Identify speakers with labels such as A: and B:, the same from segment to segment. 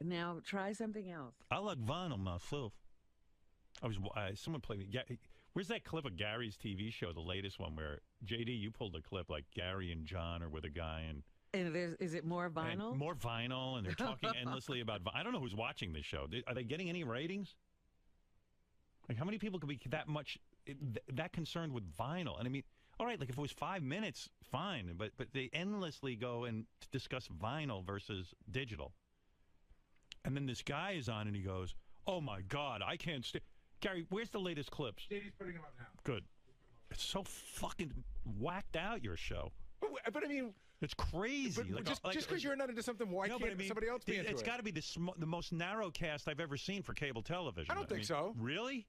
A: Now try something else.
B: I like vinyl myself. Someone played me. Where's that clip of Gary's TV show, the latest one, where JD, you pulled a clip like Gary and John are with a guy and
A: is it more vinyl?
B: And more vinyl, and they're talking endlessly about. I don't know who's watching this show. Are they getting any ratings? Like, how many people could be that concerned with vinyl? And I mean, all right, like if it was 5 minutes, fine, but they endlessly go and discuss vinyl versus digital. And then this guy is on, and he goes, "Oh my God, I can't stay." Gary, where's the latest clips?
C: JD's putting them up now.
B: Good. It's so fucking whacked out, your show.
C: But I mean,
B: it's crazy.
C: But just because you're not into something, why can't somebody else be into it?
B: It's got to be the most narrow cast I've ever seen for cable television.
C: I don't think so.
B: Really?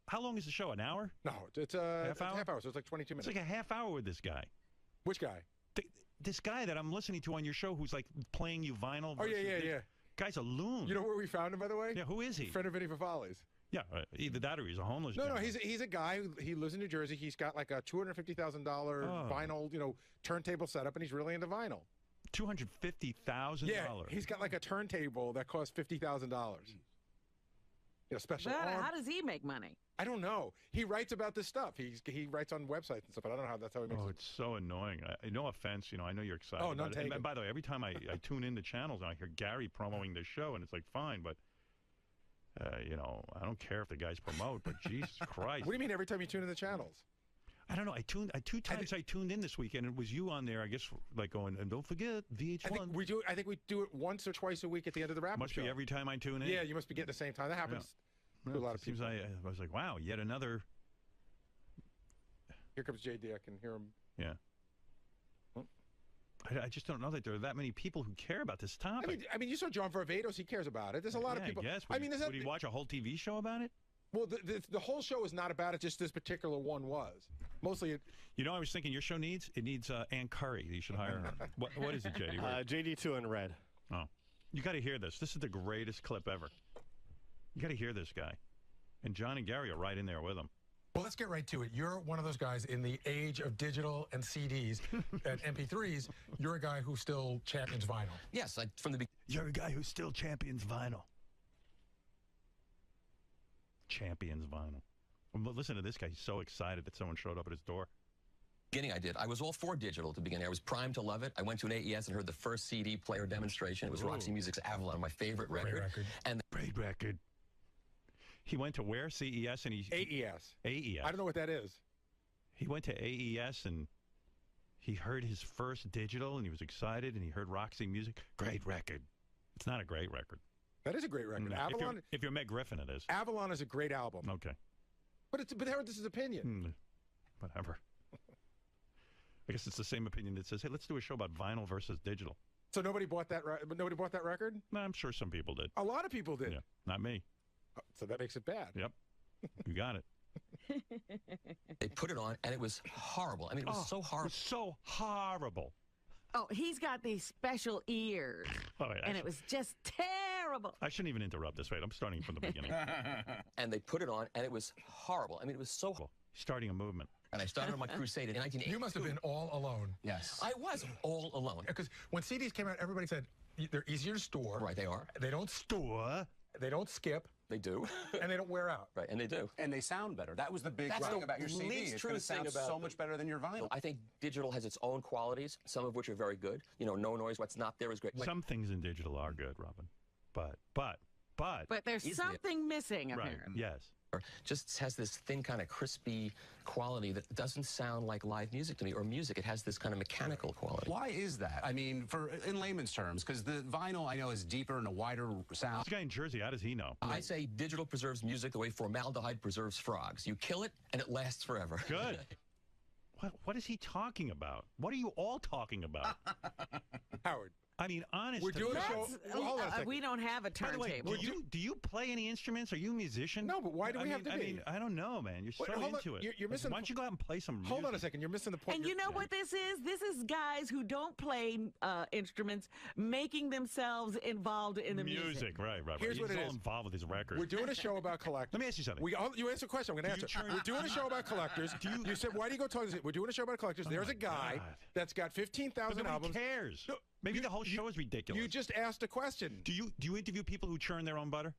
B: How long is the show? An hour?
C: No, it's a half hour. So it's like 22 minutes.
B: It's like a half hour with this guy.
C: Which guy?
B: This guy that I'm listening to on your show, who's like playing you vinyl.
C: Oh yeah.
B: Guy's a loon.
C: You know where we found him, by the way?
B: Yeah. Who is he?
C: Friend of 𝗦𝗵cie𝗄𝗿𝗱's.
B: Yeah, either that or he's a homeless guy.
C: No, he's a guy. He lives in New Jersey. He's got like a $250,000 vinyl, turntable setup, and he's really into vinyl.
B: $250,000.
C: Yeah, he's got like a turntable that costs $50,000. Special.
A: But how does he make money?
C: I don't know. He writes about this stuff. He writes on websites and stuff. But I don't know how that's how he makes.
B: Oh, it's so annoying. No offense, I know you're excited.
C: Oh, none taken.
B: And by the way, every time I tune into channels and I hear Gary promoting this show, and it's like fine, but. I don't care if the guys promote, but Jesus Christ.
C: What do you mean every time you tune in the channels?
B: I don't know. I tuned in this weekend, and it was you on there, I guess, like going, and don't forget VH1.
C: I think we do it once or twice a week at the end of the wrap-up
B: Must be every time I tune in?
C: Yeah, you must be getting the same time. That happens to a lot of people.
B: I was like, wow, yet another.
C: Here comes JD. I can hear him.
B: Yeah. I just don't know that there are that many people who care about this topic.
C: I mean, you saw John Varvatos. He cares about it. There's a lot of people.
B: Yes. Would he watch a whole TV show about it?
C: Well, the whole show is not about it. Just this particular one was. Mostly.
B: I was thinking your show needs Ann Curry. You should hire her. What is it, JD?
D: JD2 in red.
B: Oh, you got to hear this. This is the greatest clip ever. You got to hear this guy, and John and Gary are right in there with him.
C: Well, let's get right to it. You're one of those guys in the age of digital and CDs and MP3s. You're a guy who still champions vinyl.
E: Yes, from the beginning.
B: You're a guy who still champions vinyl. Champions vinyl. Well, listen to this guy. He's so excited that someone showed up at his door.
E: I did. I was all for digital at the beginning. I was primed to love it. I went to an AES and heard the first CD player demonstration. It was Roxy Music's Avalon, my favorite record.
B: Great record. He went to where? CES and he...
C: AES.
B: AES.
C: I don't know what that is.
B: He went to AES and he heard his first digital and he was excited and he heard Roxy Music. Great record. It's not a great record.
C: That is a great record.
B: No,
C: Avalon.
B: If you're Meg Griffin, it is.
C: Avalon is a great album.
B: Okay.
C: But Howard, this is opinion.
B: Whatever. I guess it's the same opinion that says, hey, let's do a show about vinyl versus digital.
C: So nobody bought that. Nobody bought that record.
B: No, I'm sure some people did.
C: A lot of people did.
B: Yeah, not me.
C: So that makes it bad.
B: Yep. You got it.
E: They put it on, and it was horrible. I mean, it was so horrible.
B: It was so horrible.
A: Oh, he's got these special ears. And it was just terrible.
B: I shouldn't even interrupt this. Wait, I'm starting from the beginning.
E: And they put it on, and it was horrible. I mean, it was so horrible.
B: Starting a movement.
E: And I started on my crusade in 1982.
C: You must have been all alone.
E: Yes. I was all alone.
C: Because when CDs came out, everybody said they're easier to store.
E: Right, they are.
C: They don't store. They don't skip.
E: They do.
C: And they don't wear out.
E: Right, and they do.
F: And they sound better. That was the big thing about your CD. It's going to sound so much better than your vinyl.
E: I think digital has its own qualities, some of which are very good. No noise, what's not there is great.
B: Some things in digital are good, Robin. But
A: there's something missing, apparently.
B: Right, yes.
E: Just has this thin kind of crispy quality that doesn't sound like live music to me, or music. It has this kind of mechanical quality.
F: Why is that? I mean, in layman's terms, because the vinyl, I know, is deeper and a wider sound.
B: This guy in Jersey, how does he know?
E: I say digital preserves music the way formaldehyde preserves frogs. You kill it, and it lasts forever.
B: Good. What is he talking about? What are you all talking about?
C: Howard.
B: I mean, honestly.
C: We're doing a show. Hold on a second.
A: We don't have a turntable.
B: By the way, do you play any instruments? Are you a musician?
C: No, but why do we have to be?
B: I mean, I don't know, man. You're so into it.
C: You're missing.
B: Why don't you go out and play some music?
C: Hold on a second. You're missing the point.
A: And you know what this is? This is guys who don't play instruments making themselves involved in the music.
B: Right.
C: Here's what it is.
B: He's all involved with his record.
C: We're doing a show about collectors.
B: Let me ask you something.
C: You answer a question. I'm going to answer. We're doing a show about collectors. You said, why do you go talk? We're doing a show about collectors. There's a guy that's got 15,000 albums.
B: Who cares? Maybe the whole show is ridiculous.
D: You just asked a question.
B: Do you interview people who churn their own butter?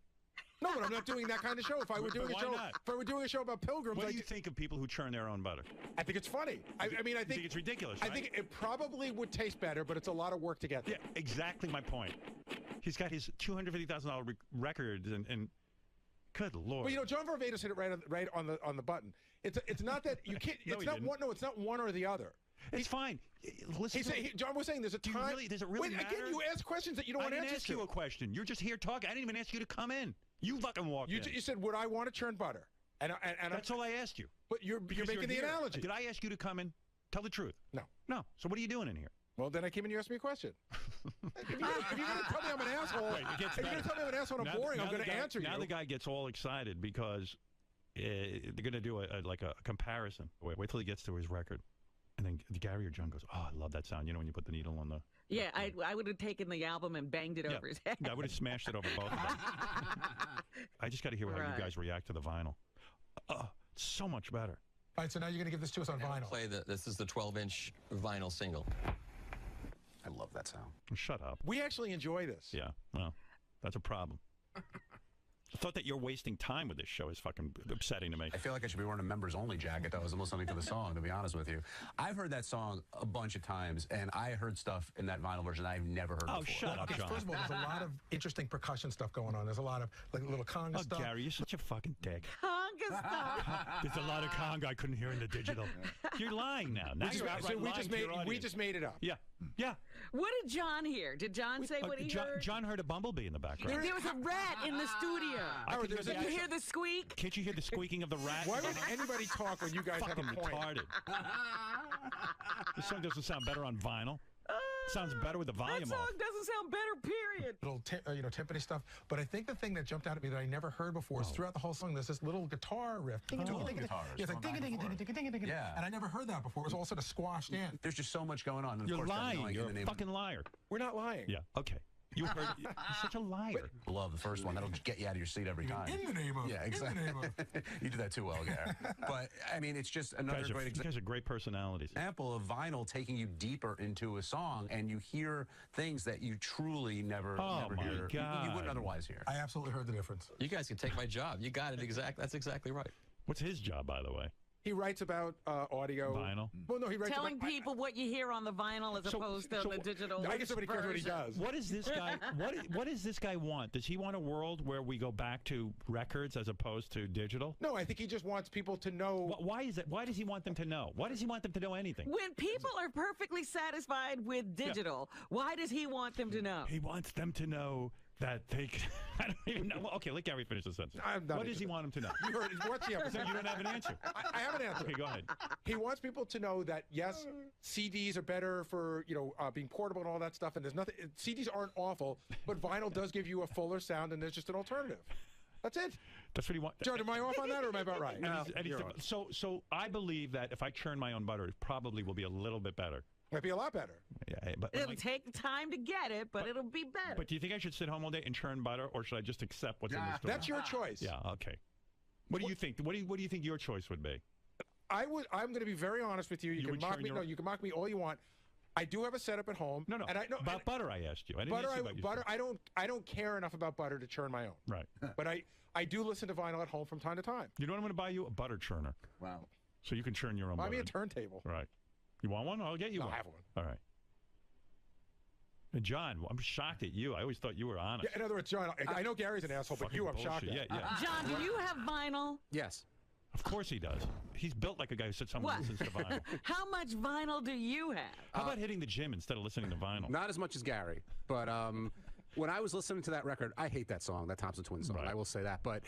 D: No, but I'm not doing that kind of show. If I were doing a show,
B: not?
D: if I were doing a show about pilgrims,
B: What do you think of people who churn their own butter?
D: I think it's funny. I mean, I think
B: it's ridiculous.
D: I
B: right?
D: think it probably would taste better, but it's a lot of work to get there.
B: Yeah, exactly my point. He's got his $250,000 records, and good lord.
D: Well, you know, John Varvatos hit it right on the button. It's not that you can't.
B: No,
D: It's
B: he
D: not
B: didn't.
D: one. No, it's not one or the other.
B: It's fine. Listen,
D: John was saying there's a time.
B: Does it really matter?
D: Again, you ask questions that you don't want
B: I
D: answers
B: didn't ask you a question. You're just here talking. I didn't even ask you to come in. You fucking walked in.
D: You said, would I want to churn butter? And
B: that's all I asked you.
D: But you're making the analogy.
B: Did I ask you to come in? Tell the truth.
D: No.
B: No. So what are you doing in here?
D: Well, then I came and you asked me a question. if you're going to tell me I'm an asshole, if you're going to tell me I'm an asshole and I'm boring, I'm going to answer you.
B: Now the guy gets all excited because they're going to do a comparison. Wait till he gets to his record. And then Gary or John goes, oh, I love that sound. You know when you put the needle on the...
A: Yeah, I would have taken the album and banged it over his head.
B: Yeah, I would have smashed it over both of them. I just got to hear how you guys react to the vinyl. So much better.
C: All right, so now you're going to give this to us on vinyl.
E: This is the 12-inch vinyl single.
F: I love that sound.
B: Shut up.
D: We actually enjoy this.
B: Yeah, well, that's a problem. I thought that you're wasting time with this show is fucking upsetting to me.
F: I feel like I should be wearing a members-only jacket, though, as I'm listening to the song, to be honest with you. I've heard that song a bunch of times, and I heard stuff in that vinyl version I've never heard before.
B: Oh, shut up, John.
C: First of all, there's a lot of interesting percussion stuff going on. There's a lot of like little conga stuff.
B: Gary, you're such a fucking dick.
A: Conga stuff.
B: There's a lot of conga I couldn't hear in the digital. You're lying now. Now you're outright lying to your audience.
D: We just made it up.
B: Yeah. Yeah.
A: What did John hear? Did John say what he heard?
B: John heard a bumblebee in the background.
A: There was a rat in the studio. Did you hear the squeak?
B: Can't you hear the squeaking of the rat?
D: Why would anybody talk when you guys have a point?
B: Retarded. This song doesn't sound better on vinyl. Sounds better with the volume
A: That song
B: off.
A: doesn't sound better, period.
C: Little timpani stuff. But I think the thing that jumped out at me that I never heard before is throughout the whole song, there's this little guitar riff.
F: Guitars.
C: Yeah, it's like ding-a-ding-a-ding-a-ding-a-ding.
F: Yeah.
C: And I never heard that before. It was all sort of squashed in.
F: There's just so much going on. And
B: You're
F: of course,
B: lying. You're a fucking liar.
D: We're not lying.
B: Yeah, okay. You heard, you're such a liar.
F: Love the first one. That'll get you out of your seat every time.
C: In the name of.
F: Yeah, exactly.
C: In the name of.
F: You do that too well, Gary. But, I mean, it's just another great
B: You guys are great personalities.
F: example of vinyl taking you deeper into a song, and you hear things that you truly never hear.
B: God.
F: You wouldn't otherwise hear.
C: I absolutely heard the difference.
E: You guys can take my job. You got it exactly. That's exactly right.
B: What's his job, by the way?
D: He writes about audio.
B: Vinyl?
D: Well, no, he writes
A: Telling
D: about...
A: people what you hear on the vinyl as opposed to the digital.
D: I guess nobody cares what he
A: version.
D: does.
B: What is this guy? What does this guy want? Does he want a world where we go back to records as opposed to digital?
D: No, I think he just wants people to know.
B: Why is it? Why does he want them to know? Why does he want them to know anything?
A: When people are perfectly satisfied with digital, why does he want them to know?
B: He wants them to know that they can, I don't even know. Okay, let Gary finish the sentence. What does he want them to know?
D: You heard, what's the episode?
B: You don't have an answer.
D: I have an answer.
B: Okay, go ahead.
D: He wants people to know that, yes, CDs are better for, being portable and all that stuff, and there's nothing, CDs aren't awful, but vinyl does give you a fuller sound, and there's just an alternative. That's it.
B: That's what he wants.
D: John, am I off on that, or am I about right?
B: So I believe that if I churn my own butter, it probably will be a little bit better.
D: Might be a lot better.
B: Yeah, but
A: It'll take time to get it, but it'll be better.
B: But do you think I should sit home all day and churn butter, or should I just accept what's in the store?
D: That's your choice.
B: Yeah. Okay. What do you think? What do you think your choice would be?
D: I'm going to be very honest with you. You can mock me. No, you can mock me all you want. I do have a setup at home.
B: No. About butter, I asked you. I didn't ask you about
D: butter. I don't care enough about butter to churn my own.
B: Right.
D: But I do listen to vinyl at home from time to time.
B: You know what I'm going to buy you? A butter churner.
F: Wow.
B: So you can churn your own butter.
D: Buy me a turntable.
B: Right. You want one? I'll get you one.
D: I have one.
B: All right. And John, I'm shocked at you. I always thought you were honest.
D: Yeah, in other words, John, I know Gary's an asshole, but you, I'm shocked at.
B: Yeah.
A: John, do you have vinyl?
F: Yes.
B: Of course he does. He's built like a guy who sits home and listens to vinyl.
A: How much vinyl do you have?
B: How about hitting the gym instead of listening to vinyl?
F: Not as much as Gary, but when I was listening to that record, I hate that song, that Thompson Twins song. Right. I will say that, but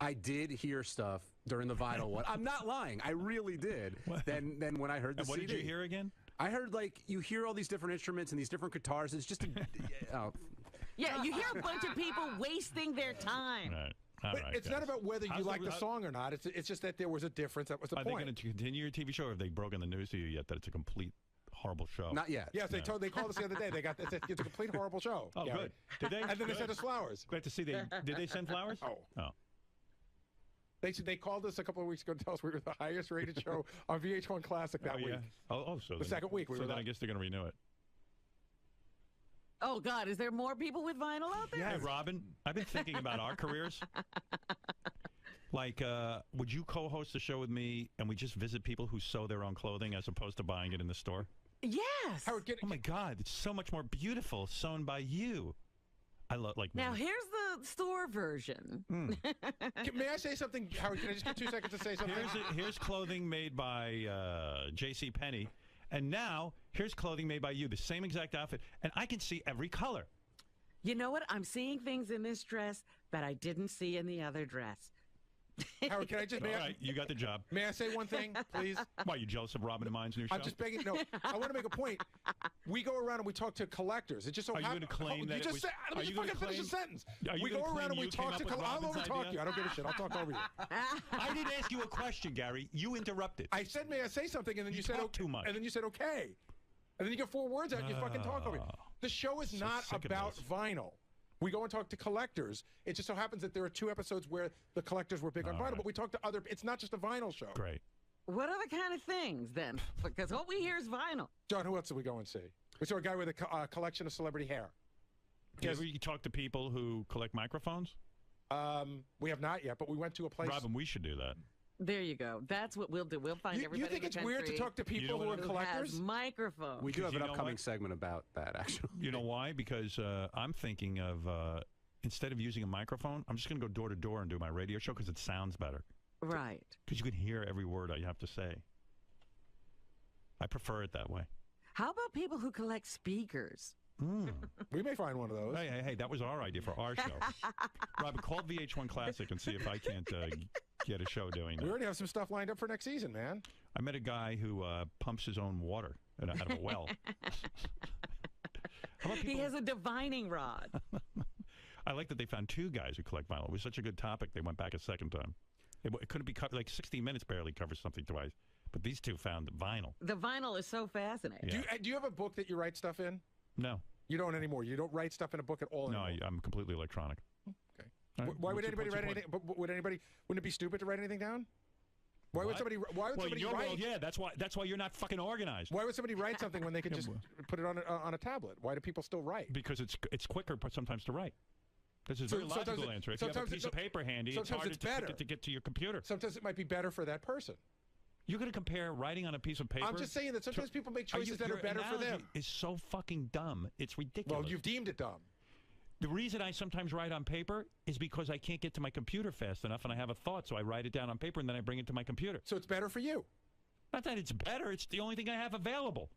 F: I did hear stuff during the vinyl one. I'm not lying. I really did. Then when I heard the CD.
B: What did you hear again?
F: I heard, like, you hear all these different instruments and these different guitars. It's just
A: Yeah, you hear a bunch of people wasting their time.
B: Right.
D: But it's not about whether you like the song or not. It's just that there was a difference. That was the point.
B: Are they going to continue your TV show, or have they broken the news to you yet that it's a complete horrible show?
F: Not yet.
D: Yes, they called us the other day. It's a complete horrible show.
B: Oh,
D: Gary.
B: good. Did they?
D: And then they sent us flowers.
B: Glad to see. Did they send flowers?
D: Oh. They called us a couple of weeks ago to tell us we were the highest rated show on VH1 Classic that week.
B: So
D: the second week.
B: So then I guess they're going to renew it.
A: Oh, God, is there more people with vinyl out there?
B: Hey, Robin, I've been thinking about our careers. Like, would you co-host the show with me and we just visit people who sew their own clothing as opposed to buying it in the store?
A: Yes.
C: Howard,
B: Oh, my God, it's so much more beautiful sewn by you. I love, like...
A: Now, here's the store version.
C: May I say something, Howard? Can I just get 2 seconds to say something?
B: Here's clothing made by 𝗪𝗪𝗻, and now here's clothing made by you, the same exact outfit, and I can see every color.
A: You know what? I'm seeing things in this dress that I didn't see in the other dress.
C: Howard, can I just...
B: All right, you got the job.
C: May I say one thing, please?
B: Why, you jealous of Robin and mine's new show?
C: I'm just begging. No, I want to make a point. We go around and we talk to collecters. It just so
B: Are you going to claim that
C: you just said, let me just fucking finish a sentence. We go around and we talk to I'll overtalk you. I don't give a shit. I'll talk over you.
B: I didn't ask you a question, Gary. You interrupted.
C: I said, may I say something? And then you said,
B: talk too much.
C: And then you said, okay. And then you get 4 words out and you fucking talk over me. The show is not
B: sick of
C: about
B: this.
C: vinyl. We go and talk to collectors. It just so happens that there are 2 episodes where the collectors were big on vinyl,
B: right.
C: but we talk to other... It's not just a vinyl show.
B: Great.
A: What other kind of things, then? Because what we hear is vinyl.
C: John, who else did we go and see? We saw a guy with a collection of celebrity hair.
B: You ever talk to people who collect microphones?
C: We have not yet, but we went to a place...
B: Robin, we should do that.
A: There you go. That's what we'll do. We'll find everybody
C: You think
A: in
C: it's
A: the
C: weird to
A: country
C: talk to people who are
A: who
C: collectors?
A: has microphones.
F: We do have an
B: you know
F: upcoming
B: what?
F: segment about that, actually.
B: You know why? Because I'm thinking of, instead of using a microphone, I'm just going to go door to door and do my radio show because it sounds better.
A: Right.
B: Because you can hear every word I have to say. I prefer it that way.
A: How about people who collect speakers?
C: We may find one of those.
B: Hey, that was our idea for our show. Robin, call VH1 Classic and see if I can't get a show doing that.
C: We already have some stuff lined up for next season, man.
B: I met a guy who pumps his own water out of a well. How about
A: He
B: people?
A: has a divining rod.
B: I like that they found 2 guys who collect vinyl. It was such a good topic, they went back a second time. It couldn't be covered, like 60 Minutes barely covers something twice. But these 2 found vinyl.
A: The vinyl is so fascinating.
B: Yeah.
C: Do you have a book that you write stuff in?
B: No.
C: You don't anymore. You don't write stuff in a book at all
B: No,
C: anymore.
B: I'm completely electronic.
C: Okay.
B: All right,
C: Why would
B: what's your-
C: anybody
B: what's
C: write
B: your
C: anything? But would anybody? Wouldn't it be stupid to write anything down? Why would
B: What?
C: somebody? Why would
B: Well, in
C: somebody
B: your
C: write?
B: world, yeah, that's why you're not fucking organized.
C: Why would somebody write something when they could just put it on a tablet? Why do people still write?
B: Because it's quicker sometimes to write. This is a very
C: sometimes
B: logical answer. If you have a
C: sometimes
B: piece of paper handy, it's
C: sometimes
B: harder
C: it's better.
B: to get to your computer.
C: Sometimes it might be better for that person.
B: You're going to compare writing on a piece of paper?
C: I'm just saying that sometimes people make choices that are better for them.
B: Is so fucking dumb. It's ridiculous.
C: Well, you've deemed it dumb.
B: The reason I sometimes write on paper is because I can't get to my computer fast enough, and I have a thought, so I write it down on paper, and then I bring it to my computer.
C: So it's better for you.
B: Not that it's better. It's the only thing I have available.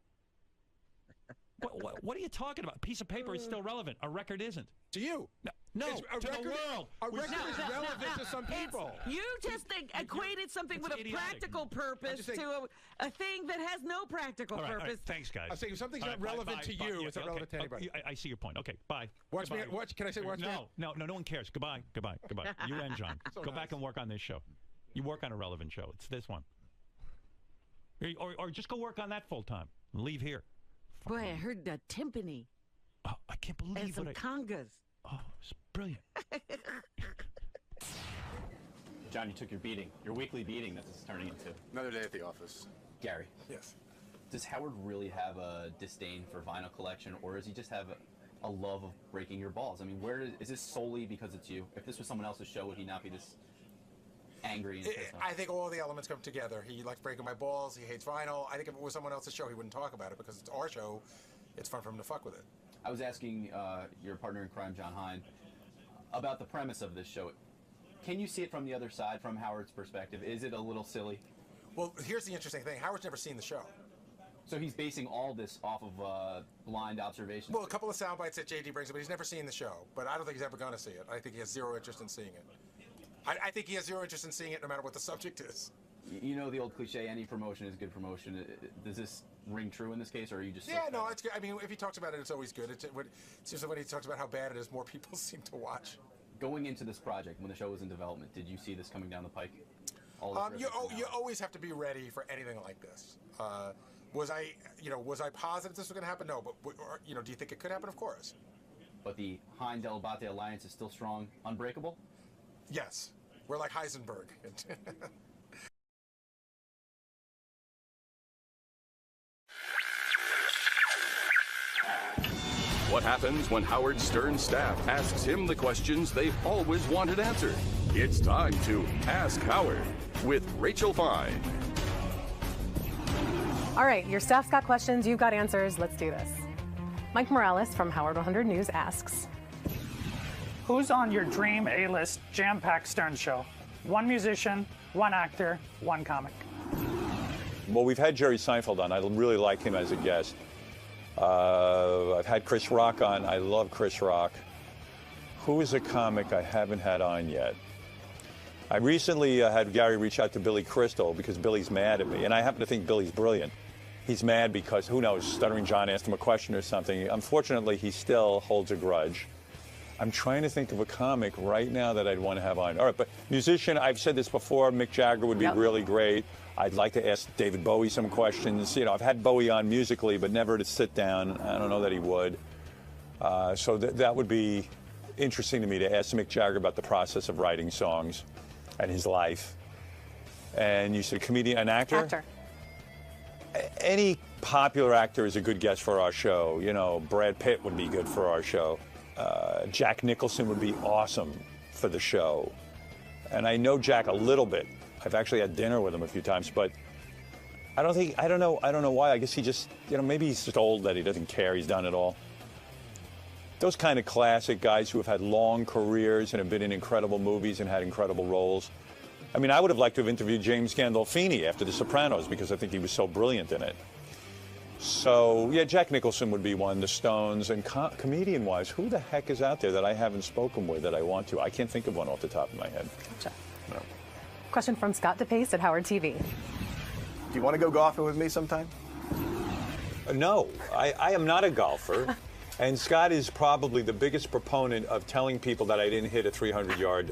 B: What are you talking about? A piece of paper is still relevant. A record isn't.
C: To you.
B: No,
C: It's a
B: to
C: record,
B: the world.
C: A record is relevant to some people.
A: You just equated something
B: it's
A: with a
B: idiotic.
A: practical purpose
C: just saying-
A: to a thing that has no practical
B: All right,
A: purpose.
B: thanks, guys.
C: I'm saying if something's
B: All
C: not
B: right, bye,
C: relevant
B: bye,
C: to
B: bye.
C: you,
B: Yeah,
C: it's not
B: okay.
C: relevant to anybody.
B: I see your point. Okay, bye.
C: Watch me.
B: Goodbye.
C: Can I say watch me?
B: No, no one cares. Goodbye. You and John.
C: So
B: Go
C: nice.
B: back and work on this show. You work on a relevant show. It's this one. Or just go work on that full time and leave here.
A: Boy, I heard the timpani
B: Oh, I can't
A: and
B: believe
A: some
B: what
A: congas.
B: Oh, it's brilliant.
G: John, you took your beating, your weekly beating that this is turning into.
H: Another day at the office.
G: Gary,
C: Yes.
G: does Howard really have a disdain for vinyl collection, or does he just have a love of breaking your balls? I mean, is this solely because it's you? If this was someone else's show, would he not be this angry and pissed off?
C: I think all the elements come together. He likes breaking my balls. He hates vinyl. I think if it was someone else's show, he wouldn't talk about it because it's our show. It's fun for him to fuck with it.
G: I was asking your partner in crime, John Hein, about the premise of this show. Can you see it from the other side, from Howard's perspective? Is it a little silly?
C: Well, here's the interesting thing. Howard's never seen the show.
G: So he's basing all this off of blind observation?
C: Well, a couple of sound bites that JD brings up, but he's never seen the show. But I don't think he's ever going to see it. I think he has zero interest in seeing it. I think he has zero interest in seeing it no matter what the subject is.
G: You know the old cliche, any promotion is good promotion. Does this ring true in this case, or are you just...
C: Yeah, no, it's good. I mean, if he talks about it, it's always good. It seems like when he talks about how bad it is, more people seem to watch.
G: Going into this project, when the show was in development, did you see this coming down the pike?
C: You always have to be ready for anything like this. Was I positive this was going to happen? No, but do you think it could happen? Of course.
G: But the 𝗻𝗁𝗏𝗏 alliance is still strong, unbreakable?
C: Yes, we're like Heisenberg.
I: What
H: happens when Howard Stern's staff asks him the questions they've always wanted answered. It's time to Ask Howard with Rachel Fine.
I: All right, your staff's got questions, you've got answers. Let's do this. Mike Morales from Howard 100 News asks,
J: who's on your dream A-list jam-packed Stern show? One musician, one actor, one comic.
B: Well, we've had Jerry Seinfeld on. I really like him as a guest. I've had Chris Rock on. I love Chris Rock. Who is a comic I haven't had on yet? I recently had Gary reach out to Billy Crystal because Billy's mad at me, and I happen to think Billy's brilliant. He's mad because, who knows, Stuttering John asked him a question or something. Unfortunately, he still holds a grudge. I'm trying to think of a comic right now that I'd want to have on. All right, but musician, I've said this before, Mick Jagger would be really great. I'd like to ask David Bowie some questions. You know, I've had Bowie on musically, but never to sit down. I don't know that he would. So that would be interesting to me to ask Mick Jagger about the process of writing songs and his life. And you said comedian, an actor?
I: Actor.
B: Any popular actor is a good guest for our show. You know, Brad Pitt would be good for our show. Jack Nicholson would be awesome for the show. And I know Jack a little bit. I've actually had dinner with him a few times, but I don't know why. I guess he just, you know, maybe he's just old that he doesn't care. He's done it all. Those kind of classic guys who have had long careers and have been in incredible movies and had incredible roles. I mean, I would have liked to have interviewed James Gandolfini after The Sopranos because I think he was so brilliant in it. So, yeah, Jack Nicholson would be one, the Stones, and comedian-wise, who the heck is out there that I haven't spoken with that I want to? I can't think of one off the top of my head.
I: Gotcha.
B: No.
I: Question from Scott DePace at Howard TV.
K: Do you want to go golfing with me sometime?
B: No, I am not a golfer. And Scott is probably the biggest proponent of telling people that I didn't hit a 300-yard,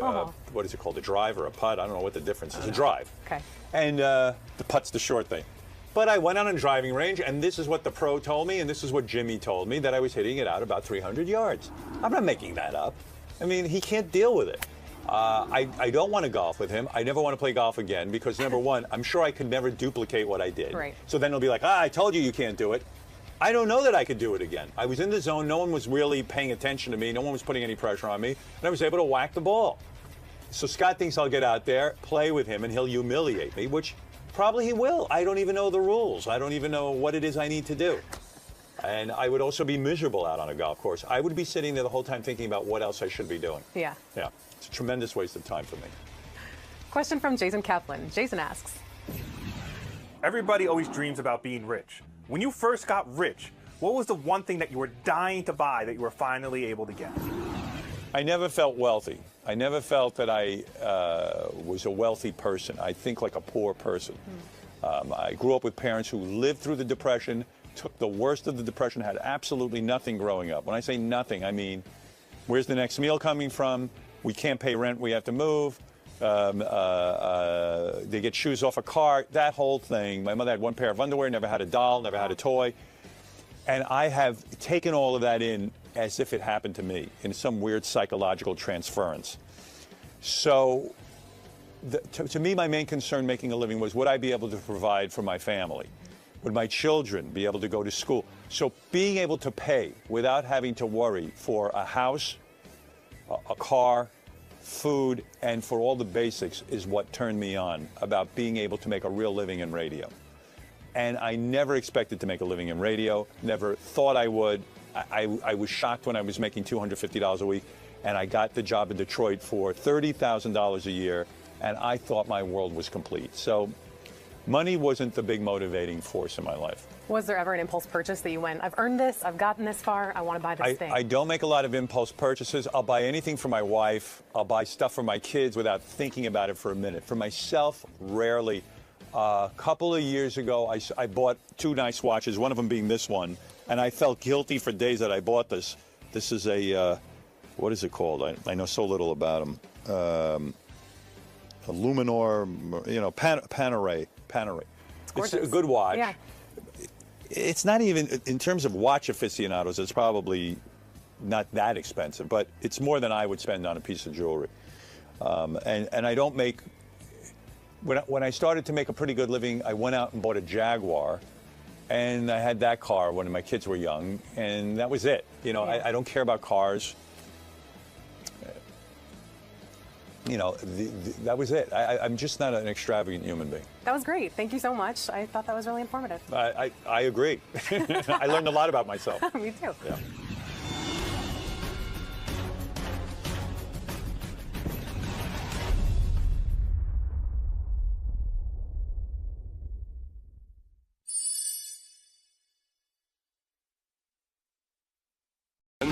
B: what is it called, a drive or a putt? I don't know what the difference is. A drive.
I: Okay.
B: And the putt's the short thing. But I went on a driving range, and this is what the pro told me, and this is what Jimmy told me, that I was hitting it out about 300 yards. I'm not making that up. I mean, he can't deal with it. I don't want to golf with him. I never want to play golf again because, number one, I'm sure I could never duplicate what I did.
I: Right.
B: So then he'll be like, I told you can't do it. I don't know that I could do it again. I was in the zone. No one was really paying attention to me. No one was putting any pressure on me. And I was able to whack the ball. So Scott thinks I'll get out there, play with him, and he'll humiliate me, which probably he will. I don't even know the rules. I don't even know what it is I need to do. And I would also be miserable out on a golf course. I would be sitting there the whole time thinking about what else I should be doing.
I: Yeah.
B: Yeah. It's a tremendous waste of time for me.
I: Question from Jason Kaplan. Jason asks,
L: everybody always dreams about being rich. When you first got rich, what was the one thing that you were dying to buy that you were finally able to get?
B: I never felt wealthy. I never felt that I was a wealthy person. I think like a poor person. I grew up with parents who lived through the Depression, took the worst of the Depression, had absolutely nothing growing up. When I say nothing, I mean, where's the next meal coming from? We can't pay rent, we have to move. They get shoes off a cart, that whole thing. My mother had one pair of underwear, never had a doll, never had a toy. And I have taken all of that in as if it happened to me in some weird psychological transference. So to me, my main concern making a living was, would I be able to provide for my family? Would my children be able to go to school? So being able to pay without having to worry for a house, a car, food, and for all the basics is what turned me on about being able to make a real living in radio. And I never expected to make a living in radio, never thought I would. I was shocked when I was making $250 a week, and I got the job in Detroit for $30,000 a year, and I thought my world was complete. So money wasn't the big motivating force in my life.
I: was there ever an impulse purchase that you went, I've earned this, I've gotten this far, I want to buy this thing?
B: I don't make a lot of impulse purchases. I'll buy anything for my wife. I'll buy stuff for my kids without thinking about it for a minute. For myself, rarely. A couple of years ago, I bought two nice watches, one of them being this one, and I felt guilty for days that I bought this. This is a, what is it called? I know so little about them. A Luminor, you know, Panerai. It's a good watch.
I: Yeah.
B: It's not even, in terms of watch aficionados, it's probably not that expensive, but it's more than I would spend on a piece of jewelry. And I don't make, when I started to make a pretty good living, I went out and bought a Jaguar,
M: and I had that car when my kids were young, and that was it. You know, I don't care about cars. You know, that was it. I'm just not an extravagant human being.
I: That was great. Thank you so much. I thought that was really informative.
M: I agree. I learned a lot about myself.
I: Me too.
M: Yeah.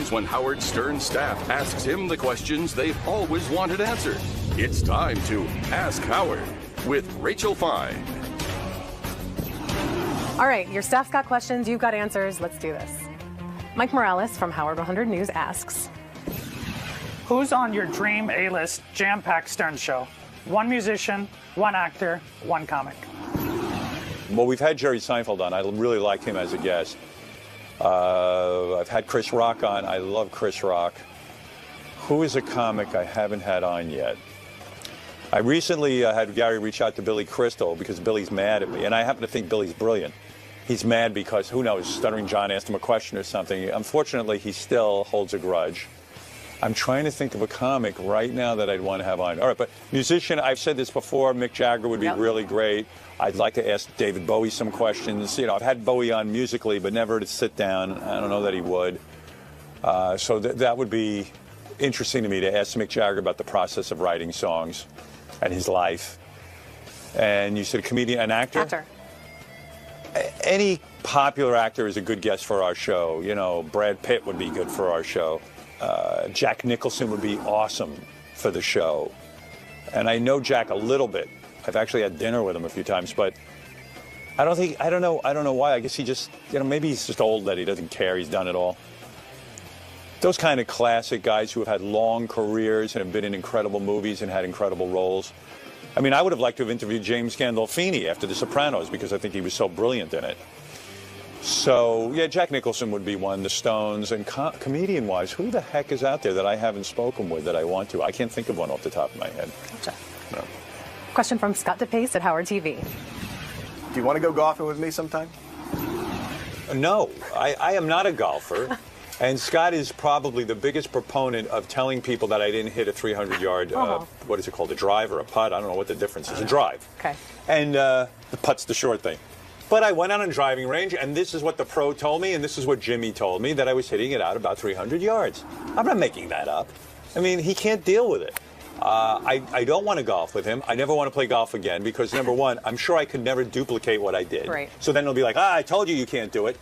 H: When Howard Stern's staff asks him the questions they've always wanted answered. It's time to Ask Howard with Rachel Fine.
I: All right, your staff's got questions, you've got answers. Let's do this. 𝗦𝗵cie𝗄𝗿𝗄 from Howard 100 News asks,
J: Who's on your dream A-list jam-packed Stern show? One musician, one actor, one comic.
M: Well, we've had Jerry Seinfeld on. I really like him as a guest. I've had Chris Rock on. I love Chris Rock. Who is a comic I haven't had on yet? I recently had Gary reach out to Billy Crystal because Billy's mad at me, and I happen to think Billy's brilliant. He's mad because, who knows, Stuttering John asked him a question or something. Unfortunately, he still holds a grudge. I'm trying to think of a comic right now that I'd want to have on. All right, but musician, I've said this before, Mick Jagger would be really great. I'd like to ask David Bowie some questions. You know, I've had Bowie on musically, but never to sit down. I don't know that he would. So that would be interesting to me to ask Mick Jagger about the process of writing songs and his life. And you said a comedian, an actor?
I: Actor.
M: Any popular actor is a good guest for our show. You know, Brad Pitt would be good for our show. Jack Nicholson would be awesome for the show. And I know Jack a little bit. I've actually had dinner with him a few times, but I don't know why. I guess he just, you know, maybe he's just old that he doesn't care. He's done it all. Those kind of classic guys who have had long careers and have been in incredible movies and had incredible roles. I mean, I would have liked to have interviewed James Gandolfini after The Sopranos because I think he was so brilliant in it. So, yeah, Jack Nicholson would be one, the Stones, and comedian-wise, who the heck is out there that I haven't spoken with that I want to? I can't think of one off the top of my head.
I: Gotcha.
M: No.
I: Question from Scott DePace at Howard TV.
K: Do you want to go golfing with me sometime?
M: No, I am not a golfer. And Scott is probably the biggest proponent of telling people that I didn't hit a 300-yard, what is it called, a drive or a putt? I don't know what the difference is. A drive.
I: Okay.
M: And the putt's the short thing. But I went on a driving range, and this is what the pro told me, and this is what Jimmy told me, that I was hitting it out about 300 yards. I'm not making that up. I mean, he can't deal with it. I don't want to golf with him. I never want to play golf again because, number one, I'm sure I could never duplicate what I did.
I: Right.
M: So then he'll be like, I told you can't do it.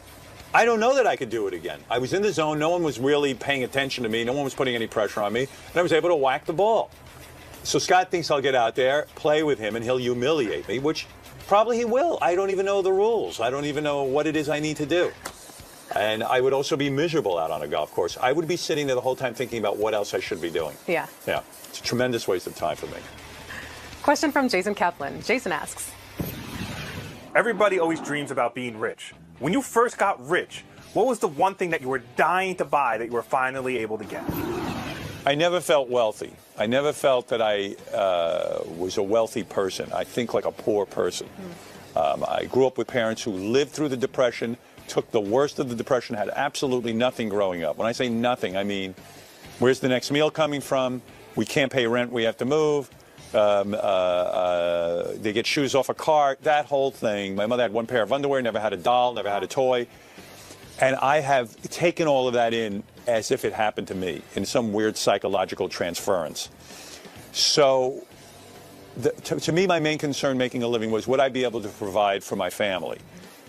M: I don't know that I could do it again. I was in the zone. No one was really paying attention to me. No one was putting any pressure on me. And I was able to whack the ball. So Scott thinks I'll get out there, play with him, and he'll humiliate me, which probably he will. I don't even know the rules. I don't even know what it is I need to do. And I would also be miserable out on a golf course. I would be sitting there the whole time thinking about what else I should be doing.
I: Yeah.
M: Yeah. It's a tremendous waste of time for me.
I: Question from Jason Kaplan. Jason asks,
L: Everybody always dreams about being rich. When you first got rich, what was the one thing that you were dying to buy that you were finally able to get?
M: I never felt wealthy. I never felt that I was a wealthy person. I think like a poor person. I grew up with parents who lived through the Depression, took the worst of the Depression, had absolutely nothing growing up. When I say nothing, I mean, where's the next meal coming from? We can't pay rent, we have to move. They get shoes off a cart, that whole thing. My mother had one pair of underwear, never had a doll, never had a toy. And I have taken all of that in as if it happened to me in some weird psychological transference. So to me, my main concern making a living was, would I be able to provide for my family?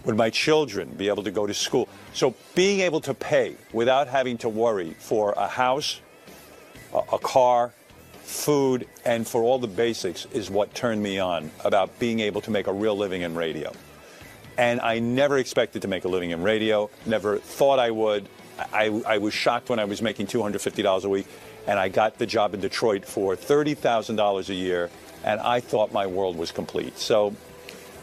M: Would my children be able to go to school? So being able to pay without having to worry for a house, a car, food, and for all the basics is what turned me on about being able to make a real living in radio. And I never expected to make a living in radio, never thought I would. I was shocked when I was making $250 a week, and I got the job in Detroit for $30,000 a year, and I thought my world was complete. So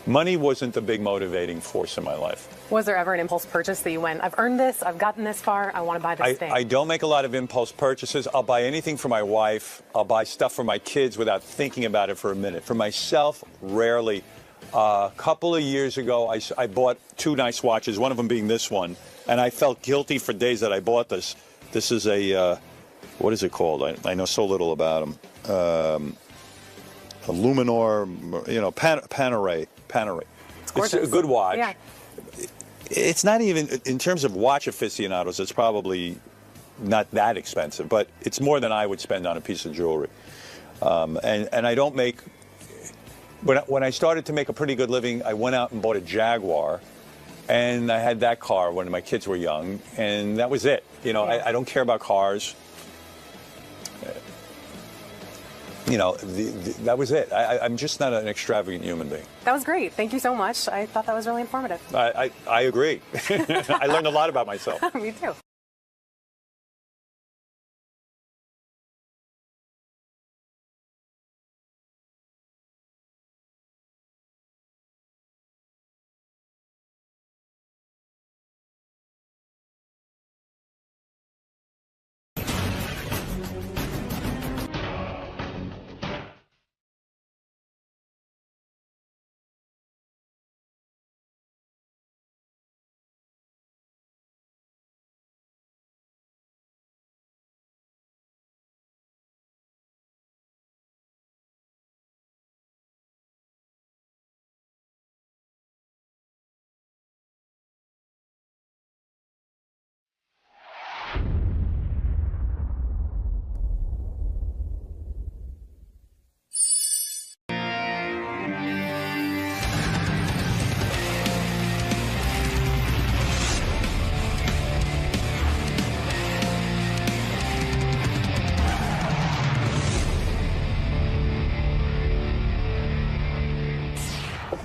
M: money wasn't the big motivating force in my life.
I: Was there ever an impulse purchase that you went, I've earned this, I've gotten this far, I want to buy this thing?
M: I don't make a lot of impulse purchases. I'll buy anything for my wife. I'll buy stuff for my kids without thinking about it for a minute. For myself, rarely. A couple of years ago, I bought 2 nice watches, one of them being this one, and I felt guilty for days that I bought this. This is a, what is it called? I know so little about them. A Luminor, you know, Panerai. It's a good watch.
I: Yeah.
M: It's not even, in terms of watch aficionados, it's probably not that expensive, but it's more than I would spend on a piece of jewelry. And I don't make, when I started to make a pretty good living, I went out and bought a Jaguar, and I had that car when my kids were young, and that was it. You know, I don't care about cars. You know, that was it. I'm just not an extravagant human being.
I: That was great. Thank you so much. I thought that was really informative.
M: I agree. I learned a lot about myself.
I: Me too.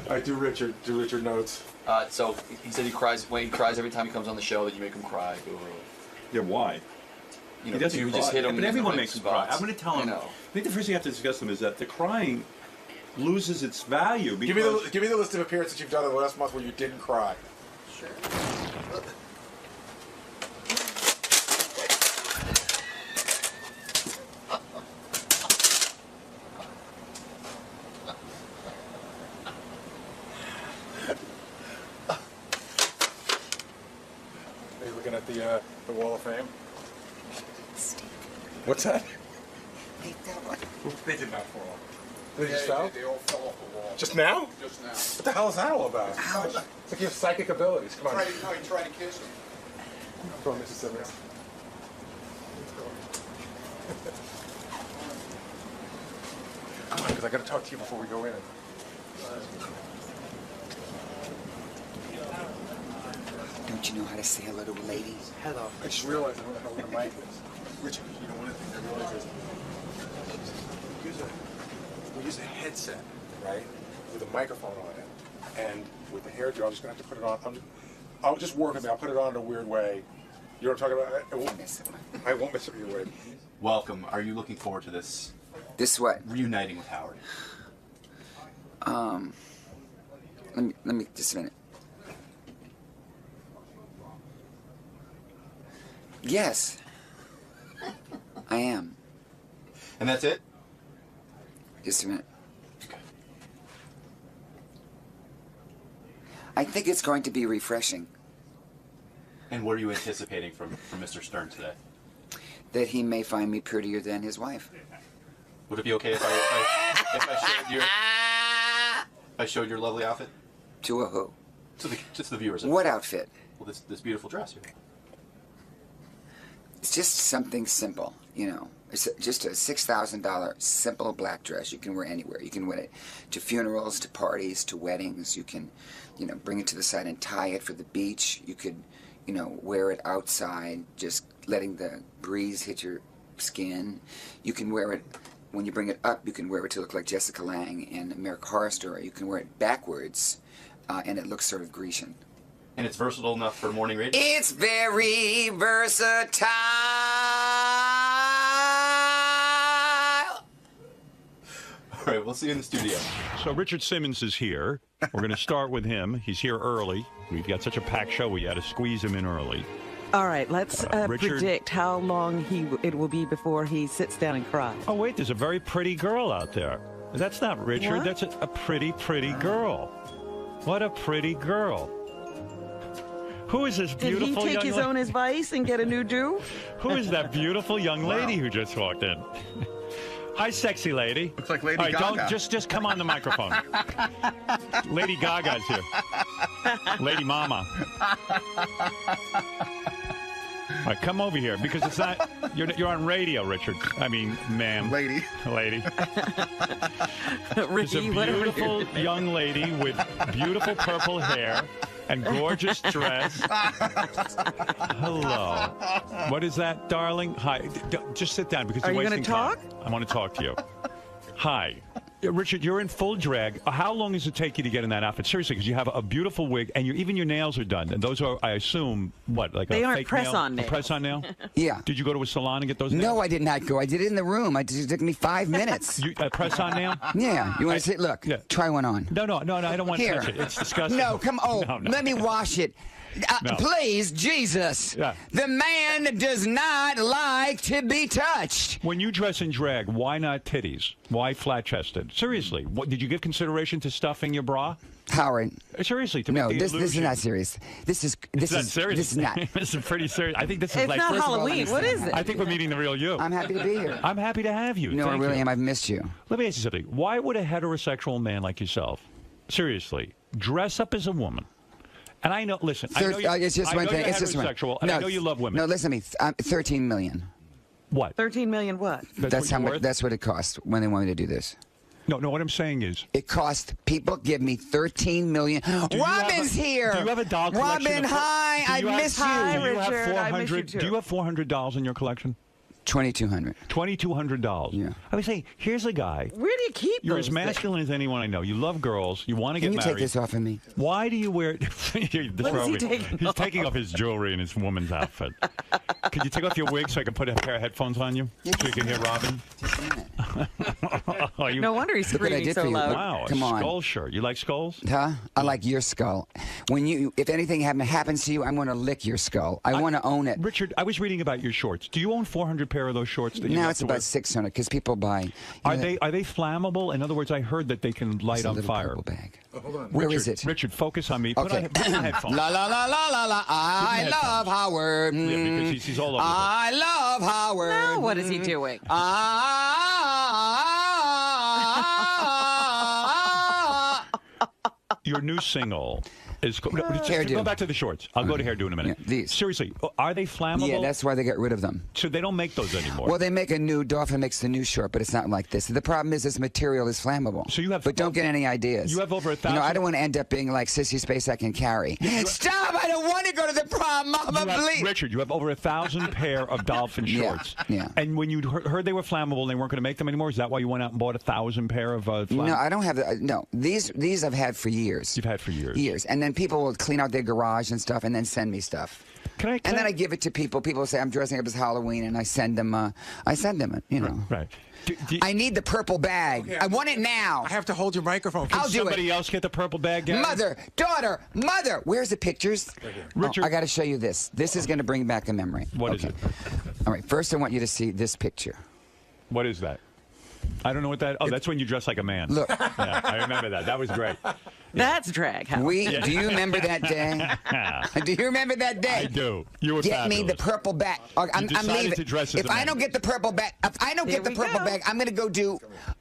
D: All right, do Richard notes.
E: So he said he cries every time he comes on the show, that you make him cry.
B: Yeah, why?
E: You know,
B: He doesn't
E: you
B: cry.
E: just hit him.
B: But
E: in
B: everyone
E: the
B: makes him
E: right
B: cry. I'm going to tell him. I think the first thing you have to discuss them is that the crying loses its value. Because
D: Give me the list of appearances you've done in the last month where you didn't cry.
E: Sure.
D: Are you looking at the Wall of Fame? What's that? They did not fall. They just fell?
C: They all fell off the wall.
D: Just now?
C: Just now.
D: What the hell is that all about? Ouch. It's like you have psychic abilities. Come on.
C: He tried to kiss him.
D: Go on, Mississippi. Come on, because I got to talk to you before we go in.
N: Don't you know how to say hello to ladies?
D: Hello. I just realized I don't know what a mic is. Richard, you know, one of the things I realized is we use a headset, right, with a microphone on it, and with the hairdo, I'm just going to have to put it on. I'll just work with it. I'll put it on in a weird way. You know what I'm talking about? I won't miss it your way.
G: Welcome. Are you looking forward to this?
N: This what?
G: Reuniting with Howard.
N: Let me just a minute. Yes, I am.
G: And that's it?
N: Just a minute. I think it's going to be refreshing.
G: And what are you anticipating from Mr. Stern today?
N: That he may find me prettier than his wife.
G: Would it be okay if I showed your lovely outfit?
N: To a who?
G: Just the viewers.
N: What outfit?
G: Well, this beautiful dress here.
N: It's just something simple, you know. It's just a $6,000 simple black dress you can wear anywhere. You can wear it to funerals, to parties, to weddings. You can, you know, bring it to the side and tie it for the beach. You could, you know, wear it outside, just letting the breeze hit your skin. You can wear it, when you bring it up, you can wear it to look like Jessica Lange in American Horror Story. You can wear it backwards, and it looks sort of Grecian.
G: And it's versatile enough for morning radio?
N: It's very versatile.
G: All right, we'll see you in the studio.
B: So Richard Simmons is here. We're going to start with him. He's here early. We've got such a packed show, we had to squeeze him in early.
A: All right, let's
B: Richard,
A: predict how long it will be before he sits down and cries.
B: Oh, wait, there's a very pretty girl out there. That's not Richard.
A: What?
B: That's a pretty, pretty girl. What a pretty girl. Who is this
A: Did
B: beautiful
A: he take his own advice and get a new do?
B: Who is that beautiful young lady who just walked in? Hi, sexy lady.
O: Looks like Lady
B: All right,
O: Gaga.
B: Just come on the microphone. Lady Gaga's here. Lady Mama. All right, come over here because it's not. You're on radio, Richard. I mean, ma'am.
O: Lady.
B: It's a beautiful young lady with beautiful purple hair and gorgeous dress. Hello. What is that, darling? Hi. Just sit down because
A: Are
B: you're
A: you
B: wasting
A: gonna
B: time. I want to talk to you. Hi. Richard, you're in full drag. How long does it take you to get in that outfit? Seriously, because you have a beautiful wig, and even your nails are done. And those are, I assume, what, like
A: They
B: a
A: aren't
B: fake
A: press-on
B: nail?
A: nails.
B: A press-on nail?
N: Yeah.
B: Did you go to a salon and get those nails?
N: No, I did not go. I did it in the room. It took me 5 minutes.
B: A press-on nail?
N: Yeah. You want to see? Look, try one on.
B: No, I don't want to touch it. It's disgusting.
N: No, come on.
B: No.
N: Let me wash it.
B: No.
N: Please, Jesus.
B: Yeah.
N: The man does not like to be touched.
B: When you dress in drag, why not titties? Why flat-chested? Seriously, did you give consideration to stuffing your bra?
N: Howard.
B: Seriously, to
N: No,
B: make the
N: this is
B: illusion.
N: not serious. This is
B: not serious.
N: This is not.
B: This is pretty serious. I think this is
A: It's
B: like
A: not
B: first of all,
A: Halloween. What is it?
B: I think we're meeting the real you.
N: I'm happy to be here.
B: I'm happy to have you.
N: No,
B: Thank
N: I really
B: you.
N: am. I've missed you.
B: Let me ask you something. Why would a heterosexual man like yourself, seriously, dress up as a woman? And I know, listen, I know
N: it's just one thing.
B: you're
N: It's just one.
B: heterosexual, and I know you love women.
N: No, listen to me. 13 million.
B: What?
A: 13 million what?
N: That's how much. That's what it cost when they wanted to do this.
B: No, what I'm saying is,
N: it cost. People give me 13 million. Robin's here.
B: Do you have a doll collection?
N: Robin, hi. I miss you.
A: Hi,
B: Do you have
A: Richard. I miss you too.
B: Do you have $400 in your collection?
N: $2,200.
B: $2,200.
N: Yeah.
B: I was saying, here's a guy.
A: Where do you keep
B: You're
A: those
B: as masculine as anyone I know. You love girls. You want to get
N: Can you
B: married.
N: take this off of me?
B: Why do you wear it?
A: What is he taking
B: He's
A: off?
B: taking off his jewelry and his woman's outfit. Could you take off your wig so I can put a pair of headphones on you? So you can hear Robin?
A: No wonder he's
N: Look what I
A: screaming
N: did
A: so
N: for you.
A: loud.
B: Wow,
N: Come
B: a
N: on.
B: skull shirt. You like skulls?
N: Huh? I like your skull. If anything happens to you, I'm going to lick your skull. I want to own it.
B: Richard, I was reading about your shorts. Do you own 400 pair of those shorts that you
N: Now
B: love
N: it's
B: to wear?
N: about 600 because people buy.
B: Are they flammable? In other words, I heard that they can light
N: It's a
B: on
N: little
B: fire.
N: purple bag.
C: Hold on.
N: Where
B: Richard,
N: is it?
B: Richard, focus on me.
N: Okay.
B: Put on headphones.
N: La la la la la la. I
B: Put
N: love Howard.
B: Yeah, because he's all over
N: I love Howard.
A: Now what is he doing?
B: Your new single is. Go
N: Hairdo.
B: back to the shorts. I'll go to hairdo in a minute.
N: Yeah, these.
B: Seriously, are they flammable?
N: Yeah, that's why they got rid of them.
B: So they don't make those anymore.
N: Well, they make a new. Dolphin makes the new short, but it's not like this. The problem is this material is flammable.
B: So you have.
N: But don't get any ideas.
B: You have over 1,000.
N: You know, I don't want to end up being like Sissy Space I Can Carry. Stop! I don't want to go to the prom, Mama, please.
B: Richard, you have over 1,000 pair of dolphin shorts.
N: Yeah.
B: And when you heard they were flammable and they weren't going to make them anymore, is that why you went out and bought 1,000 pair of
N: No, I don't have the. No, these I've had for years.
B: You've had for years.
N: Years, and then people will clean out their garage and stuff, and then send me stuff. And then I give it to people. People say I'm dressing up as Halloween, and I send them. You know.
B: Right.
N: I need the purple bag.
C: Okay.
N: I want it now.
C: I have to hold your microphone.
N: I'll do it.
B: Somebody else get the purple bag, Gary?
N: Mother, daughter, mother. Where's the pictures?
C: Right here.
B: Richard.
N: I got to show you this. This is going to bring back a memory.
B: What is it?
N: All right. First, I want you to see this picture.
B: What is that? I don't know what that. Oh, that's when you dress like a man.
N: Look.
B: Yeah, I remember that. That was great.
A: That's drag. Howard.
N: Do you remember that day? Do you remember that day?
B: I do. You were
N: Get me the
B: fabulous.
N: purple bag. I'm
B: decided
N: leaving.
B: to dress as
N: If
B: a
N: I
B: man.
N: don't get the purple bag, I'm going to go do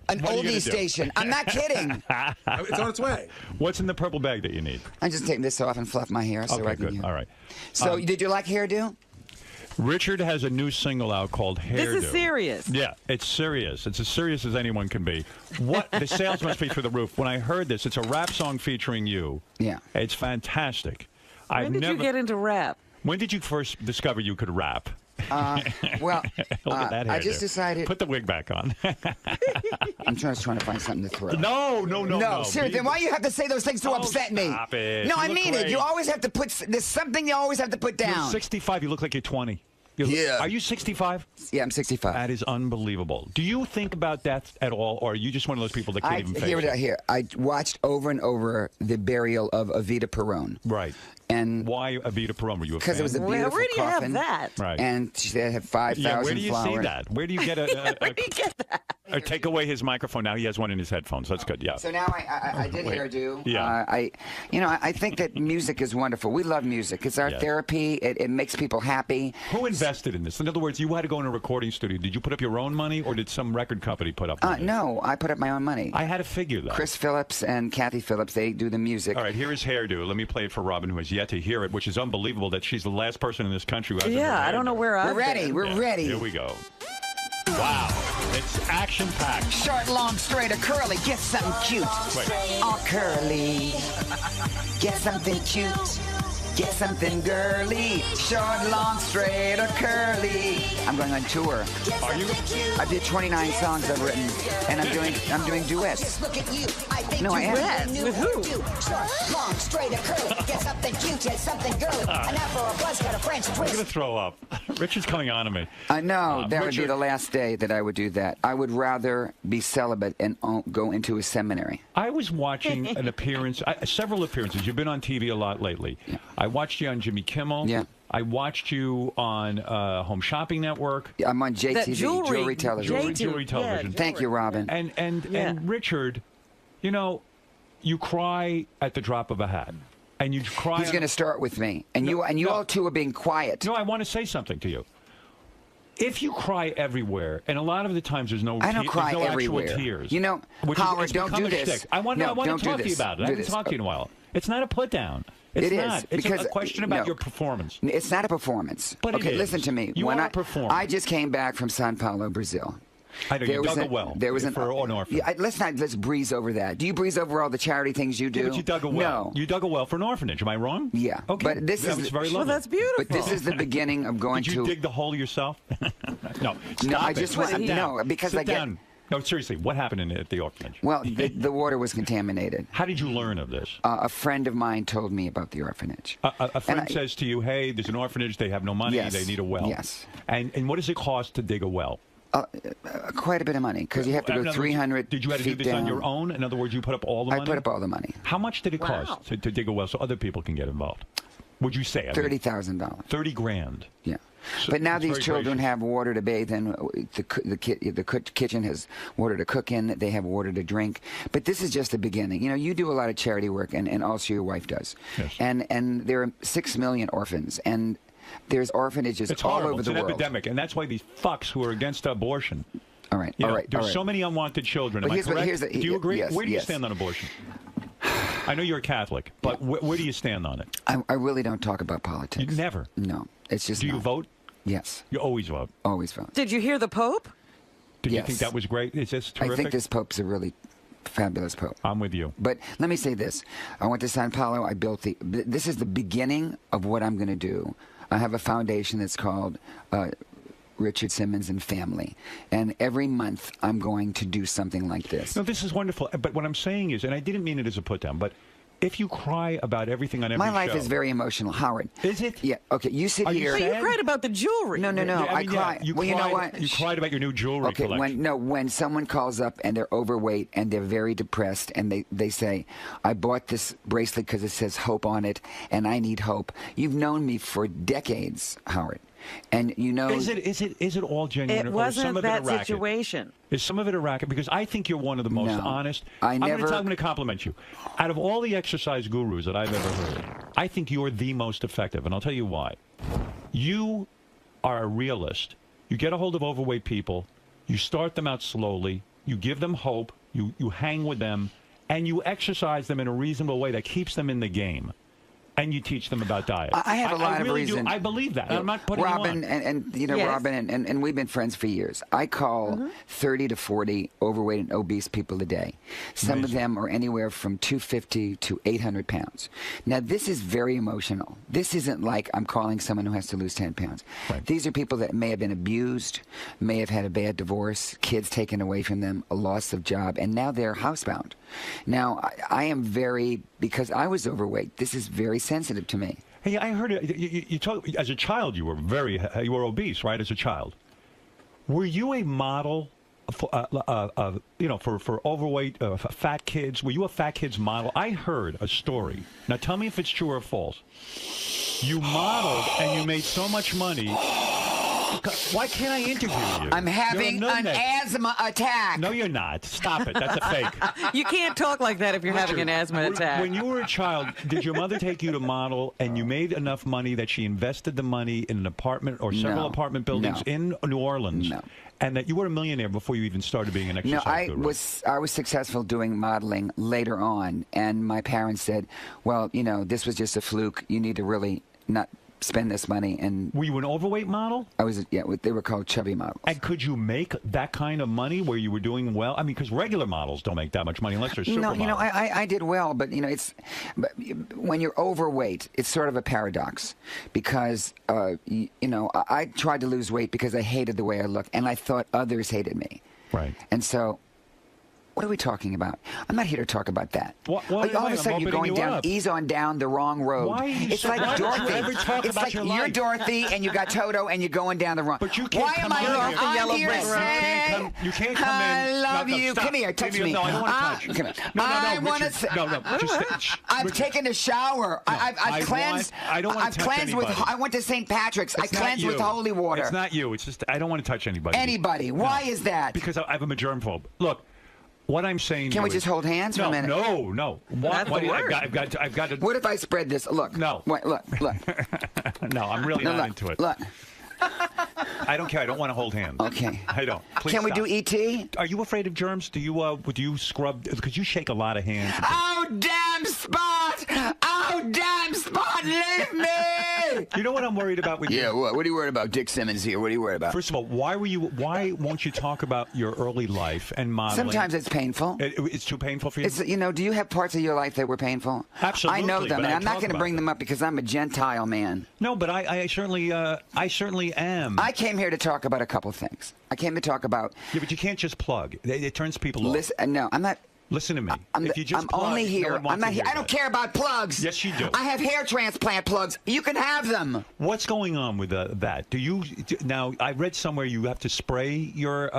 N: an
B: What are you gonna
N: oldie
B: do?
N: station. I'm not kidding.
C: It's on its way.
B: What's in the purple bag that you need?
N: I'm just taking this off and fluff my hair so
B: Okay,
N: I can.
B: good. All right.
N: So, did you like hairdo?
B: Richard has a new single out called Hairdo.
A: This is serious.
B: Yeah, it's serious. It's as serious as anyone can be. What the sales must be through the roof. When I heard this, it's a rap song featuring you.
N: Yeah.
B: It's fantastic.
A: When did you get into rap?
B: When did you first discover you could rap?
N: Well,
B: Look at that
N: I
B: hairdo.
N: just decided.
B: Put the wig back on.
N: I'm trying to find something to throw.
B: No.
N: Seriously, why you have to say those things to upset me?
B: Stop it.
N: No,
B: You
N: I
B: look
N: mean it.
B: great.
N: You always have to put. There's something you always have to put down.
B: You're 65. You look like you're 20.
M: Yeah. Are you 65?
N: Yeah, I'm 65.
M: That is unbelievable. Do you think about death at all, or are you just one of those people that can't even face it?
N: I watched over and over the burial of 𝗦𝗵cie𝗄𝗿𝗏.
M: Right.
N: And
M: why 𝗦𝗵cie𝗄𝗏? Were you a fan?
N: Because it was a beautiful
A: where do you
N: coffin.
A: have that?
M: Right.
N: And she had 5,000 flowers.
M: Where do you see that? Where do you get
A: Where do you get that?
M: Or take away his microphone. Now he has one in his headphones. That's good. Yeah.
N: So now I did hairdo.
M: Yeah.
N: I think that music is wonderful. We love music. It's our therapy. It makes people happy.
M: Who invested in this? In other words, you had to go in a recording studio. Did you put up your own money, or did some record company put up money?
N: No, I put up my own money.
M: I had to figure that.
N: Chris Phillips and Kathy Phillips, they do the music.
M: All right, here is hairdo. Let me play it for Robin, who has yet to hear it, which is unbelievable that she's the last person in this country who hasn't heard
A: I don't know where I'm.
N: We're ready. We're ready.
M: Here we go. Wow. It's action-packed.
N: Short, long, straight, or curly. Get something cute.
M: Wait.
N: All curly. Get something cute. Get something girly. Short, long, straight, or curly. I'm going on tour.
M: Are you?
N: I did 29 songs I've written, and I'm doing duets. No, I am.
A: With who?
O: Short, long, straight, or curly. Get something cute. Get something girly. And now for a buzz cut, a French
M: I'm
O: twist.
M: going to throw up. Richard's coming on to me.
N: No, that would be
M: Richard-
N: the last day that I would do that. I would rather be celibate and go into a seminary.
M: I was watching an appearance, several appearances. You've been on TV a lot lately.
N: Yeah.
M: I watched you on Jimmy Kimmel.
N: Yeah.
M: I watched you on Home Shopping Network.
N: I'm on JTV, jewelry television.
M: Jewelry television.
N: Thank you, Robin.
M: And Richard, you know, you cry at the drop of a hat. And you cry.
N: He's going to start with me. And you all two are being quiet.
M: No, I want to say something to you. If you cry everywhere, and a lot of the times there's no,
N: I don't cry
M: there's no
N: everywhere.
M: actual tears.
N: You know, Howard, don't do this.
M: I want
N: No,
M: to
N: don't do
M: talk to you
N: this.
M: about it. I
N: Do
M: haven't
N: this.
M: talked to you in a while. It's not a put down. It's
N: It is,
M: not. It's
N: because,
M: a question about
N: no.
M: your performance.
N: It's not a performance.
M: But it
N: okay,
M: is.
N: listen to me.
M: You
N: when
M: are a performer.
N: I just came back from São Paulo, Brazil.
M: I know, you dug a well for an orphan.
N: Yeah, let's breeze over that. Do you breeze over all the charity things you do?
M: Yeah, but you dug a well.
N: No.
M: You dug a well for an orphanage. Am I wrong?
N: Yeah.
M: Okay.
N: But this
M: that
N: is
M: was very
A: Well,
M: lovely.
A: that's beautiful.
N: But this is the beginning of going
M: Did you dig the hole yourself? No. Stop
N: No, I
M: it.
N: just
M: Sit
N: want
M: down.
N: no because
M: Sit
N: I get.
M: down. No, seriously, what happened at the orphanage?
N: Well, the water was contaminated.
M: How did you learn of this?
N: A friend of mine told me about the orphanage.
M: A friend says to you, hey, there's an orphanage, they have no money,
N: Yes.
M: they need a well.
N: Yes.
M: And what does it cost to dig a well?
N: Quite a bit of money because you have to
M: In
N: go
M: other words,
N: 300
M: Did you have to do
N: feet
M: this
N: down.
M: on your own? In other words, you put up all the money?
N: I put up all the money.
M: How much did it
A: Wow.
M: cost to dig a well so other people can get involved? Would you say?
N: $30,000.
M: 30 grand.
N: Yeah.
M: So
N: But now
M: it's
N: these
M: very
N: children
M: gracious.
N: have water to bathe in. The kitchen has water to cook in. They have water to drink. But this is just the beginning. You know, you do a lot of charity work, and also your wife does.
M: Yes.
N: And there are 6 million orphans, and there's orphanages
M: It's
N: all
M: horrible.
N: over
M: It's
N: the
M: an
N: world.
M: epidemic, and that's why these fucks who are against abortion.
N: All right,
M: You
N: all
M: know,
N: right.
M: There's
N: all right.
M: so many unwanted children.
N: But
M: Am I
N: here's what-
M: correct?
N: here's the-
M: Do you agree?
N: yes,
M: Where do you
N: yes.
M: stand on abortion? I know you're a Catholic, but where do you stand on it?
N: I really don't talk about politics.
M: You never.
N: No, it's just.
M: Do you
N: not.
M: vote?
N: Yes.
M: You always vote.
N: Always vote.
A: Did you hear the Pope?
M: Did you
N: Yes.
M: think that was great? Is this terrific?
N: I think this Pope's a really fabulous Pope.
M: I'm with you.
N: But let me say this. I went to Sao Paulo. I built this is the beginning of what I'm going to do. I have a foundation that's called Richard Simmons and Family. And every month I'm going to do something like this.
M: No, this is wonderful. But what I'm saying is, and I didn't mean it as a put down, but if you cry about everything on every
N: My life
M: show-
N: is very emotional, Howard.
M: Is it?
N: Yeah. Okay. You sit
M: Are you
N: here.
A: But you cried about the jewelry.
N: No. I cry.
M: You
N: well, you know
M: cried-
N: what?
M: You cried about your new jewelry
N: Okay,
M: collection.
N: when someone calls up and they're overweight and they're very depressed and they say, I bought this bracelet because it says hope on it and I need hope. You've known me for decades, Howard. And you know...
M: Is it all genuine?
A: It
M: or is some
A: wasn't
M: of it a
A: that
M: racket?
A: situation.
M: Is some of it a racket? Because I think you're one of the most
N: No.
M: honest.
N: I'm
M: going to compliment you. Out of all the exercise gurus that I've ever heard, I think you're the most effective, and I'll tell you why. You are a realist. You get a hold of overweight people. You start them out slowly. You give them hope. You hang with them, and you exercise them in a reasonable way that keeps them in the game. And you teach them about diet.
N: I have a lot of
M: really
N: reason.
M: I believe that.
N: Yeah.
M: I'm not putting
N: Robin,
M: you on.
N: and you know,
A: Yes.
N: Robin, and we've been friends for years. I call 30 to 40 overweight and obese people a day. Some of them are anywhere from 250 to 800 pounds. Now, this is very emotional. This isn't like I'm calling someone who has to lose 10 pounds.
M: Right.
N: These are people that may have been abused, may have had a bad divorce, kids taken away from them, a loss of job, and now they're housebound. Now, I am very, because I was overweight, this is very sensitive to me.
B: Hey, I heard it. You talk as a child. You were obese, right? As a child, were you a model for for overweight, fat kids? Were you a fat kids model? I heard a story. Now tell me if it's true or false. You modeled and you made so much money. Why can't I interview you?
N: I'm having an asthma attack.
B: No, you're not. Stop it. That's a fake.
A: You can't talk like that if you're having an asthma attack.
B: When you were a child, did your mother take you to model and you made enough money that she invested the money in an apartment or several apartment buildings in New Orleans?
N: No.
B: And that you were a millionaire before you even started being an exercise guru?
N: I was successful doing modeling later on, and my parents said, well, this was just a fluke. You need to really not spend this money. And
B: were you an overweight model?
N: I was. Yeah, they were called chubby models.
B: And could you make that kind of money where you were doing well? I mean, because regular models don't make that much money unless they're supermodels.
N: No, I did well, but but when you're overweight, it's sort of a paradox because I tried to lose weight because I hated the way I looked, and I thought others hated me.
B: Right.
N: And so, what are we talking about? I'm not here to talk about that.
B: All
N: of a sudden, you're going down, ease on down the wrong road.
B: Why are you
N: it's like Dorothy.
B: It's
N: like you're Dorothy, and you got Toto, and you're going down the wrong.
B: But you can't
N: Why
B: come
N: am I
B: in
N: I'm here to say,
B: you can't come in.
N: I love you.
B: Stop.
N: Come here, touch me.
B: No, I don't want to touch.
N: Come here.
B: No,
N: I want to say.
B: No, just
N: I've taken a shower. I've cleansed.
B: I don't want to touch anybody.
N: I went to St. Patrick's. I cleansed with holy water.
B: It's not you. It's just I don't want to touch anybody.
N: Anybody. Why is that?
B: Because I'm a germphobe. Look. What I'm saying.
N: Can we just hold hands for a minute?
B: No. I've got to.
N: What if I spread this? Look.
B: No.
N: Wait, look.
B: No, I'm really not
N: look,
B: into it.
N: Look.
B: I don't care. I don't want to hold hands.
N: Okay.
B: I don't. Please
N: Can we
B: stop.
N: do E.T.?
B: Are you afraid of germs? Do you scrub? Because you shake a lot of hands.
N: Oh, damn Spot! Oh, damn Spot! Leave me!
B: You know what I'm worried about with you?
N: Yeah, what are you worried about? Dick Simmons here. What are you worried about?
B: First of all, why won't you talk about your early life and modeling?
N: Sometimes it's painful.
B: It's too painful for you?
N: Do you have parts of your life that were painful?
B: Absolutely.
N: I know them, and I'm not going to bring
B: them
N: up because I'm a Gentile man.
B: No, but I certainly am.
N: I came here to talk about a couple things. I came to talk about...
B: Yeah, but you can't just plug. It turns people off.
N: No, I'm not...
B: Listen to me.
N: I'm only here. I'm not here. I don't care about plugs.
B: Yes, you do.
N: I have hair transplant plugs. You can have them.
B: What's going on with that? Now, I read somewhere you have to spray your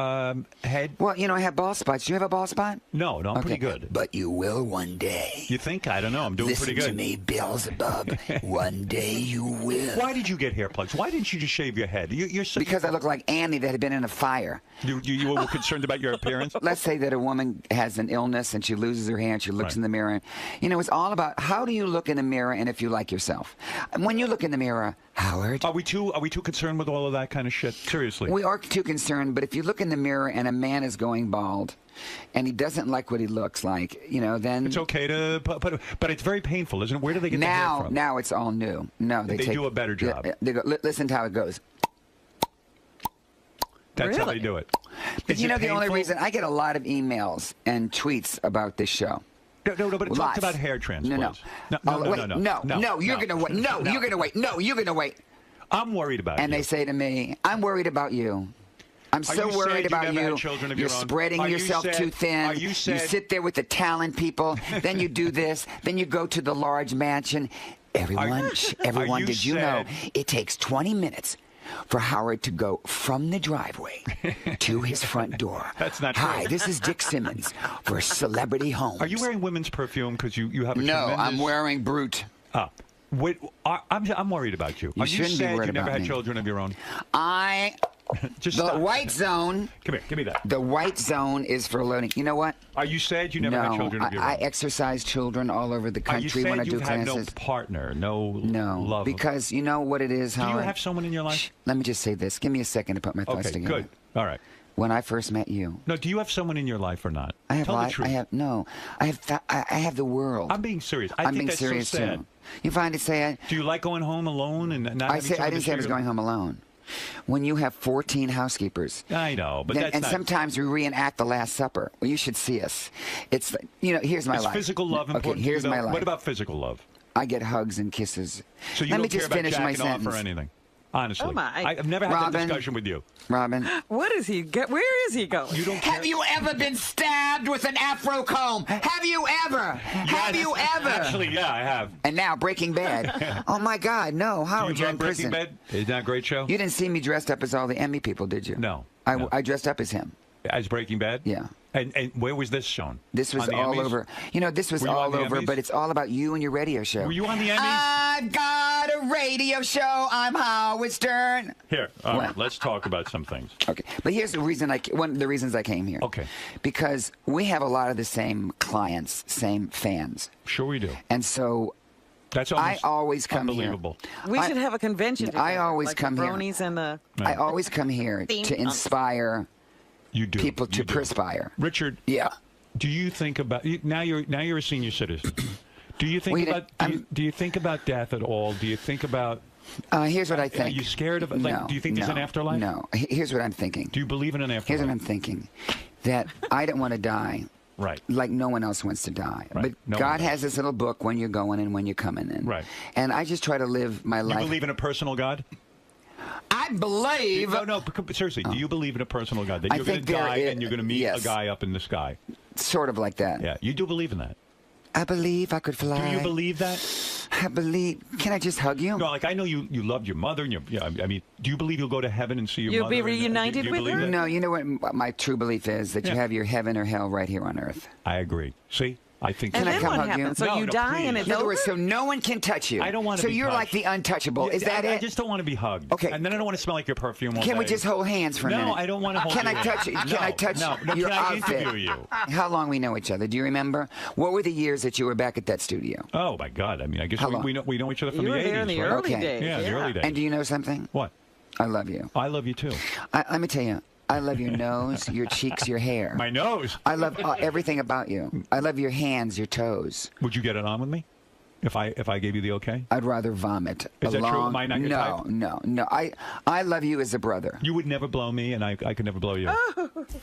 B: head.
N: Well, I have bald spots. Do you have a bald spot?
B: No, I'm pretty good.
N: But you will one day.
B: You think? I don't know. I'm doing pretty good.
N: Listen to me, Beelzebub. One day you will.
B: Why did you get hair plugs? Why didn't you just shave your head?
N: Because I look like Annie that had been in a fire.
B: You were concerned about your appearance?
N: Let's say that a woman has an illness and she loses her hair and she looks in the mirror. It's all about how do you look in the mirror and if you like yourself. And when you look in the mirror, Howard.
B: Are we too concerned with all of that kind of shit? Seriously.
N: We are too concerned, but if you look in the mirror and a man is going bald and he doesn't like what he looks like, then...
B: It's okay to put but it's very painful, isn't it? Where do they get the hair from?
N: Now it's all new. No, they
B: do a better job.
N: They go, listen to how it goes.
B: That's how they do it.
N: But the only reason I get a lot of emails and tweets about this show.
B: No, but it talks about hair transplants. No,
N: you're gonna wait. No, you're gonna wait. No, you're gonna wait.
B: I'm worried about you.
N: And they say to me, I'm worried about you. I'm so worried about you. You're spreading yourself too thin. You sit there with the talent people. Then you do this. Then you go to the large mansion. Everyone, did you know it takes 20 minutes for Howard to go from the driveway to his front door?
B: That's not true.
N: Hi, this is Dick Simmons for Celebrity Homes.
B: Are you wearing women's perfume because you have a
N: No, I'm wearing Brute.
B: Wait, I'm worried about you.
N: You shouldn't be worried
B: you never
N: about
B: had
N: me.
B: children of your own?
N: White zone.
B: Come here, give me that.
N: The white zone is for loading. You know what?
B: Are you sad you never had children of your own?
N: I exercise children all over the country when I do classes.
B: Are you sad you have no partner, no love?
N: Because you know what it is, Howard?
B: Do you have someone in your life?
N: Let me just say this. Give me a second to put my thoughts together.
B: Okay, good. All right.
N: When I first met you.
B: No, do you have someone in your life or not? Tell the truth.
N: I have the world.
B: I'm being serious.
N: I'm being serious
B: so sad.
N: too. You find it sad?
B: Do you like going home alone and not having
N: I didn't say I was going home alone. When you have 14 housekeepers.
B: I know, but that's
N: and
B: not...
N: sometimes we reenact the Last Supper. Well, you should see us. It's, here's my life.
B: Is physical love important?
N: Okay, here's my life.
B: What about physical love?
N: I get hugs and kisses.
B: So you
N: Let
B: don't
N: me
B: care
N: just
B: about
N: finish my
B: jacking off
N: sentence.
B: or anything? Honestly.
A: Oh, my.
B: I've never had
N: Robin.
B: that discussion with you.
N: Robin.
A: What is he? Where is he going?
B: You don't
N: Have you ever been stabbed with an afro comb? Have you ever? Have you ever?
B: Actually, yeah, I have.
N: And now Breaking Bad. Oh my God, no, Howard, you're in
B: Breaking
N: prison.
B: Bad? Isn't that a great show?
N: You didn't see me dressed up as all the Emmy people, did you?
B: No.
N: I dressed up as him.
B: As Breaking Bad?
N: Yeah.
B: And where was this shown?
N: This was
B: On the
N: all
B: Emmys?
N: over. You know, this was
B: Were you on
N: all
B: the
N: over,
B: Emmys?
N: but it's all about you and your radio show.
B: Were you on the Emmys?
N: I've got a radio show. I'm Howard Stern.
B: Here, all
N: What?
B: right, let's talk about some things.
N: Okay, but here's the reason one of the reasons I came here.
B: Okay.
N: Because we have a lot of the same clients, same fans.
B: Sure we do.
N: And so
B: That's
N: I always come
B: unbelievable.
N: here.
A: We should have a convention.
N: I
A: together,
N: always
A: like
N: come
A: the
N: here.
A: bronies and the.
N: I always come here
A: Theme
N: to
A: songs.
N: inspire
B: You do.
N: people to
B: You do.
N: perspire.
B: Richard.
N: Yeah.
B: Do you think about now? You're a senior citizen. Do you think
N: Wait,
B: about do you think about death at all? Do you think about?
N: Here's what I think.
B: Are you scared of? Like,
N: No,
B: do you think there's an
N: no,
B: afterlife?
N: No. Here's what I'm thinking.
B: Do you believe in an afterlife?
N: Here's what I'm thinking. That I don't want to die.
B: Right.
N: Like no one else wants to die.
B: Right.
N: But
B: No one
N: God
B: does.
N: has this little book when you're going and when you're coming in.
B: Right.
N: And I just try to live my
B: You
N: life.
B: believe in a personal God?
N: I believe.
B: No. Seriously, do you believe in a personal God that
N: I
B: you're going
N: think
B: to
N: there
B: die
N: is-
B: and you're going to meet
N: yes.
B: a guy up in the sky?
N: Sort of like that.
B: Yeah, you do believe in that.
N: I believe I could fly.
B: Do you believe that?
N: I believe. Can I just hug you?
B: No, like I know you loved your mother, and I mean, do you believe you'll go to heaven and see your
A: You'll
B: mother?
A: be
B: and-
A: reunited
B: do you
A: with
B: believe
A: her?
B: that?
N: No, you know what my true belief is? That you
B: Yeah.
N: have your heaven or hell right here on earth.
B: I agree. See, I think.
A: And
N: Can I
A: then
N: come
A: what
N: hug you?
A: happens? So
B: No,
A: you
B: no,
A: die and
B: please.
A: it's
N: In other
A: over.
N: words, so no one can touch you.
B: I don't want to
N: So
B: be
N: you're like
B: touched.
N: the untouchable. Is that
B: I
N: it?
B: just don't want to be hugged.
N: Okay.
B: And then I don't want to smell like your perfume all
N: Can we
B: day.
N: just hold hands for a minute?
B: No, I don't want to hold
N: Can I
B: your
N: touch?
B: hand.
N: Can I
B: No,
N: touch
B: no,
N: your
B: can I
N: outfit?
B: interview you?
N: How long we know each other? Do you remember? What were the years that you were back at that studio?
B: Oh my God! I mean, I guess
N: How long?
B: we know each other from
A: You
B: the
A: were
B: 80s.
A: there in the
B: right?
A: early
N: Okay.
A: days.
B: Yeah, the early days.
N: And do you know something?
B: What?
N: I love you.
B: I love you too.
N: Let me tell you. I love your nose, your cheeks, your hair.
B: My nose.
N: I love everything about you. I love your hands, your toes.
B: Would you get it on with me? If I gave you the okay?
N: I'd rather vomit.
B: Is that true? Am I not your type?
N: No. I love you as a brother.
B: You would never blow me, and I could never blow you. Is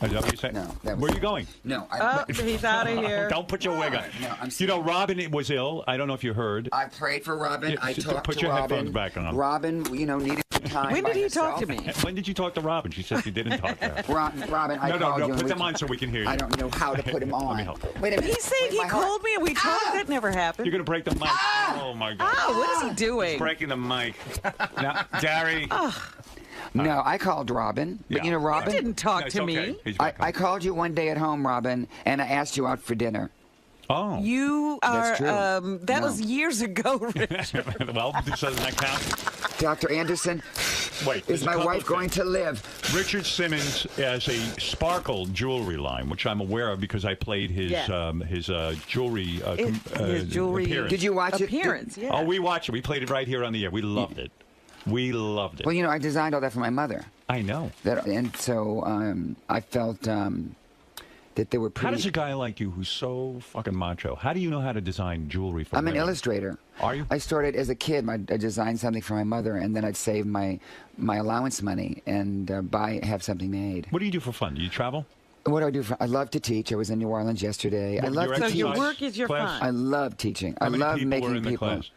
B: that what you're saying?
N: No, that was-
B: Where are you going?
N: No.
A: Oh, he's out of here.
B: Don't put your wig on.
N: No, I'm
B: You know, Robin was ill. I don't know if you heard.
N: I prayed for Robin.
B: Yeah,
N: I
B: so
N: talked
B: put
N: to
B: your
N: Robin.
B: headphones back on.
N: Robin, needed some time.
A: When
N: by
A: did he talk
N: herself.
A: to me?
B: When did you talk to Robin? She said you didn't talk to her.
N: Robin, I
B: No,
N: called you.
B: put
N: and
B: them on so we can hear you.
N: I don't know how to put him on.
B: Let me help.
N: Wait a minute.
A: He said he
N: my heart-
A: called me and we talked. That never happened.
B: You're going to break the mic. Oh, my God.
A: Oh, what is he doing?
B: He's breaking the mic. Now, Gary.
N: No, I called Robin. But
B: Yeah.
N: you know, Robin.
A: He didn't talk
B: No, it's
A: to
B: okay.
A: me.
B: He's
N: I
B: back on.
N: called you one day at home, Robin, and I asked you out for dinner.
B: Oh.
A: You
N: That's
A: are.
N: true.
A: That
N: No.
A: was years ago, Rich.
B: Well, so does that count?
N: Dr. Anderson,
B: Wait.
N: is
B: there's a
N: my
B: couple
N: wife
B: of
N: going
B: things.
N: to live?
B: Richard Simmons has a sparkle jewelry line, which I'm aware of because I played his
A: Yeah.
B: jewelry
A: His jewelry
B: appearance.
N: Did you watch
A: appearance. Yeah.
B: Oh, we watched it. We played it right here on the air. We loved it. We loved it.
N: Well, you know, I designed all that for my mother.
B: I know.
N: And so I felt that they were
B: How
N: pretty.
B: does a guy like you, who's so fucking macho, how do you know how to design jewelry for
N: I'm an
B: women?
N: illustrator.
B: Are you?
N: I started as a kid. I designed something for my mother, and then I'd save my allowance money and have something made.
B: What do you do for fun? Do you travel?
N: What do I do? I love to teach. I was in New Orleans yesterday. I
B: What,
N: love
B: your
N: to
A: So
N: teach.
A: your
B: exercise
A: work is your
B: class?
N: I
A: fun.
N: love teaching.
B: How
N: I
B: many
N: love
B: people
N: making
B: were in the
N: people.
B: class?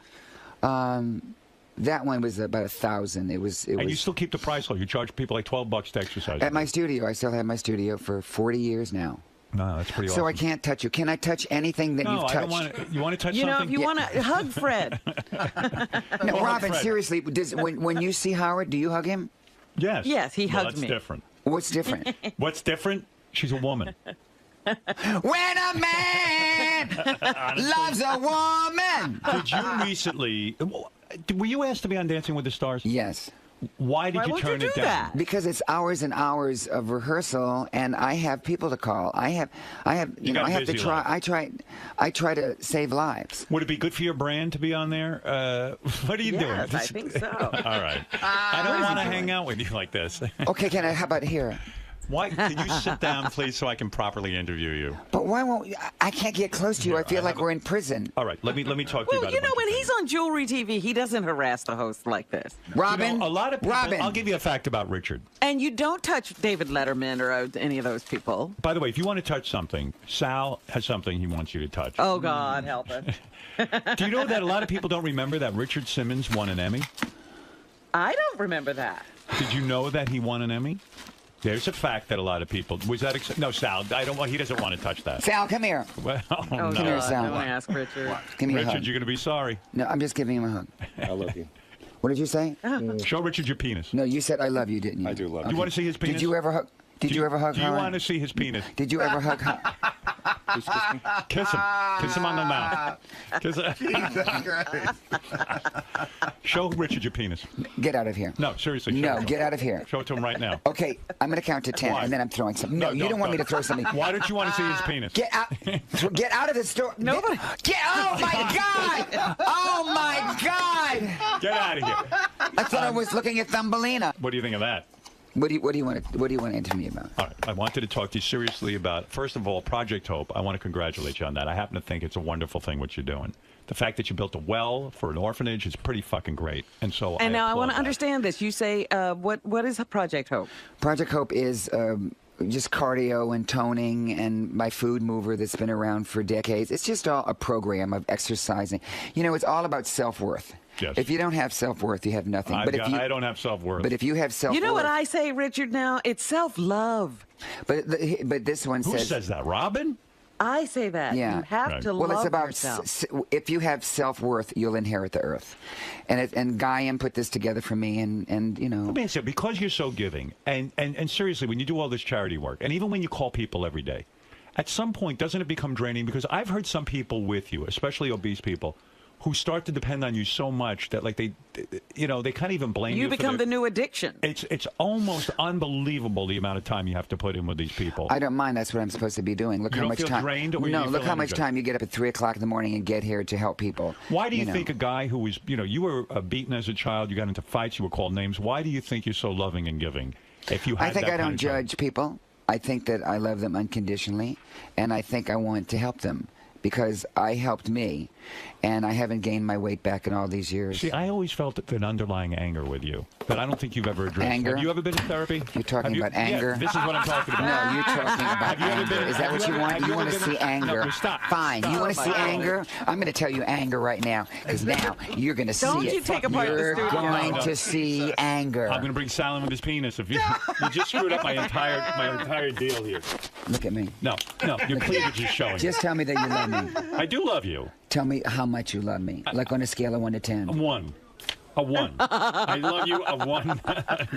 N: That one was about 1,000. It was.
B: And you still keep the price low. You charge people like $12 to exercise.
N: At my studio. I still have my studio for 40 years now.
B: No, that's pretty
N: So I
B: awesome.
N: can't touch you. Can I touch anything that
B: No,
N: you've touched?
B: I don't want to. You want to touch
A: You know,
B: something?
A: if you want to hug Fred.
N: No,
B: Well,
N: Robin,
B: Fred.
N: seriously, when you see Howard, do you hug him?
B: Yes.
A: Yes, he
B: Well,
A: hugged
B: that's
A: me.
B: different.
N: What's different?
B: What's different? She's a woman.
N: When a man loves a woman.
B: Did you recently? Were you asked to be on Dancing with the Stars?
N: Yes.
B: Why did
A: Why
B: you
A: would
B: turn
A: you
B: it
A: do
B: down?
A: that?
N: Because it's hours and hours of rehearsal, and I have people to call. I have,
B: You got
N: I
B: a
N: have to
B: busy
N: try.
B: life.
N: I try to save lives.
B: Would it be good for your brand to be on there? What are you doing?
A: Yes, I think so.
B: All right. I don't want to hang out with you like this.
N: Okay, how about here?
B: Why? Can you sit down, please, so I can properly interview you?
N: But why won't I can't get close to you? I feel like we're in prison.
B: All right. Let me talk to you
A: Well,
B: about
A: you
B: it.
A: know, when he's on Jewelry TV, he doesn't harass the host like this.
N: Robin,
B: You know, a lot of people.
N: Robin.
B: I'll give you a fact about Richard.
A: And you don't touch David Letterman or any of those people.
B: By the way, if you want to touch something, Sal has something he wants you to touch.
A: Oh, God, help us.
B: Do you know that a lot of people don't remember that Richard Simmons won an Emmy?
A: I don't remember that.
B: Did you know that he won an Emmy? There's a fact that a lot of people was that. No, Sal. I don't want. He doesn't want to touch that.
N: Sal, come here.
B: Well, no.
N: Come here, Sal.
A: I want to ask Richard.
N: Give me a
B: Richard,
N: hug.
B: you're going to be sorry.
N: No, I'm just giving him a hug.
K: I love you.
N: What did you say?
B: Show Richard your penis.
N: No, you said I love you, didn't you?
K: I do love
B: You want to see his penis?
N: Did you ever hug? Did you ever hug?
B: Do you
N: Helen?
B: want to see his penis?
N: Did you ever hug?
B: Kiss him. Kiss him on the mouth. Kiss him. Show Richard your penis.
N: Get out of here.
B: No, seriously.
N: No, get out of here.
B: Show it to him right now.
N: Okay, I'm going to count to 10,
B: Why?
N: and then I'm throwing something. No, you don't want me to throw something.
B: Why don't you want to see his penis?
N: Get out! Get out of the store!
A: Nobody.
N: Oh my God! Oh my God!
B: Get out of here.
N: I thought I was looking at Thumbelina.
B: What do you think of that?
N: What do you want to answer me about?
B: All right. I wanted to talk to you seriously about, first of all, Project Hope. I want to congratulate you on that. I happen to think it's a wonderful thing what you're doing. The fact that you built a well for an orphanage is pretty fucking great. And so
A: And now I want to
B: applaud that.
A: understand this. You say, what is Project Hope?
N: Project Hope is just cardio and toning and my food mover that's been around for decades. It's just all a program of exercising. You know, it's all about self-worth.
B: Yes.
N: If you don't have self-worth, you have nothing.
B: I don't have self-worth.
N: But if you have self-worth...
A: You know what I say, Richard, now? It's self-love.
N: But this one
B: Who says that? Robin?
A: I say that.
N: Yeah.
A: You have to
N: well,
A: love
N: it's about
A: yourself.
N: if you have self-worth, you'll inherit the earth. And Guyan put this together for me, and you know...
B: Let me ask you, because you're so giving, and seriously, when you do all this charity work, and even when you call people every day, at some point, doesn't it become draining? Because I've heard some people with you, especially obese people, who start to depend on you so much that, like, they can't even blame you.
A: You become the new addiction.
B: It's almost unbelievable the amount of time you have to put in with these people.
N: I don't mind. That's what I'm supposed to be doing. Look
B: You
N: how
B: don't
N: much
B: feel
N: time.
B: drained, or
N: no,
B: you
N: look
B: feel
N: how much
B: energized?
N: time you get up at 3 o'clock in the morning and get here to help people.
B: Why do you
N: know.
B: think a guy who was, you were beaten as a child, you got into fights, you were called names. Why do you think you're so loving and giving? If you had
N: I think
B: that
N: I
B: kind
N: don't
B: of time?
N: judge people. I think that I love them unconditionally, and I think I want to help them because I helped me, and I haven't gained my weight back in all these years.
B: See, I always felt an underlying anger with you that I don't think you've ever addressed.
N: Anger?
B: Have you ever been in therapy?
N: You're talking about anger?
B: Yeah, this is what I'm talking about.
N: No, you're talking about
B: Have you ever
N: anger.
B: been-
N: Is that what you want? You want to see anger?
B: No, stop.
N: Fine.
B: Stop.
N: You want to see anger? I'm going to tell you anger right now, because now you're going to see
A: Don't
N: it.
A: you take apart the
N: You're
A: studio.
N: going
B: No.
N: to see anger.
B: I'm going to bring Sal with his penis. If you just screwed up my entire deal here.
N: Look at me.
B: No, your cleavage is showing.
N: Just tell me that you love me.
B: I do love you.
N: Tell me how much you love me, like on a scale of 1 to 10.
B: A 1. A 1. I love you. A 1.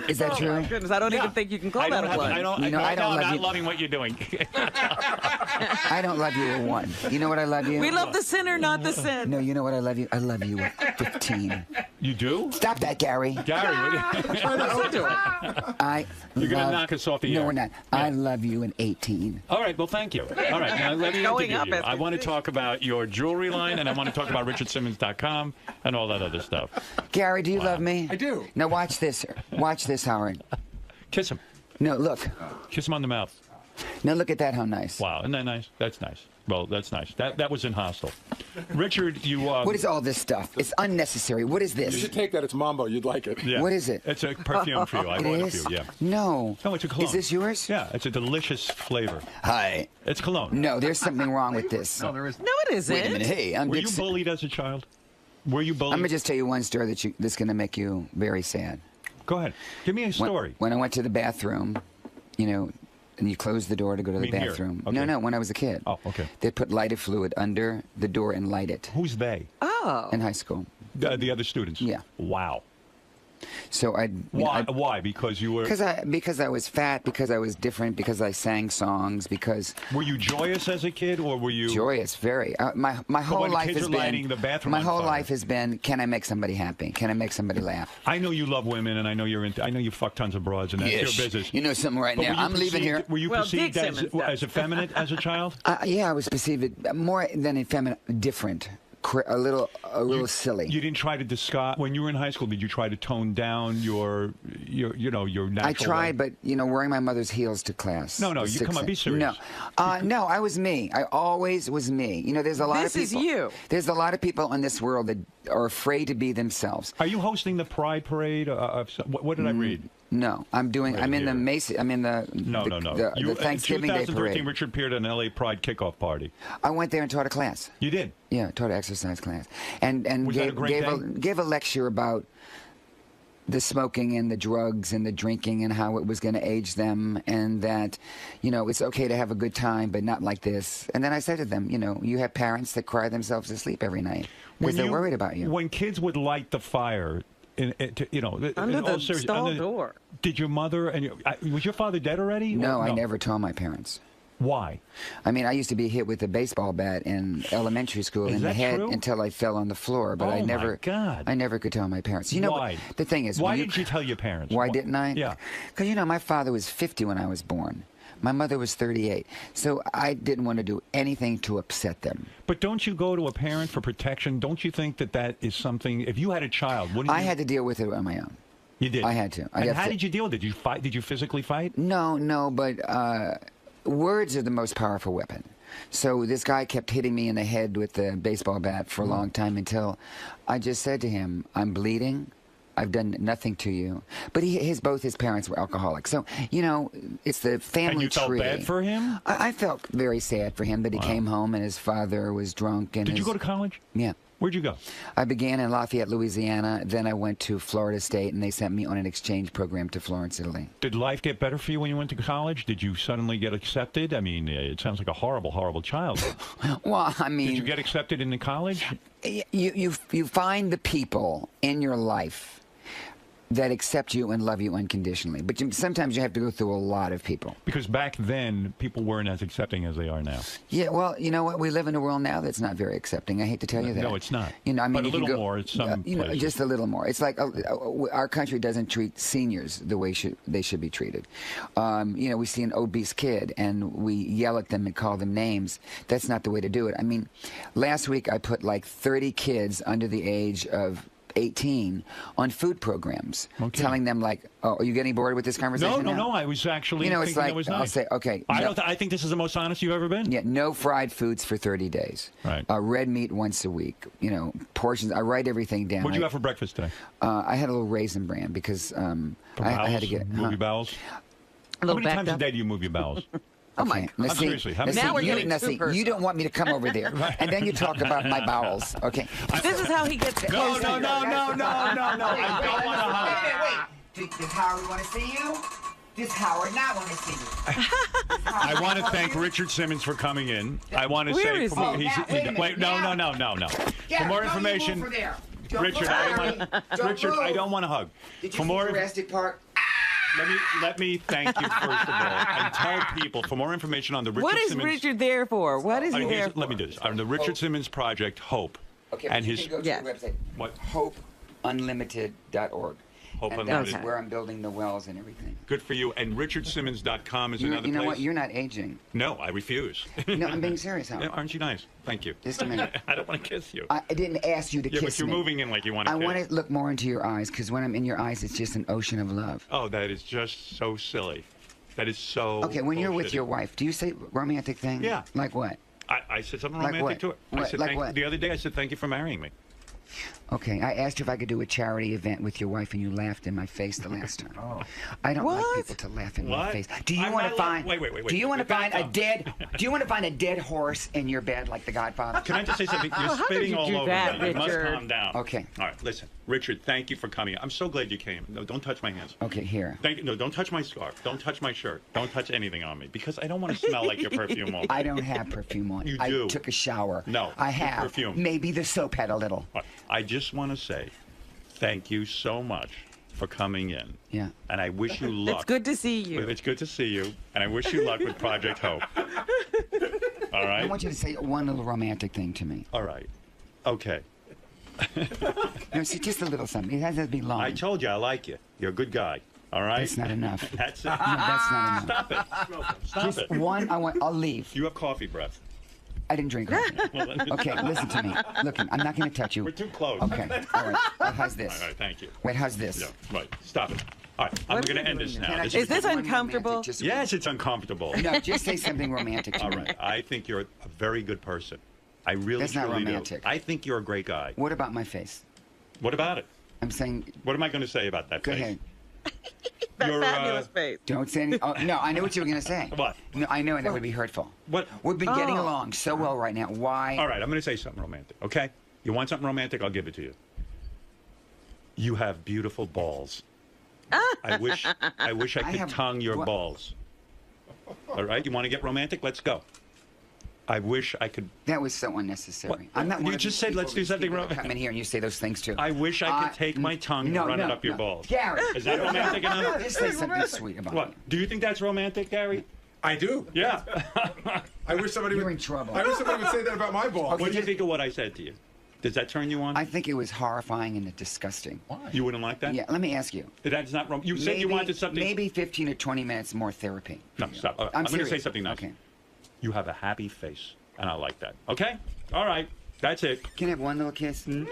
N: Is that true?
A: Oh, my goodness, I don't even think you can call that a one.
B: I don't
N: You know, I don't
B: I'm
N: love
B: not
N: you.
B: loving what you're doing.
N: I don't love you at 1. You know what I love you?
A: We love the sinner, not the sin.
N: No, you know what I love you? I love you at 15.
B: You do?
N: Stop that, Gary.
B: Gary,
A: Listen to it.
B: you're going to
N: love-
B: knock us off the
N: No,
B: air.
N: we're not. I love you in 18.
B: All right, well, thank you. All right, now let me
A: Going
B: interview
A: up
B: you.
A: as
B: I
A: we
B: want to
A: speak.
B: talk about your jewelry line, and I want to talk about richardsimmons.com and all that other stuff.
N: Gary, do you love me?
K: I do.
N: Now watch this. Watch this, Howard.
B: Kiss him.
N: No, look.
B: Kiss him on the mouth.
N: Now look at that. How nice.
B: Wow, isn't that nice? That's nice. Well, that's nice. That was in Hostile. Richard, you...
N: What is all this stuff? It's unnecessary. What is
K: You
N: this?
K: should take that. It's Mambo. You'd like it.
B: Yeah.
N: What is it?
B: It's a perfume for you. I
N: It
B: bought it
N: is?
B: for you, yeah.
N: No.
B: No, it's a cologne.
N: Is this yours?
B: Yeah, it's a delicious flavor.
N: Hi.
B: It's cologne.
N: No, there's something wrong with this.
A: No, it isn't.
N: Wait a minute. Hey, I'm
B: Were
N: Dick.
B: you bullied as a child? Were you bullied?
N: I'm gonna just tell you one story that's gonna make you very sad.
B: Go ahead. Give me a story.
N: When I went to the bathroom, and you close the door to go to the
B: mean here?
N: bathroom.
B: Okay.
N: No, when I was a kid.
B: Oh, okay.
N: They put lighted fluid under the door and light it
B: Who's they?
A: Oh.
N: in high school.
B: The other students?
N: Yeah.
B: Wow.
N: So
B: Why? Because you were...
N: because I was fat, because I was different, because I sang songs, because
B: Were you joyous as a kid, or were you...
N: joyous, very. My whole
B: when
N: life
B: kids
N: has
B: are lighting the
N: been
B: bathroom
N: my
B: on
N: whole
B: fire.
N: life has been, can I make somebody happy? Can I make somebody laugh?
B: I know you love women, and I know I know you fuck tons of broads, and that's
N: Yes.
B: your business.
N: You know something right
B: But
N: now?
B: were you
N: I'm leaving
B: perceived-
N: here.
B: Were you
A: Well,
B: perceived
A: Dick
B: as,
A: Simmons does.
B: as effeminate as a child?
N: Yeah, I was perceived more than effeminate, different, a little silly.
B: You didn't try to disguise when you were in high school. Did you try to tone down your natural?
N: I tried, but wearing my mother's heels to class.
B: No,
N: was
B: you come on, be serious.
N: No, I was me. I always was me. There's a lot of
A: This
N: people.
A: is you.
N: There's a lot of people in this world that are afraid to be themselves.
B: Are you hosting the Pride Parade? What did I read?
N: No, I'm doing. I'm in the Macy. I'm in the.
B: No.
N: The Thanksgiving Day
B: 2013,
N: parade.
B: Richard appeared at an LA Pride kickoff party.
N: I went there and taught a class.
B: You did?
N: Yeah, taught an exercise class, and
B: Was that a great day?
N: gave a lecture about the smoking and the drugs and the drinking and how it was going to age them, and that, you know, it's okay to have a good time, but not like this. And then I said to them, you know, you have parents that cry themselves to sleep every night because they're worried about you.
M: When kids would light the fire, you know,
A: under the stall door.
M: Did your mother and was your father dead already?
N: No, I never told my parents.
M: Why?
N: I mean, I used to be hit with a baseball bat in elementary school in the head until I fell on the floor. But I never could tell my parents. You know,
M: why?
N: The thing is,
M: why didn't you tell your parents?
N: Why didn't I?
M: Yeah.
N: Because, you know, my father was 50 when I was born. My mother was 38. So I didn't want to do anything to upset them.
M: But don't you go to a parent for protection? Don't you think that that is something, if you had a child, wouldn't you?
N: I had to deal with it on my own.
M: You did?
N: I had to.
M: And how did you deal with it? Did you fight? Did you physically fight?
N: No, but words are the most powerful weapon. So this guy kept hitting me in the head with the baseball bat for a long time until I just said to him, I'm bleeding. I've done nothing to you. But both his parents were alcoholics. So, you know, it's the family tree.
M: And you felt bad for him?
N: I felt very sad for him that he came home and his father was drunk. And
M: Did you go to college?
N: Yeah.
M: Where'd you go?
N: I began in Lafayette, Louisiana. Then I went to Florida State, and they sent me on an exchange program to Florence, Italy.
M: Did life get better for you when you went to college? Did you suddenly get accepted? I mean, it sounds like a horrible, horrible childhood.
N: Well, I mean...
M: Did you get accepted into college?
N: You find the people in your life that accept you and love you unconditionally. But sometimes you have to go through a lot of people.
M: Because back then, people weren't as accepting as they are now.
N: Yeah, well, you know what? We live in a world now that's not very accepting. I hate to tell you that.
M: No, it's not.
N: You know, I mean,
M: but a little more at some
N: you know,
M: places.
N: just a little more. It's like our country doesn't treat seniors the way they should be treated. You know, we see an obese kid and we yell at them and call them names. That's not the way to do it. I mean, last week I put like 30 kids under the age of 18 on food programs, telling them like, "Oh, are you getting bored with this conversation?"
M: No. I was actually,
N: you know, it's like
M: it was nice.
N: I'll say, "Okay."
M: I think this is the most honest you've ever been.
N: Yeah, no fried foods for 30 days.
M: Right.
N: Red meat once a week. You know, portions. I write everything down.
M: What'd you have for breakfast today?
N: I had a little Raisin Bran because I had to get
M: move your bowels. How many times a day do you move your bowels?
N: Oh my!
M: Seriously,
A: now we're getting too personal.
N: You don't want me to come over there, and then you talk about my bowels. Okay.
A: This is how he gets close.
N: No.
A: I
N: don't want to hug. Wait. Does Howard want to see you? Does Howard not want to see you?
M: I want to thank Richard Simmons for coming in. I want to say, wait, no. For more information, Richard, I don't want to hug.
N: Did you see Jurassic Park?
M: Let me thank you first of all, and tell people for more information on the Richard Simmons.
A: What is Richard there for? What is he there for?
M: Let me do this. On the Richard Simmons project, Hope.
N: Okay,
M: and
N: you can go to the website.
M: What?
N: HopeUnlimited.org. And that's where I'm building the wells and everything.
M: Good for you. And RichardSimmons.com is another place.
N: You know what? You're not aging.
M: No, I refuse.
N: No, I'm being serious, Howard.
M: Aren't you nice? Thank you.
N: Just a minute.
M: I don't want to kiss you.
N: I didn't ask you to kiss me.
M: Yeah, but you're moving in like you want to kiss.
N: I want to look more into your eyes, because when I'm in your eyes, it's just an ocean of love.
M: Oh, that is just so silly. That is so
N: Okay, when you're with your wife, do you say romantic things?
M: Yeah.
N: Like what?
M: I said something romantic to her. I said, the other day, I said, thank you for marrying me.
N: Okay, I asked you if I could do a charity event with your wife, and you laughed in my face the last time. I don't like people to laugh in my face. Do you want to find?
M: Wait.
N: Do you want to find a dead? Do you want to find a dead horse in your bed like The Godfather?
M: Can I just say something? You're spitting all over me. You must calm down.
N: Okay.
M: All right, listen, Richard. Thank you for coming. I'm so glad you came. No, don't touch my hands.
N: Okay, here.
M: Thank you. No, don't touch my scarf. Don't touch my shirt. Don't touch anything on me because I don't want to smell like your perfume on me.
N: I don't have perfume on.
M: You do.
N: I took a shower.
M: No,
N: I have.
M: Perfume.
N: Maybe the soap had a little.
M: I just want to say thank you so much for coming in.
N: Yeah.
M: And I wish you luck.
A: It's good to see you.
M: It's good to see you. And I wish you luck with Project Hope. All right?
N: I want you to say one little romantic thing to me.
M: All right. Okay.
N: No, see, just a little something. It hasn't to be long.
M: I told you I like you. You're a good guy. All right?
N: That's not enough.
M: That's it.
N: No, that's not enough.
M: Stop it. Stop
N: just
M: it.
N: one, I'll leave.
M: You have coffee breath.
N: I didn't drink coffee. Okay, listen to me. Look, I'm not going to touch you.
M: We're too close.
N: Okay, all right. How's this?
M: All right, thank you.
N: Wait, how's this?
M: Yeah, right. Stop it. All right, I'm going to end this now.
A: Is this uncomfortable?
M: Yes, it's uncomfortable.
N: No, just say something romantic to me.
M: All right, I think you're a very good person. I really,
N: That's not
M: truly
N: romantic.
M: do. I think you're a great guy.
N: What about my face?
M: What about it?
N: I'm saying...
M: What am I going to say about that
N: Go
M: face?
N: ahead.
A: That fabulous face.
N: Don't say anything. Oh, no, I know what you were going to say.
M: What?
N: No, I know, and that would be hurtful.
M: What?
N: We've been getting along so well right now. Why?
M: All right, I'm going to say something romantic, okay? You want something romantic? I'll give it to you. You have beautiful balls. I wish I could tongue your balls. All right, you want to get romantic? Let's go. I wish I could.
N: That was so unnecessary.
M: What?
N: I'm not.
M: You just said let's do something romantic.
N: Come in here and you say those things too.
M: I wish I could take my tongue and run it up your balls.
N: Gary,
M: is that romantic enough?
N: Just say something sweet about
M: what?
N: it.
M: Do you think that's romantic, Gary?
D: I do.
M: Yeah.
D: I wish somebody
N: You're
D: would.
N: in trouble.
D: I wish somebody would say that about my balls.
M: What do you think of what I said to you? Does that turn you on?
N: I think it was horrifying and disgusting.
M: Why? You wouldn't like that?
N: Yeah. Let me ask you.
M: That's not wrong. You said you wanted something.
N: Maybe 15 or 20 minutes more therapy.
M: No, stop. I'm going to say something nice.
N: Okay.
M: You have a happy face, and I like that. Okay? All right. That's it.
N: Can I have one little kiss? Can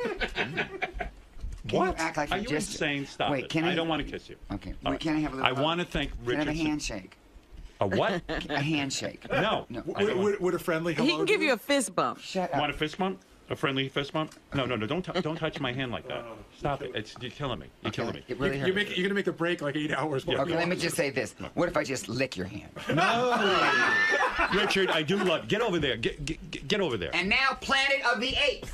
M: What?
N: you act like
M: Are
N: you
M: you
N: just
M: insane? Stop
N: Wait,
M: it.
N: can
M: I don't want to kiss you.
N: Okay.
M: All
N: Wait,
M: right.
N: can I have a little?
M: I want to thank
N: Can I have
M: Richard.
N: a handshake?
M: A what?
N: A handshake.
M: No.
D: Would a friendly hello?
A: He can give you a fist bump.
N: Shut up.
M: Want a fist bump? A friendly fist bump? No, don't touch my hand like that. Stop it. You're killing me. You're killing me.
N: It really
D: You're going to make the break like 8 hours.
M: Yeah.
N: Okay, let me just say this. What if I just lick your hand?
M: No. Richard, I do love. Get over there. Get over there.
N: And now, Planet of the Apes.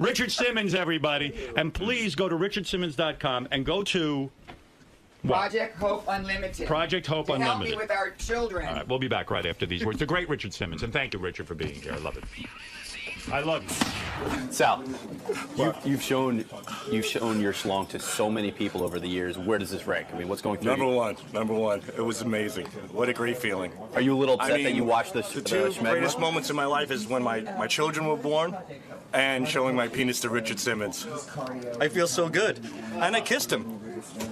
M: Richard Simmons, everybody, and please go to richardsimmons.com and go to
N: Project Hope Unlimited.
M: Project Hope
N: to
M: Unlimited.
N: help me with our children.
M: All right, we'll be back right after these words. The great Richard Simmons, and thank you, Richard, for being here. I love it. I love you.
G: Sal, you've shown your schlong to so many people over the years. Where does this rank? I mean, what's going through?
K: Number one. It was amazing. What a great feeling.
G: Are you a little upset that you watched the
K: two
G: schmegma?
K: greatest moments in my life is when my children were born and showing my penis to Richard Simmons. I feel so good. And I kissed him.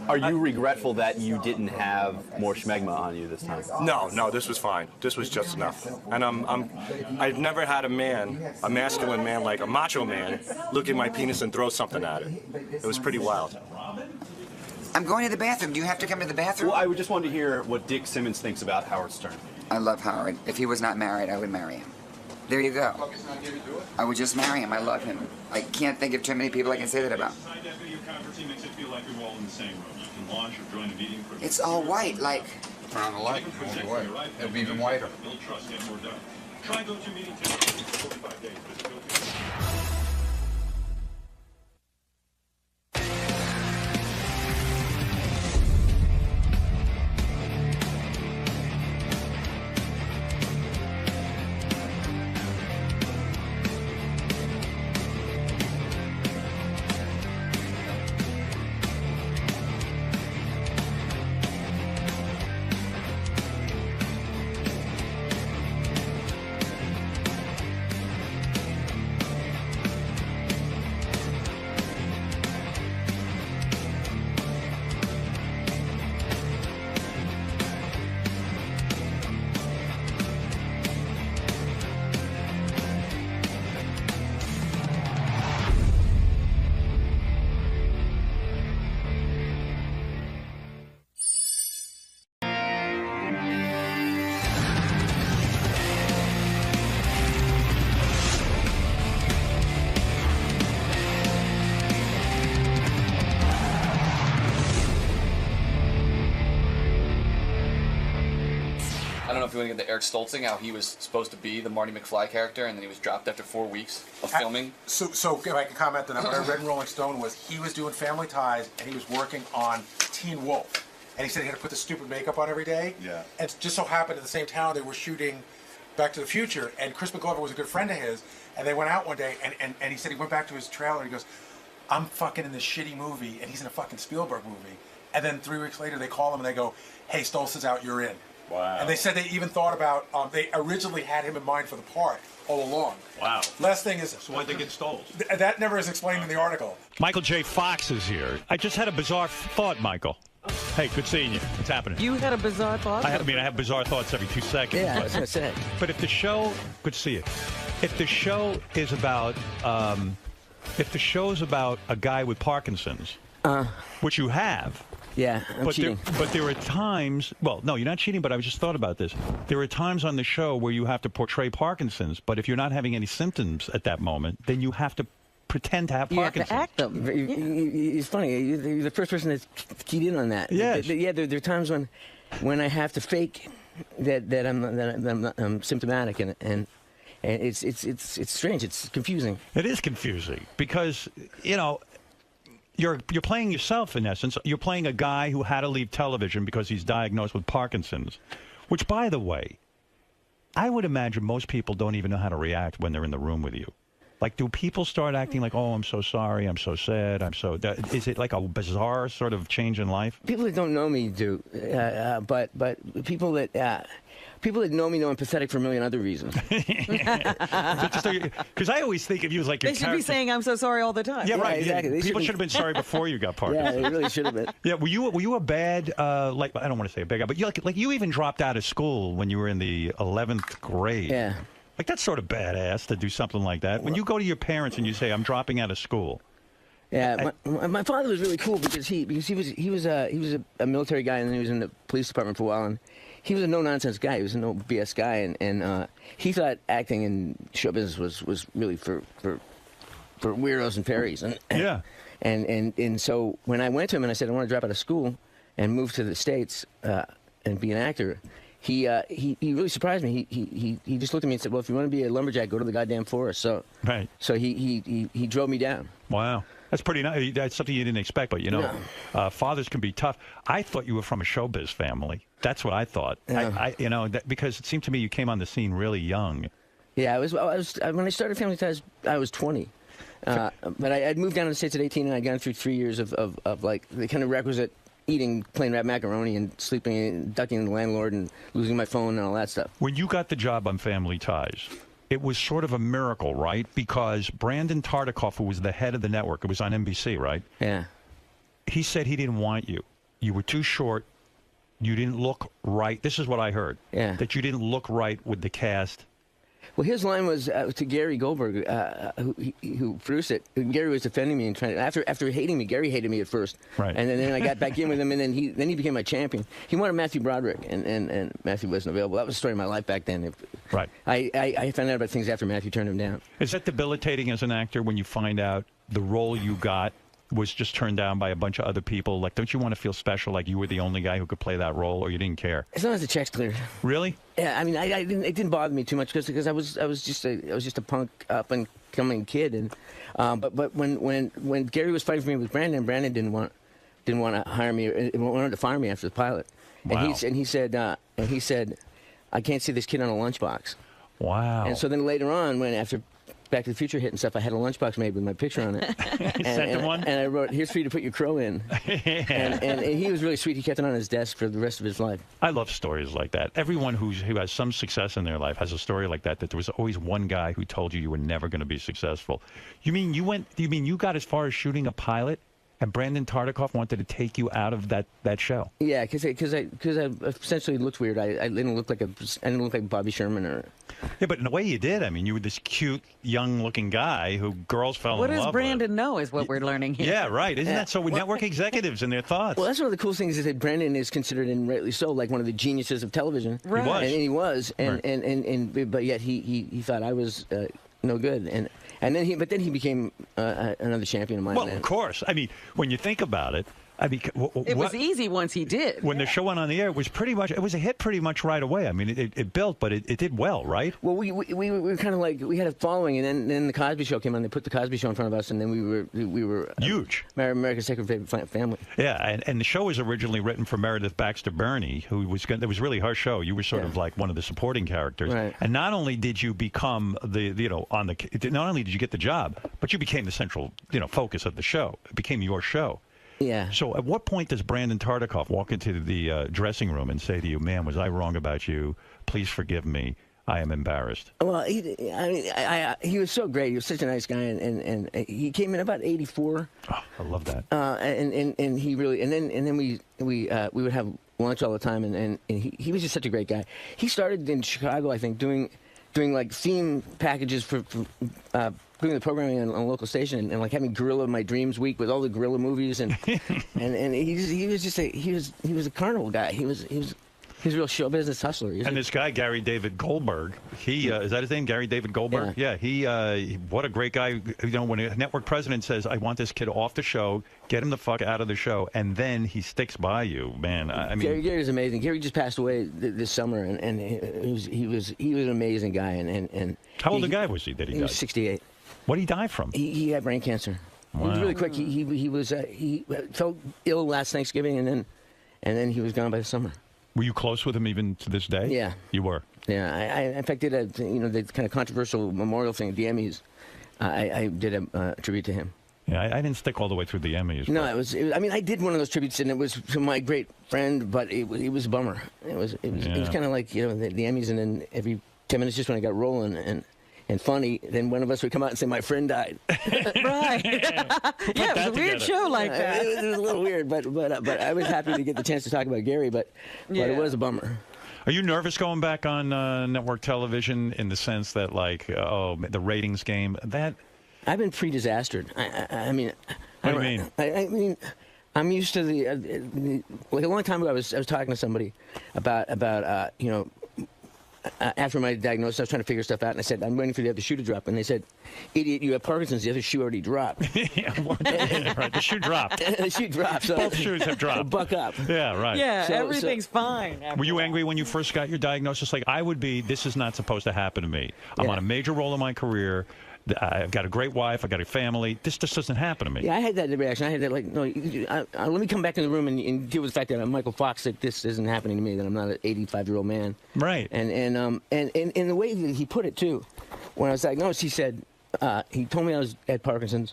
G: Are you regretful that you didn't have more schmegma on you this time?
K: No, this was fine. This was just enough. And I've never had a masculine man like a macho man, look at my penis and throw something at it. It was pretty wild.
N: I'm going to the bathroom. Do you have to come to the bathroom?
G: Well, I just wanted to hear what Dick Simmons thinks about Howard Stern.
N: I love Howard. If he was not married, I would marry him. There you go. I would just marry him. I love him. I can't think of too many people I can say that about. It's all white, like.
P: Turn on the light. It'll be even whiter.
Q: I don't know if you want to get the Eric Stoltzing, how he was supposed to be the Marty McFly character, and then he was dropped after 4 weeks of filming.
C: So if I can comment on that, what I read in Rolling Stone was he was doing Family Ties, and he was working on Teen Wolf. And he said he had to put the stupid makeup on every day.
K: Yeah.
C: And it just so happened in the same town they were shooting Back to the Future, and Chris McGlover was a good friend of his, and they went out one day, and he said he went back to his trailer, and he goes, I'm fucking in this shitty movie, and he's in a fucking Spielberg movie. And then 3 weeks later, they call him, and they go, hey, Stoltz is out, you're in.
K: Wow.
C: And they said they even thought about, they originally had him in mind for the part all along.
M: Wow.
C: Last thing is...
B: So why'd they get Stoltz?
C: That never is explained in the article.
B: Michael J. Fox is here. I just had a bizarre thought, Michael. Hey, good seeing you. What's happening?
A: You had a bizarre thought?
B: I have bizarre thoughts every 2 seconds.
A: Yeah, I was going to say.
B: But if the show, good to see you. If the show is about, a guy with Parkinson's, which you have.
R: Yeah, I'm cheating.
B: But there are times, well, no, you're not cheating, but I just thought about this. There are times on the show where you have to portray Parkinson's, but if you're not having any symptoms at that moment, then you have to pretend to have Parkinson's.
R: You have to act them. It's funny. You're the first person that's keyed in on that.
B: Yes.
R: Yeah, there are times when I have to fake that I'm symptomatic, and it's strange. It's confusing.
B: It is confusing because, you're playing yourself in essence. You're playing a guy who had to leave television because he's diagnosed with Parkinson's, which, by the way, I would imagine most people don't even know how to react when they're in the room with you. Like, do people start acting like, oh, I'm so sorry, I'm so sad, is it like a bizarre sort of change in life?
R: People that don't know me do, but people that know me know I'm pathetic for a million other reasons.
B: Because I always think of you as like your
A: They should be saying, I'm so sorry all the time.
B: Yeah, right.
R: exactly.
B: People should have been sorry before you got Parkinson's.
R: Yeah, they really should have been.
B: Yeah, were you a bad, like, I don't want to say a bad guy, but you, like you even dropped out of school when you were in the 11th grade.
R: Yeah.
B: Like, that's sort of badass to do something like that. When you go to your parents and you say, I'm dropping out of school.
R: Yeah, my father was really cool because he was a military guy, and then he was in the police department for a while, and he was a no-nonsense guy. He was a no BS guy, and he thought acting in show business was really for weirdos and fairies. And so when I went to him and I said I want to drop out of school and move to the States and be an actor, he really surprised me. He just looked at me and said, well, if you want to be a lumberjack, go to the goddamn forest. So he drove me down.
B: Wow. That's pretty nice. That's something you didn't expect, but, you know, fathers can be tough. I thought you were from a showbiz family. That's what I thought.
R: Yeah.
B: Because it seemed to me you came on the scene really young.
R: Yeah, I was when I started Family Ties, I was 20. But I'd moved down to the States at 18, and I'd gone through 3 years of like the kind of requisite eating plain red macaroni and sleeping and ducking the landlord and losing my phone and all that stuff.
B: When you got the job on Family Ties, it was sort of a miracle, right? Because Brandon Tartikoff, who was the head of the network, it was on NBC, right?
R: Yeah.
B: He said he didn't want you. You were too short. You didn't look right. This is what I heard.
R: Yeah.
B: That you didn't look right with the cast.
R: Well, his line was to Gary Goldberg, who produced it. Gary was defending me and trying. After hating me, Gary hated me at first,
B: right?
R: And then I got back in with him, and then he became my champion. He wanted Matthew Broderick, and Matthew wasn't available. That was the story of my life back then.
B: Right.
R: I found out about things after Matthew turned him down.
B: Is that debilitating as an actor when you find out the role you got was just turned down by a bunch of other people? Like, don't you want to feel special, like you were the only guy who could play that role, or you didn't care?
R: As long as the check's cleared.
B: Really?
R: Yeah, I mean, it didn't bother me too much because I was just a punk up and coming kid, and but when Gary was fighting for me with Brandon didn't want to hire me, wanted to fire me after the pilot.
B: Wow.
R: And he said I can't see this kid on a lunchbox.
B: Wow.
R: And so then later on, when after Back to the Future hit and stuff, I had a lunchbox made with my picture on it. And I wrote, here's for you to put your crow in. and he was really sweet. He kept it on his desk for the rest of his life.
B: I love stories like that. Everyone who has some success in their life has a story like that, that there was always one guy who told you were never going to be successful. You mean you got as far as shooting a pilot, and Brandon Tartikoff wanted to take you out of that show?
R: Yeah, because I essentially looked weird. I didn't look like Bobby Sherman or.
B: Yeah, but in a way you did. I mean, you were this cute, young-looking guy who girls fell in love with.
A: What does Brandon know is what we're learning here.
B: Yeah, right. Isn't that so? With network executives and their thoughts.
R: Well, that's one of the cool things is that Brandon is considered, and rightly so, like one of the geniuses of television.
A: Right.
R: He was. But yet he thought I was no good. And then he became another champion of mine.
B: Well, of course. I mean, when you think about it,
A: it was easy once he did.
B: When the show went on the air, it was a hit pretty much right away. I mean, it built, but it did well, right?
R: Well, we were kind of like, we had a following, and then the Cosby Show came on. They put the Cosby Show in front of us, and then we were
B: huge.
R: America's second favorite family.
B: Yeah, and the show was originally written for Meredith Baxter Burney, who was it was really her show. You were sort of like one of the supporting characters.
R: Right.
B: And not only did you become not only did you get the job, but you became the central focus of the show. It became your show.
R: Yeah.
B: So at what point does Brandon Tartikoff walk into the dressing room and say to you, "Man, was I wrong about you? Please forgive me. I am embarrassed"?
R: Well, he was so great. He was such a nice guy, and he came in about 84.
B: Oh, I love that.
R: And he really, and then we would have lunch all the time, and he was just such a great guy. He started in Chicago, I think, doing like theme packages for doing the programming on a local station, and like having Gorilla My Dreams week with all the Gorilla movies, and he was a carnival guy. He was a real show business hustler.
B: And this guy, Gary David Goldberg, he is that his name, Gary David Goldberg? Yeah. He what a great guy. When a network president says, "I want this kid off the show, get him the fuck out of the show," and then he sticks by you, man. I mean,
R: Gary's amazing. Gary just passed away this summer, and he was an amazing guy. And
B: how old a guy was he that he died?
R: He was 68.
B: What did he die from?
R: He had brain cancer. It was really quick. He felt ill last Thanksgiving, and then he was gone by the summer.
B: Were you close with him even to this day?
R: Yeah.
B: You were?
R: Yeah. I in fact, did the kind of controversial memorial thing at the Emmys. I did a tribute to him.
B: Yeah, I didn't stick all the way through the Emmys.
R: No, it was. I mean, I did one of those tributes, and it was to my great friend, but it was a bummer. It was kind of like the Emmys, and then every 10 minutes, just when I got rolling and funny, then one of us would come out and say, "My friend died."
A: Right. Yeah, it was a weird show like that.
R: It was a little weird, but I was happy to get the chance to talk about Gary, but it was a bummer.
B: Are you nervous going back on network television in the sense that, like, the ratings game, that...
R: I've been pre-disastered. I mean...
B: What do you mean?
R: I mean, I'm used to like a long time ago, I was talking to somebody about after my diagnosis, I was trying to figure stuff out, and I said, I'm waiting for the other shoe to drop. And they said, "Idiot, you have Parkinson's. The other shoe already dropped."
B: Right, the shoe dropped.
R: The shoe dropped. So
B: both shoes have dropped.
R: Buck up.
B: Yeah, right.
A: Yeah, everything's fine.
B: Were you angry when you first got your diagnosis? Like, I would be, this is not supposed to happen to me. I'm on a major role in my career. I've got a great wife. I've got a family. This just doesn't happen to me.
R: Yeah, I had that reaction. I had that, like, no, let me come back in the room and deal with the fact that I'm Michael Fox, that this isn't happening to me, that I'm not an 85-year-old man.
B: Right.
R: And in the way that he put it, too, when I was diagnosed, he said, he told me I had Parkinson's,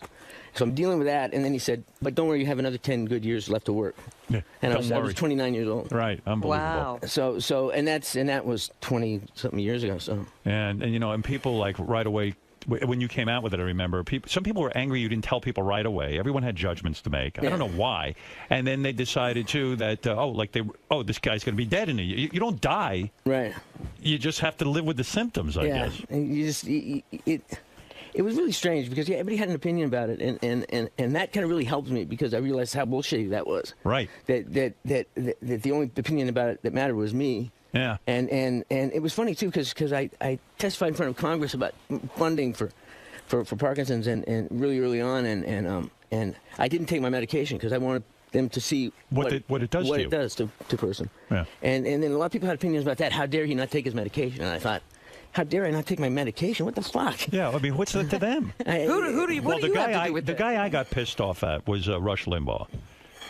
R: so I'm dealing with that, and then he said, but don't worry, you have another 10 good years left to work.
B: Yeah,
R: and I was 29 years old.
B: Right, unbelievable.
A: Wow.
R: So that was 20-something years ago. So.
B: And people, like, right away, when you came out with it, I remember some people were angry you didn't tell people right away. Everyone had judgments to make. I don't know why. And then they decided too that this guy's going to be dead in a year. You don't die.
R: Right.
B: You just have to live with the symptoms, I guess.
R: And it was really strange because everybody had an opinion about it, and that kind of really helped me because I realized how bullshitty that was.
B: Right.
R: That the only opinion about it that mattered was me.
B: Yeah.
R: And it was funny too because I testified in front of Congress about funding for Parkinson's and really early on and I didn't take my medication because I wanted them to see
B: what it does
R: to a person.
B: Yeah.
R: And then a lot of people had opinions about that. How dare he not take his medication? And I thought, how dare I not take my medication? What the fuck?
B: Yeah, I mean, what's that to them?
A: Who do you have to do with
B: the guy I got pissed off at was Rush Limbaugh,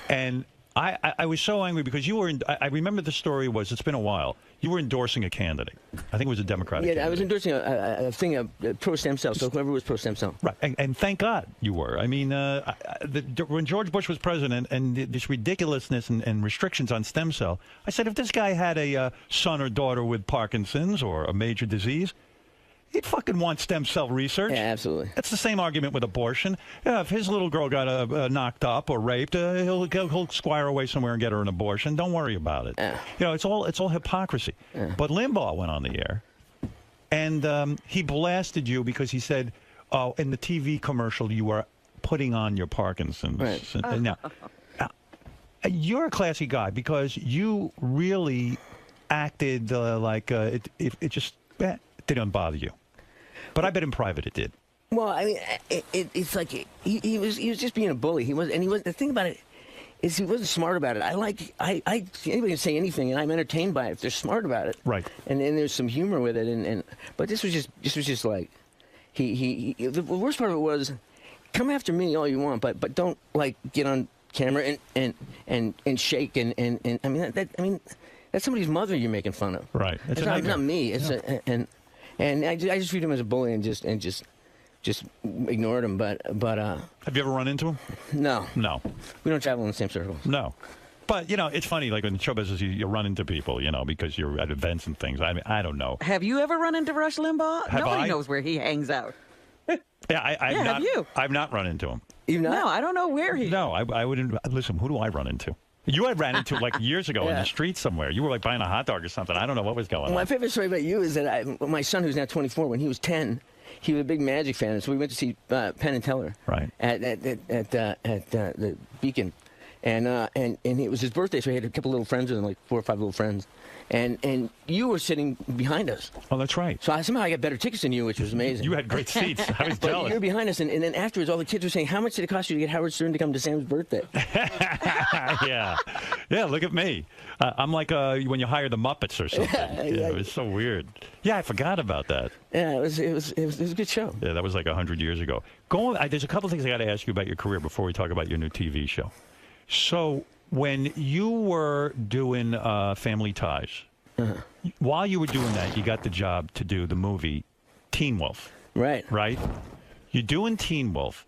B: and I was so angry because you were in. I remember the story was, it's been a while. You were endorsing a candidate. I think it was a Democratic candidate.
R: I was endorsing a thing of pro stem cell. So whoever was pro stem cell.
B: Right, and thank God you were. I mean, when George Bush was president and this ridiculousness and restrictions on stem cell, I said if this guy had a son or daughter with Parkinson's or a major disease, he'd fucking want stem cell research.
R: Yeah, absolutely.
B: That's the same argument with abortion. Yeah, if his little girl got knocked up or raped, he'll squire away somewhere and get her an abortion. Don't worry about it. It's all hypocrisy. But Limbaugh went on the air, and he blasted you because he said, "Oh, in the TV commercial, you were putting on your Parkinson's."
R: Right.
B: Now, you're a classy guy because you really acted like it just didn't bother you. But I bet in private it did.
R: Well, I mean, it's like he was just being a bully. The thing about it is he wasn't smart about it. Anybody can say anything, and I'm entertained by it if they're smart about it.
B: Right.
R: And then there's some humor with it, but this was just like the worst part of it was, come after me all you want, but don't like get on camera and shake and I mean that's somebody's mother you're making fun of.
B: Right.
R: It's not me. It's and I just viewed him as a bully and just ignored him. But
B: have you ever run into him?
R: No. We don't travel in the same circles.
B: No. But it's funny. Like in show business, you run into people, because you're at events and things. I mean, I don't know.
A: Have you ever run into Rush Limbaugh? Nobody knows where he hangs out.
B: I've not run into him.
R: You've not?
A: No, I don't know where he.
B: No, I wouldn't. Listen, who do I run into? You had ran into like years ago in the street somewhere. You were like buying a hot dog or something. I don't know what was going on.
R: My favorite story about you is that my son, who's now 24, when he was 10, he was a big Magic fan, so we went to see Penn and Teller
B: at
R: the Beacon, And it was his birthday, so he had a couple little friends with him, like 4 or 5 little friends. And you were sitting behind us.
B: Oh, that's right.
R: So somehow I got better tickets than you, which was amazing.
B: You had great seats. I was jealous.
R: You were behind us, and then afterwards, all the kids were saying, "How much did it cost you to get Howard Stern to come to Sam's birthday?"
B: Yeah, look at me. I'm like when you hire the Muppets or something. Yeah, it was so weird. Yeah, I forgot about that.
R: Yeah, it was a good show.
B: Yeah, that was like 100 years ago. There's a couple things I got to ask you about your career before we talk about your new TV show. So when you were doing Family Ties, while you were doing that, you got the job to do the movie Teen Wolf.
R: Right.
B: Right? You're doing Teen Wolf,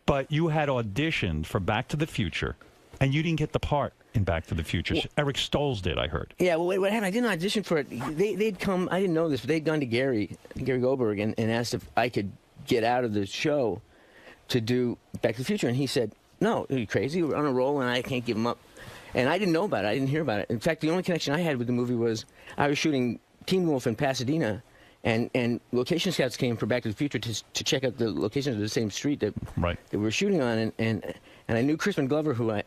B: but you had auditioned for Back to the Future, and you didn't get the part in Back to the Future. Eric Stoltz did, I heard.
R: Yeah, well, what happened, I didn't audition for it. They'd come, I didn't know this, but they'd gone to Gary Goldberg, and asked if I could get out of the show to do Back to the Future, and he said, "No, are you crazy? We're on a roll, and I can't give him up." And I didn't know about it. I didn't hear about it. In fact, the only connection I had with the movie was I was shooting Teen Wolf in Pasadena, and location scouts came for Back to the Future to check out the locations of the same street that we were shooting on. And I knew Crispin Glover, who I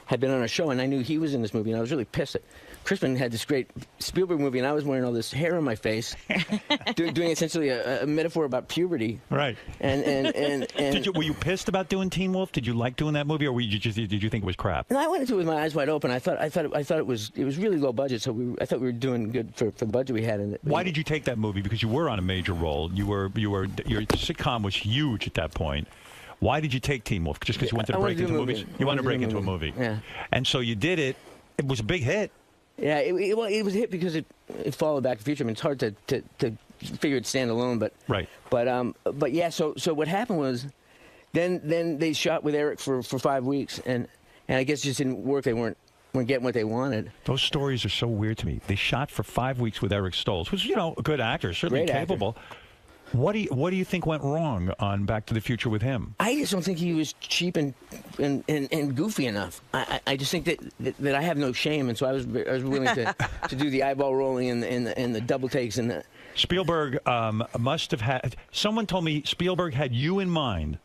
R: had been on a show, and I knew he was in this movie, and I was really pissed that Crispin had this great Spielberg movie, and I was wearing all this hair on my face, doing essentially a metaphor about puberty.
B: Right.
R: And
B: were you pissed about doing Teen Wolf? Did you like doing that movie, or did you think it was crap?
R: And I went into it with my eyes wide open. I thought it was really low budget, so I thought we were doing good for the budget we had in it.
B: Why did you take that movie? Because you were on a major role. Your sitcom was huge at that point. Why did you take Teen Wolf? Just because you wanted to break into movies? You wanted to break into a movie.
R: Yeah.
B: And so you did it. It was a big hit.
R: Yeah, it was a hit because it followed Back to the Future. I mean, it's hard to figure it stand alone, but
B: right.
R: But yeah. So what happened was, then they shot with Eric for 5 weeks, and I guess it just didn't work. They weren't getting what they wanted.
B: Those stories are so weird to me. They shot for 5 weeks with Eric Stoltz, who's a good actor, certainly
R: Great
B: capable.
R: Actor.
B: What do you think went wrong on Back to the Future with him?
R: I just don't think he was cheap and goofy enough. I just think that I have no shame, and so I was willing to do the eyeball rolling and the double takes and the.
B: Spielberg must have had. Someone told me Spielberg had you in mind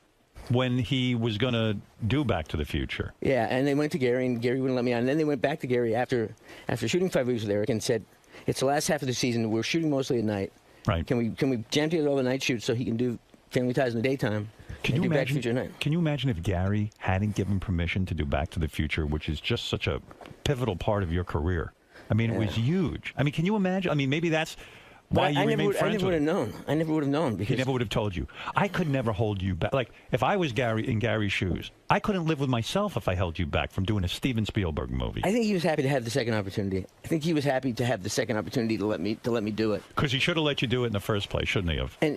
B: when he was going to do Back to the Future.
R: Yeah, and they went to Gary, and Gary wouldn't let me on. And then they went back to Gary after shooting 5 weeks with Eric and said, "It's the last half of the season. We're shooting mostly at night.
B: Right.
R: Can we jam together all the night shoots so he can do Family Ties in the daytime?
B: Can you
R: Back to the Future at night?"
B: Can you imagine if Gary hadn't given permission to do Back to the Future, which is just such a pivotal part of your career? I mean, it was huge. I mean, can you imagine? I mean, maybe that's why you remain friends
R: I never would have known. I never would have known. Because
B: he never would have told you. I could never hold you back. Like, if I was Gary in Gary's shoes, I couldn't live with myself if I held you back from doing a Steven Spielberg movie.
R: I think he was happy to have the second opportunity. I think he was happy to have the second opportunity to let me do it.
B: Because he should have let you do it in the first place, shouldn't he have?
R: And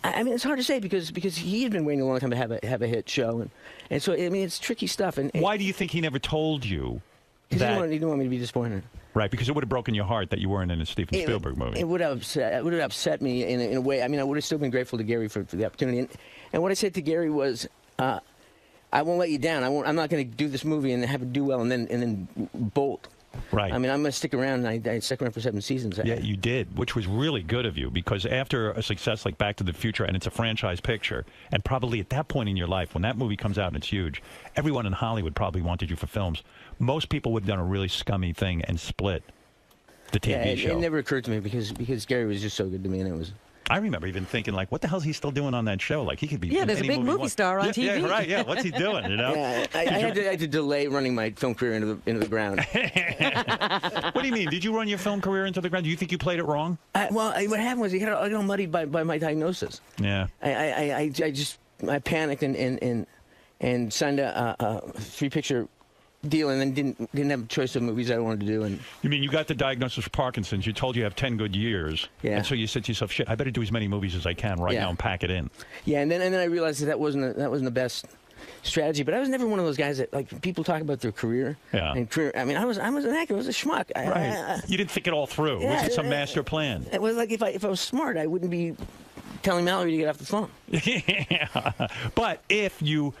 R: I mean, it's hard to say because he had been waiting a long time to have a hit show, and so I mean, it's tricky stuff. And
B: why do you think he never told you?
R: Because he didn't want me to be disappointed.
B: Right, because it would have broken your heart that you weren't in a Steven Spielberg movie.
R: It would have upset me in a way. I mean, I would have still been grateful to Gary for the opportunity. And what I said to Gary was, I won't let you down. I'm not going to do this movie and have it do well and then bolt.
B: Right.
R: I mean, I'm going to stick around. I stuck around for 7 seasons.
B: Yeah, you did, which was really good of you, because after a success like Back to the Future, and it's a franchise picture, and probably at that point in your life, when that movie comes out and it's huge, everyone in Hollywood probably wanted you for films. Most people would have done a really scummy thing and split the TV show.
R: It never occurred to me because Gary was just so good to me, and it was.
B: I remember even thinking, like, what the hell is he still doing on that show? Like, he could be in
A: there's a
B: any
A: big movie star on TV.
B: Yeah, right, yeah. What's he doing, you know?
R: Yeah, I had to delay running my film career into the ground.
B: What do you mean? Did you run your film career into the ground? Do you think you played it wrong?
R: What happened was he got all muddied by my diagnosis.
B: Yeah.
R: I panicked and signed a 3-picture deal, and then didn't have a choice of movies I wanted to do. And
B: you mean you got the diagnosis for Parkinson's? You told you have 10 good years,
R: yeah.
B: And so you said to yourself, "Shit, I better do as many movies as I can now and pack it in."
R: Yeah, and then I realized that wasn't the best strategy. But I was never one of those guys that, like, people talk about their career.
B: Yeah.
R: And career. I mean, I was an actor. I was a schmuck.
B: Right. You didn't think it all through.
R: Yeah,
B: Was it some master plan?
R: It was like if I was smart, I wouldn't be telling Mallory to get off the phone.
B: Yeah. But if you.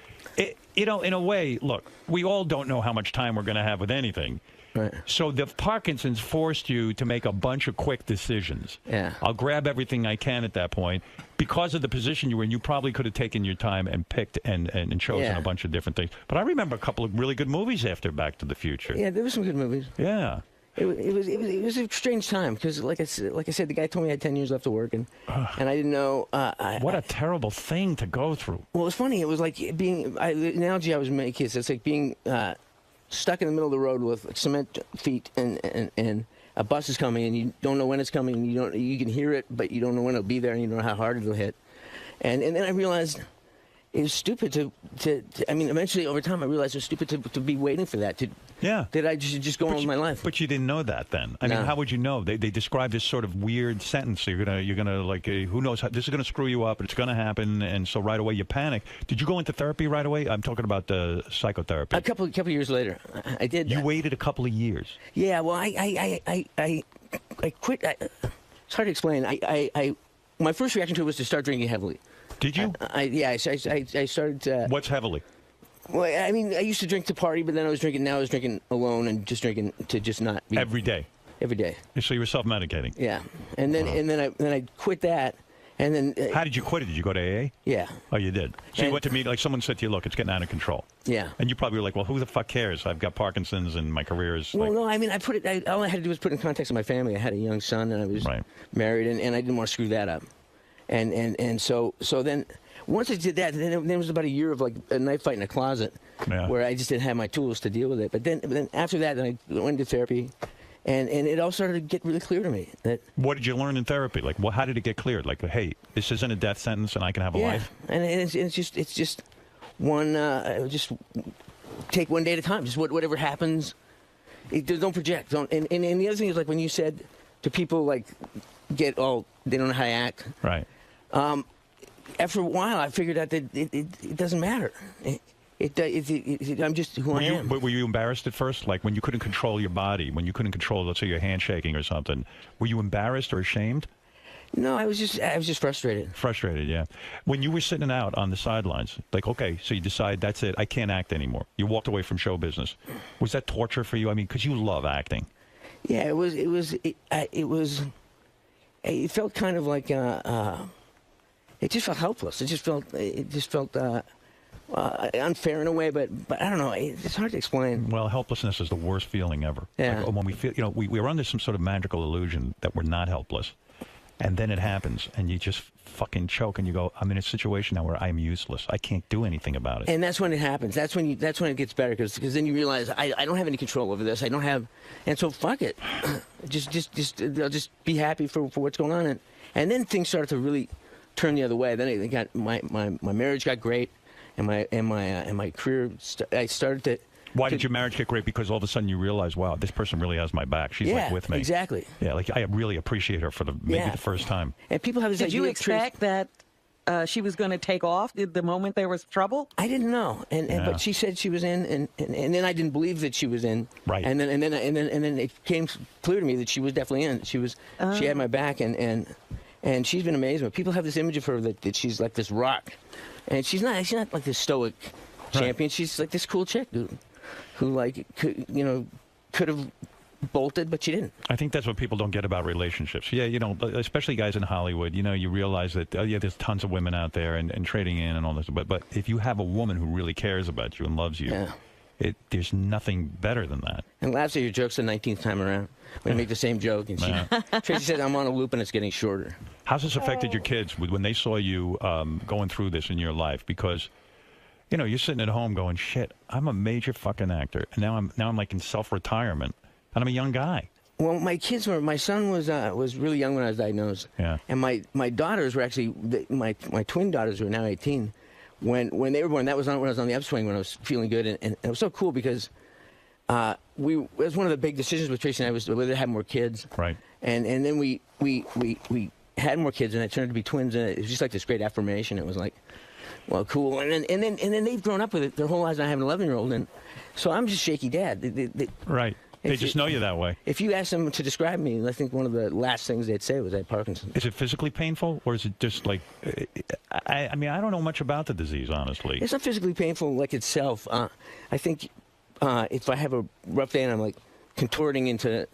B: In a way, look, we all don't know how much time we're going to have with anything.
R: Right.
B: So the Parkinson's forced you to make a bunch of quick decisions.
R: Yeah.
B: I'll grab everything I can at that point. Because of the position you were in, you probably could have taken your time and picked and chosen a bunch of different things. But I remember a couple of really good movies after Back to the Future.
R: Yeah, there were some good movies.
B: Yeah.
R: It was a strange time because, like I said, the guy told me I had 10 years left to work, and I didn't know.
B: What a terrible thing to go through.
R: Well, it was funny. It was like being the analogy I was making is it's like being stuck in the middle of the road with cement feet and a bus is coming and you don't know when it's coming and you can hear it but you don't know when it'll be there and you don't know how hard it'll hit. And then I realized it was stupid to I mean, eventually over time I realized it was stupid to be waiting for that. That I just go on with my life.
B: But you didn't know that then. I mean, how would you know? They described this sort of weird sentence. You're gonna like who knows how this is gonna screw you up. It's gonna happen, and so right away you panic. Did you go into therapy right away? I'm talking about the psychotherapy.
R: A couple of years later, I did.
B: You waited a couple of years.
R: Yeah. Well, I quit. It's hard to explain. My first reaction to it was to start drinking heavily.
B: Did you?
R: I started.
B: What's heavily?
R: Well, I mean, I used to drink to party, but then I was drinking. Now I was drinking alone and just drinking to just not be
B: every day.
R: Every day.
B: So you were self-medicating.
R: Yeah, and then I quit that, and then.
B: How did you quit it? Did you go to AA?
R: Yeah.
B: Oh, you did. So you went to meet like someone said to you, "Look, it's getting out of control."
R: Yeah.
B: And you probably were like, "Well, who the fuck cares? I've got Parkinson's and my career is."
R: Well, no, I mean, all I had to do was put it in context of my family. I had a young son, and I was married, and I didn't want to screw that up, and so then. Once I did that, then there was about a year of like a knife fight in a closet where I just didn't have my tools to deal with it. But then after that, then I went to therapy, and it all started to get really clear to me.
B: What did you learn in therapy? Like, how did it get cleared? Like, hey, this isn't a death sentence, and I can have a life.
R: And it's just one. Just take one day at a time. Just whatever happens, don't project. And the other thing is like when you said to people like they don't know how to act.
B: Right.
R: After a while, I figured out that it doesn't matter. I'm just who I am.
B: Were you embarrassed at first? Like when you couldn't control your body, when you couldn't control, let's say, your handshaking or something, were you embarrassed or ashamed?
R: No, I was just frustrated.
B: Frustrated, yeah. When you were sitting out on the sidelines, like, okay, so you decide that's it, I can't act anymore. You walked away from show business. Was that torture for you? I mean, because you love acting.
R: Yeah, it felt kind of like it just felt helpless. It just felt unfair in a way, but I don't know. It's hard to explain.
B: Well, helplessness is the worst feeling ever.
R: Yeah.
B: Like when we feel, we're under some sort of magical illusion that we're not helpless, and then it happens, and you just fucking choke, and you go, I'm in a situation now where I'm useless. I can't do anything about it.
R: And that's when it happens. That's when it gets better, because then you realize I don't have any control over this. I don't have, and so fuck it. I'll just be happy for what's going on, and then things start to really turn the other way. Then it got my marriage got great, and my career. I started to.
B: Why did your marriage get great? Because all of a sudden you realize, wow, this person really has my back. She's like with me.
R: Exactly.
B: Yeah, like I really appreciate her for maybe the first time.
R: And people have this.
A: Did you expect that she was going to take off the moment there was trouble?
R: I didn't know, but she said she was in, and then I didn't believe that she was in.
B: Right.
R: And then it came clear to me that she was definitely in. She had my back, and she's been amazing. People have this image of her that she's like this rock, and she's not like this stoic champion. She's like this cool chick, dude, who like could have bolted, but she didn't.
B: I think that's what people don't get about relationships. Yeah, especially guys in Hollywood. You realize that there's tons of women out there and trading in and all this. But if you have a woman who really cares about you and loves you.
R: Yeah.
B: There's nothing better than that.
R: And laughs at your jokes the 19th time around. We make the same joke, and Tracy said, I'm on a loop and it's getting shorter.
B: How's this affected your kids when they saw you going through this in your life? Because, you're sitting at home going, shit, I'm a major fucking actor. And now I'm like in self-retirement, and I'm a young guy.
R: Well, my son was really young when I was diagnosed.
B: Yeah.
R: And my daughters were actually, my twin daughters who are now 18, when they were born, that was when I was on the upswing, when I was feeling good, and it was so cool because it was one of the big decisions with Tracy and I was whether to have more kids.
B: Right.
R: And then we had more kids, and it turned out to be twins, and it was just like this great affirmation. It was like, well, cool. And then they've grown up with it their whole lives. And I have an 11-year-old, and so I'm just shaky dad.
B: Right. They just know you that way.
R: If you ask them to describe me, I think one of the last things they'd say was I had Parkinson's.
B: Is it physically painful, or is it just like... I mean, I don't know much about the disease, honestly.
R: It's not physically painful like itself. I think if I have a rough day and I'm like contorting into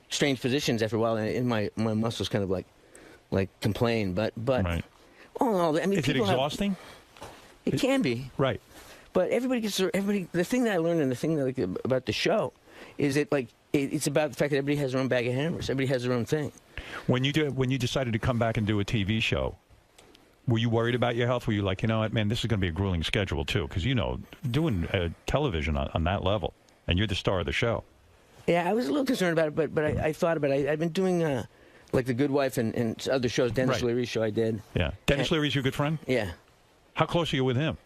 R: strange positions after a while, and my muscles kind of like complain. But
B: right.
R: all in all, I mean,
B: is it exhausting?
R: It can be.
B: Right.
R: But the thing that I learned and the thing that I like about the show is that it's about the fact that everybody has their own bag of hammers. Everybody has their own thing.
B: When you decided to come back and do a TV show, were you worried about your health? Were you like, you know what, man, this is going to be a grueling schedule too? Because doing television on that level, and you're the star of the show.
R: Yeah, I was a little concerned about it, but I thought about it. I've been doing like The Good Wife and other shows. Dennis Leary's show I did.
B: Yeah, Dennis Leary's your good friend.
R: Yeah.
B: How close are you with him?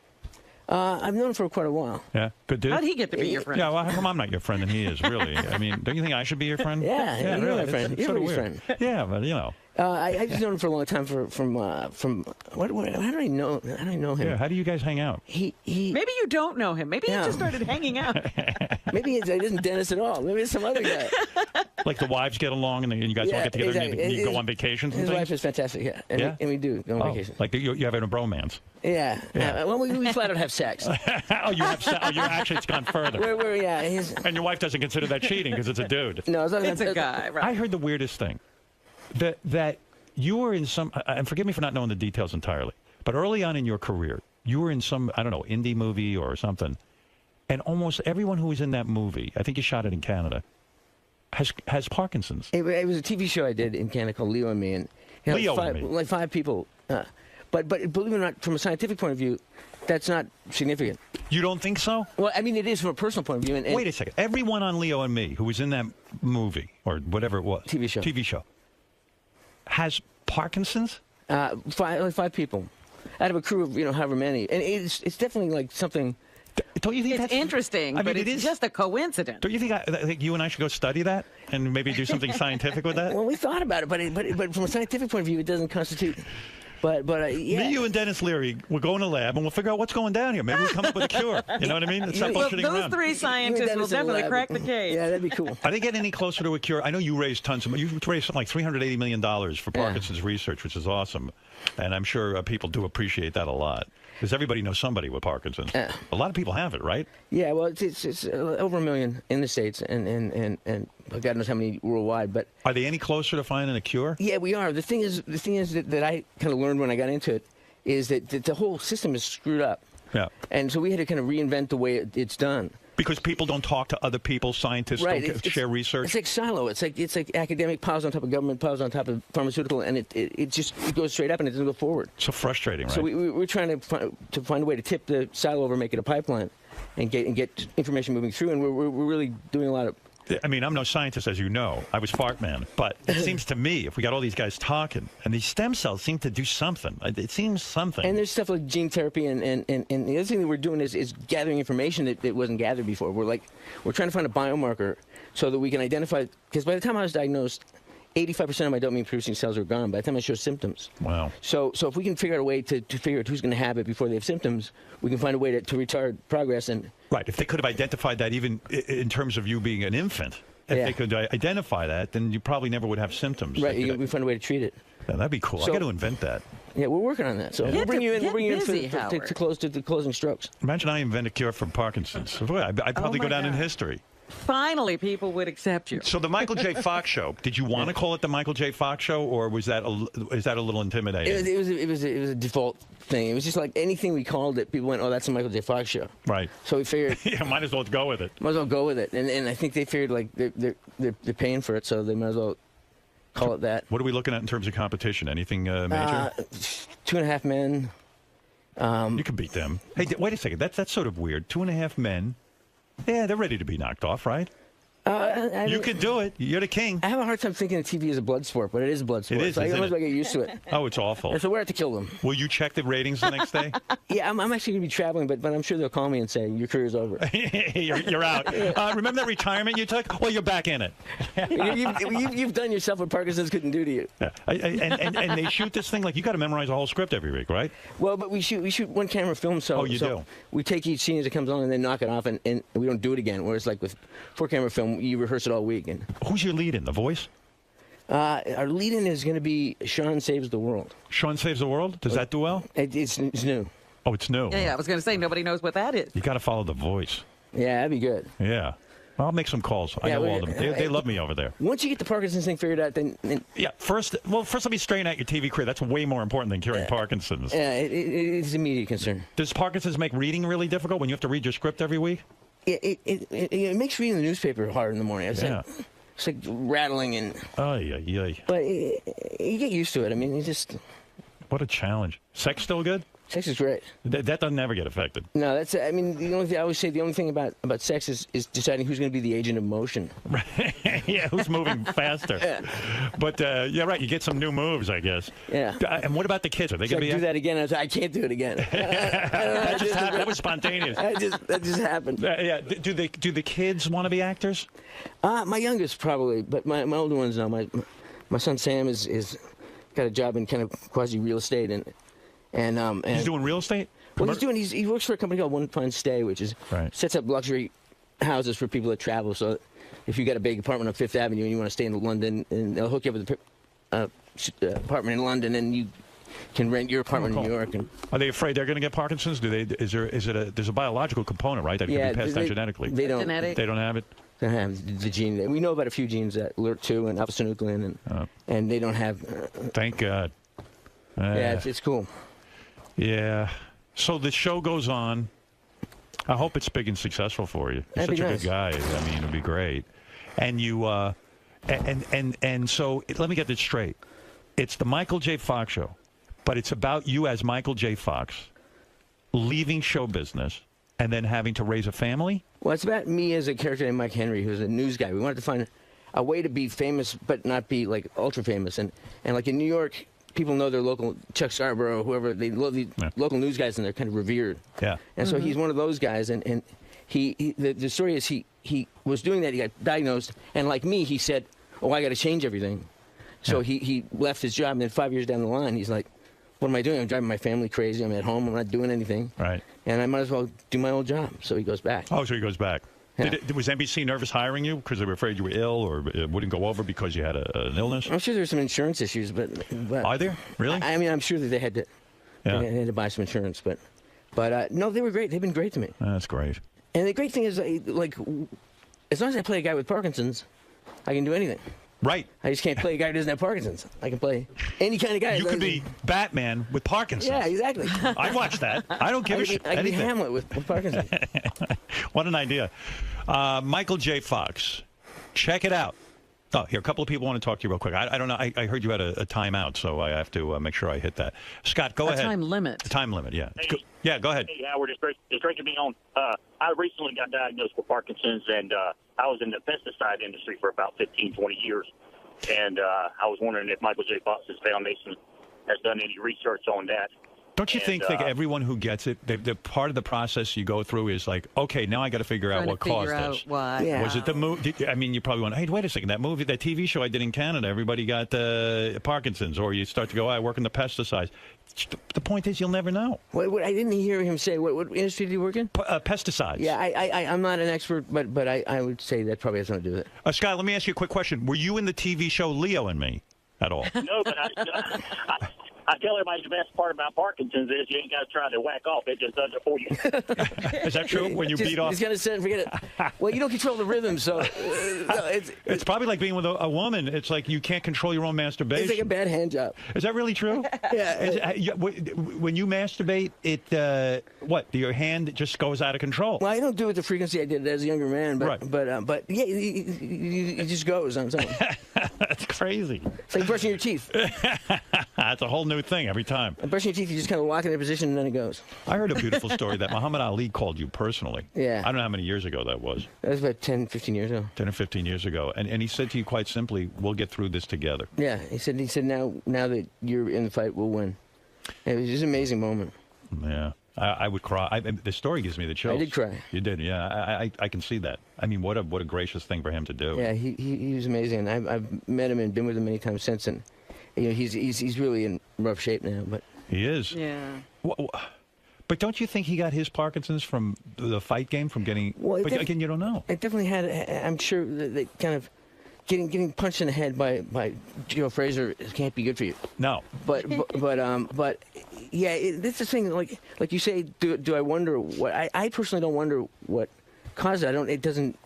R: I've known him for quite a while.
B: Yeah, good dude.
A: How'd he get to be your friend?
B: Yeah, well, how come I'm not your friend and he is, really? I mean, don't you think I should be your friend?
R: Yeah, you're
B: really.
R: my friend. You're my friend.
B: Yeah, but you know.
R: I just known him for a long time from how do I know him?
B: Yeah, how do you guys hang out?
R: He
A: Maybe you don't know him. Maybe you just started hanging out.
R: Maybe it isn't Dennis at all. Maybe it's some other guy.
B: Like the wives get along and you guys all get together
R: exactly.
B: and you go on vacations and
R: his
B: things?
R: wife is fantastic, yeah. And we do go on vacation.
B: Like you have a bromance.
R: Yeah. Well, we flat out have sex.
B: Oh, you have sex. Oh, you're actually, it's gone further.
R: And
B: your wife doesn't consider that cheating because it's a dude.
R: No,
A: it's a guy, right.
B: I heard the weirdest thing. That you were in some, and forgive me for not knowing the details entirely, but early on in your career, you were in some, I don't know, indie movie or something, and almost everyone who was in that movie, I think you shot it in Canada, has Parkinson's.
R: It was a TV show I did in Canada called Leo and Me, and like 5 people. But believe it or not, from a scientific point of view, that's not significant.
B: You don't think so?
R: Well, I mean, it is from a personal point of view. And
B: wait a second. Everyone on Leo and Me who was in that movie, or whatever it was. TV show. Has Parkinson's?
R: 5 people. Out of a crew of, however many. And it's definitely like something...
B: Don't you think
A: it's interesting, but it's just a coincidence.
B: Don't you think I think you and I should go study that and maybe do something scientific with that?
R: Well, we thought about it, but from a scientific point of view, it doesn't constitute... But yeah.
B: Me, you, and Dennis Leary, we'll go in a lab and we'll figure out what's going down here. Maybe we'll come up with a cure. You know what I mean? It's not bullshitting
A: those
B: around.
A: 3 scientists will definitely crack the case.
R: Yeah, that'd be cool.
B: Are they getting any closer to a cure? I know you raised tons of money. You've raised something like $380 million for Parkinson's research, which is awesome. And I'm sure people do appreciate that a lot. Because everybody knows somebody with Parkinson's. A lot of people have it, right?
R: Yeah, well, it's over 1 million in the States and God knows how many worldwide. But
B: are they any closer to finding a cure?
R: Yeah, we are. The thing is that I kind of learned when I got into it is that the whole system is screwed up.
B: Yeah.
R: And so we had to kind of reinvent the way it's done.
B: Because people don't talk to other people, scientists don't share research.
R: It's like silo. It's like academic piles on top of government, piles on top of pharmaceutical, and it goes straight up and it doesn't go forward.
B: So frustrating, right?
R: So we're trying to find a way to tip the silo over, make it a pipeline, and get information moving through. And we're really doing a lot of.
B: I mean, I'm no scientist, as you know. I was fart man. But it seems to me, if we got all ththese guys talking, and these stem cells seem to do something. It seems something.
R: And there's stuff like gene therapy, and the other thing that we're doing is gathering information that wasn't gathered before. We're trying to find a biomarker so that we can identify, because by the time I was diagnosed, 85% of my dopamine-producing cells are gone by the time I show symptoms.
B: Wow.
R: So if we can figure out a way to figure out who's going to have it before they have symptoms, we can find a way to retard progress. And
B: right. If they could have identified that even in terms of you being an infant, if they could identify that, then you probably never would have symptoms.
R: Right. We find a way to treat it.
B: Yeah, that'd be cool. I got to invent that.
R: Yeah, we're working on that. So we'll bring you in. We'll bring you in to the closing strokes.
B: Imagine I invent a cure for Parkinson's. I'd probably go down in history.
A: Finally, people would accept you.
B: So the 𝗦𝗁_J_Fox show. Did you want to call it the 𝗦𝗁_J_Fox show, or is that a little intimidating?
R: It was a default thing. It was just like anything we called it, people went, "Oh, that's the 𝗦𝗁_J_Fox show."
B: Right.
R: So we figured,
B: yeah, might as well go with it.
R: Might as well go with it, and I think they figured like they're paying for it, so they might as well call it that.
B: What are we looking at in terms of competition? Anything major?
R: 2.5 Men.
B: You can beat them. Hey, wait a second. That's sort of weird. 2.5 Men. Yeah, they're ready to be knocked off, right? You can do it. You're the king.
R: I have a hard time thinking of TV as a blood sport, but it is a blood sport.
B: It is,
R: so I almost get used to it.
B: Oh, it's awful.
R: So we're at to kill them.
B: Will you check the ratings the next day?
R: Yeah, I'm actually going to be traveling, but I'm sure they'll call me and say, your career's over.
B: you're out. Remember that retirement you took? Well, you're back in it.
R: You've done yourself what Parkinson's couldn't do to you.
B: Yeah. And they shoot this thing like you got to memorize a whole script every week, right?
R: Well, but we shoot one camera film, so
B: you do.
R: We take each scene as it comes on and then knock it off, and we don't do it again. Whereas like with 4-camera film, you rehearse it all week. And
B: who's your lead in? The Voice?
R: Our lead in is going to be Sean Saves the World.
B: Sean Saves the World? Does that do well?
R: It's new.
B: Oh, it's new.
A: Yeah, I was going to say nobody knows what that is.
B: You got to follow The Voice.
R: Yeah, that'd be good.
B: Yeah. I'll make some calls. I know all of them. They love me over there.
R: Once you get the Parkinson's thing figured out, then
B: yeah. First let me straighten out your TV career. That's way more important than curing Parkinson's.
R: Yeah, it's an immediate concern.
B: Does Parkinson's make reading really difficult when you have to read your script every week?
R: It makes reading the newspaper hard in the morning. It's like rattling and. But you get used to it. I mean, you just.
B: What a challenge. Sex still good?
R: Sex is great.
B: That doesn't ever get affected.
R: No, that's. I mean, the only thing I always say, the only thing about sex is deciding who's going to be the agent of motion.
B: Yeah, who's moving faster? But yeah, right. You get some new moves, I guess.
R: Yeah.
B: And what about the kids? Are they going to be?
R: Do that again? I can't do it again.
B: That just happened. That was spontaneous.
R: That just happened.
B: Yeah. Do the kids want to be actors?
R: My youngest probably, but my older ones no. My son Sam is got a job in kind of quasi real estate and
B: he's doing real estate.
R: Well, he works for a company called One Fine Stay, which is sets up luxury houses for people that travel. So if you got a big apartment on Fifth Avenue and you want to stay in London, and they'll hook you up with an apartment in London, and you can rent your apartment in New York. And
B: are they afraid they're going to get Parkinson's? There's a biological component, right? That can be passed down genetically.
R: They don't.
B: They don't have it.
R: They don't have the gene. We know about a few genes that LRT2 and alpha-synuclein, and they don't have.
B: Thank God.
R: Yeah, it's cool.
B: Yeah. So the show goes on. I hope it's big and successful for you. You're such a good guy. I mean, it'd be great. And you, and so let me get this straight. It's the Michael J. Fox show, but it's about you as Michael J. Fox leaving show business and then having to raise a family.
R: Well, it's about me as a character named Mike Henry, who's a news guy. We wanted to find a way to be famous, but not be like ultra famous. And like in New York, people know their local Chuck Scarborough, whoever. They love the local news guys, and they're kind of revered.
B: Yeah.
R: And so he's one of those guys. And the story is he was doing that. He got diagnosed, and like me, he said, "Oh, I got to change everything." So he left his job, and then 5 years down the line, he's like, "What am I doing? I'm driving my family crazy. I'm at home. I'm not doing anything.
B: Right.
R: And I might as well do my old job." So he goes back.
B: Oh, so he goes back. Yeah. Was NBC nervous hiring you because they were afraid you were ill or it wouldn't go over because you had an illness?
R: I'm sure there's some insurance issues, but
B: are there really?
R: I mean, I'm sure that they had to buy some insurance, but no, they were great. They've been great to me.
B: That's great.
R: And the great thing is, like, as long as I play a guy with Parkinson's, I can do anything.
B: Right.
R: I just can't play a guy who doesn't have Parkinson's. I can play any kind of guy.
B: You could be Batman with Parkinson's.
R: Yeah, exactly.
B: I'd watch that. I don't give a shit.
R: I can be Hamlet with Parkinson's.
B: What an idea. Michael J. Fox. Check it out. Oh, here, a couple of people want to talk to you real quick. I don't know. I heard you had a timeout, so I have to make sure I hit that. Scott, go ahead.
S: A time limit.
B: A time limit, yeah.
S: Hey,
B: yeah, go ahead.
S: Hey, Howard, it's great to be on. I recently got diagnosed with Parkinson's, and I was in the pesticide industry for about 15, 20 years. And I was wondering if Michael J. Fox's foundation has done any research on that.
B: Don't you think that everyone who gets it, the part of the process you go through is like, okay, now I got to figure out what caused this.
S: Why. Yeah.
B: Was it the movie? I mean, you probably went, hey, wait a second, that TV show I did in Canada, everybody got Parkinson's. Or you start to go, I work in the pesticides. The point is, you'll never know.
R: What I didn't hear him say. What industry did he work in?
B: Pesticides.
R: Yeah, I'm not an expert, but I would say that probably has something to do with it.
B: Scott, let me ask you a quick question. Were you in the TV show Leo and Me at all?
S: No, but I tell everybody the best part about Parkinson's is you ain't got to try to whack off. It just does it for you.
B: Is that true? When you beat off?
R: He's going to sit and forget it. Well, you don't control the rhythm, so...
B: it's probably like being with a woman. It's like you can't control your own masturbation.
R: It's like a bad hand job.
B: Is that really true?
R: Yeah.
B: When you masturbate, your hand just goes out of control?
R: Well, I don't do it the frequency I did as a younger man, but yeah, it just goes on its own.
B: That's crazy.
R: It's like brushing your teeth.
B: That's a whole new thing every time.
R: And brushing your teeth, you just kind of lock in a position and then it goes.
B: I heard a beautiful story that Muhammad Ali called you personally.
R: Yeah.
B: I don't know how many years ago that was.
R: That was about 10, 15 years ago.
B: 10 or 15 years ago. And he said to you quite simply, we'll get through this together.
R: Yeah. He said now that you're in the fight, we'll win. And it was just an amazing moment.
B: Yeah. I would cry. The story gives me the chills.
R: I did cry.
B: You did, yeah. I can see that. I mean, what a gracious thing for him to do.
R: Yeah, he was amazing. I've met him and been with him many times since, and he's really in rough shape now. But
B: he is.
S: Yeah.
B: But don't you think he got his Parkinson's from the fight game, from getting? Well, but again, you don't know.
R: It definitely had. I'm sure that kind of getting punched in the head by Joe Frazier can't be good for you.
B: No.
R: But yeah, that's the thing. Like you say, do I wonder what? I personally don't wonder what caused it. It doesn't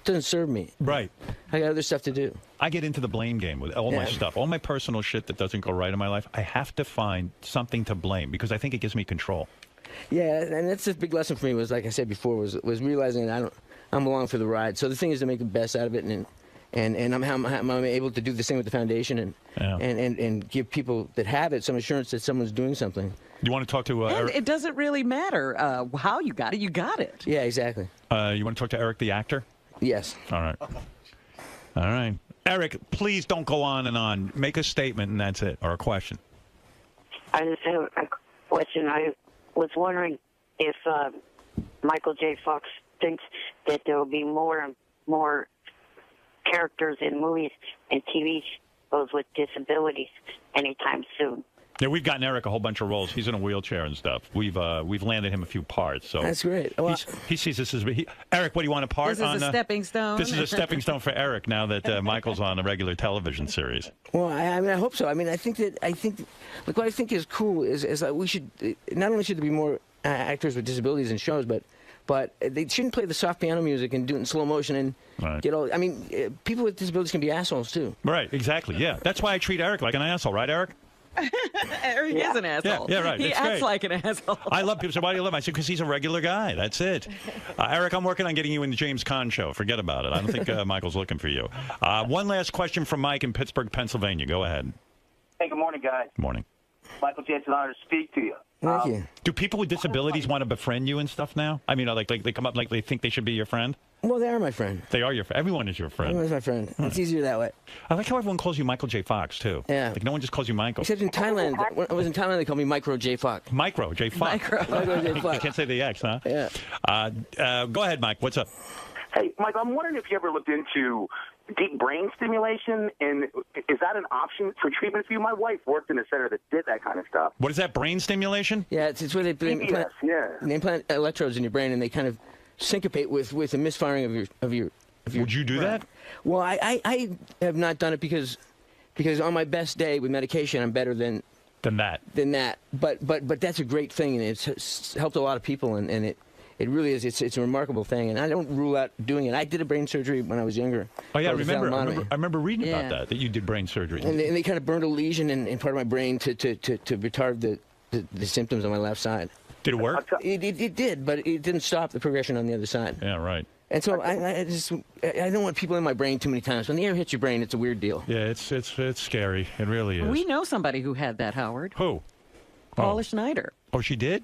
R: doesn't serve me.
B: Right.
R: I got other stuff to do.
B: I get into the blame game with all my stuff. All my personal shit that doesn't go right in my life, I have to find something to blame because I think it gives me control.
R: Yeah, and that's a big lesson for me. Was like I said before, was realizing that I'm along for the ride. So the thing is to make the best out of it, and I'm able to do the same with the foundation and give people that have it some assurance that someone's doing something.
B: You want to talk to Eric?
A: It doesn't really matter how you got it. You got it.
R: Yeah, exactly.
B: You want to talk to Eric, the actor?
R: Yes.
B: All right. All right. Eric, please don't go on and on. Make a statement and that's it, or a question.
T: I just have a question. I was wondering if Michael J. Fox thinks that there will be more and more characters in movies and TV shows with disabilities anytime soon.
B: Yeah, we've gotten Eric a whole bunch of roles. He's in a wheelchair and stuff. We've landed him a few parts. So
R: that's great. Well,
B: he sees this as Eric. What do you want a part
A: this
B: on?
A: This is a stepping stone.
B: This is a stepping stone for Eric now that Michael's on a regular television series.
R: Well, I mean, I hope so. I mean, I think look, what I think is cool is that we should not only should there be more actors with disabilities in shows, but they shouldn't play the soft piano music and do it in slow motion and get all. I mean, people with disabilities can be assholes too.
B: Right. Exactly. Yeah. That's why I treat Eric like an asshole, right, Eric?
A: Eric is an asshole.
B: Yeah, right.
A: He
B: it's
A: acts
B: great.
A: like an asshole.
B: I love people say, why do you love him? I said, because he's a regular guy. That's it. Eric, I'm working on getting you in the James Caan show. Forget about it. I don't think Michael's looking for you. One last question from Mike in Pittsburgh, Pennsylvania. Go ahead.
U: Hey, good morning, guys.
B: Good morning.
U: Michael J. It's an honor to speak to you.
R: Thank you.
B: Do people with disabilities want to befriend you and stuff now? I mean, like they come up like they think they should be your friend?
R: Well, they are my friend.
B: They are your friend. Everyone is your friend.
R: Everyone's my friend. It's easier that way.
B: I like how everyone calls you Michael J. Fox, too.
R: Yeah.
B: Like, no one just calls you Michael.
R: Except in Thailand. When I was in Thailand, they called me Micro J. Fox.
B: Micro J. Fox.
R: Micro J. Fox.
B: You can't say the X, huh?
R: Yeah.
B: Go ahead, Mike. What's up?
U: Hey, Mike, I'm wondering if you ever looked into deep brain stimulation, and is that an option for treatment for you? My wife worked in a center that did that kind of stuff.
B: What is that, brain stimulation?
R: Yeah, it's where they implant electrodes in your brain, and they kind of syncopate with a misfiring of your.
B: Would you do that?
R: Well, I have not done it because on my best day with medication, I'm better than that. But that's a great thing, and it's helped a lot of people, and it really is. It's a remarkable thing, and I don't rule out doing it. I did a brain surgery when I was younger.
B: Oh yeah, I remember reading about that you did brain surgery.
R: And they kind of burned a lesion in part of my brain to retard the symptoms on my left side.
B: Did it work?
R: It did, but it didn't stop the progression on the other side.
B: Yeah, right.
R: And so I don't want people in my brain too many times. When the air hits your brain, it's a weird deal.
B: Yeah, it's scary. It really is.
A: We know somebody who had that, Howard.
B: Who?
A: Paula Schneider.
B: Oh, she did?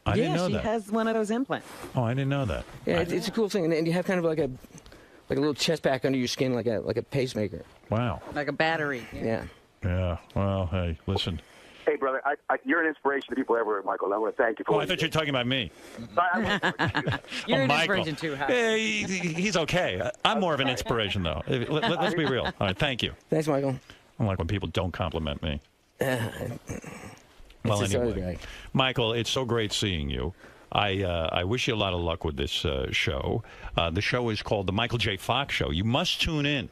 B: I didn't know that.
A: Yeah, she has one of those implants.
B: Oh, I didn't know that.
R: Yeah, it's a cool thing, and you have kind of like a little chest pack under your skin, like a pacemaker.
B: Wow.
A: Like a battery.
R: Yeah.
B: Yeah. Well, hey, listen.
U: Hey, brother, you're an inspiration to people everywhere, Michael. I want to thank you for
B: I thought you were talking about me.
A: You're an
B: Michael.
A: inspiration too, Howard.
B: Yeah, he's okay. I'm more of an inspiration, though. Let's be real. All right, thank you.
R: Thanks, Michael.
B: I don't like when people don't compliment me.
R: Well,
B: anyway, Michael, it's so great seeing you. I wish you a lot of luck with this show. The show is called The Michael J. Fox Show. You must tune in.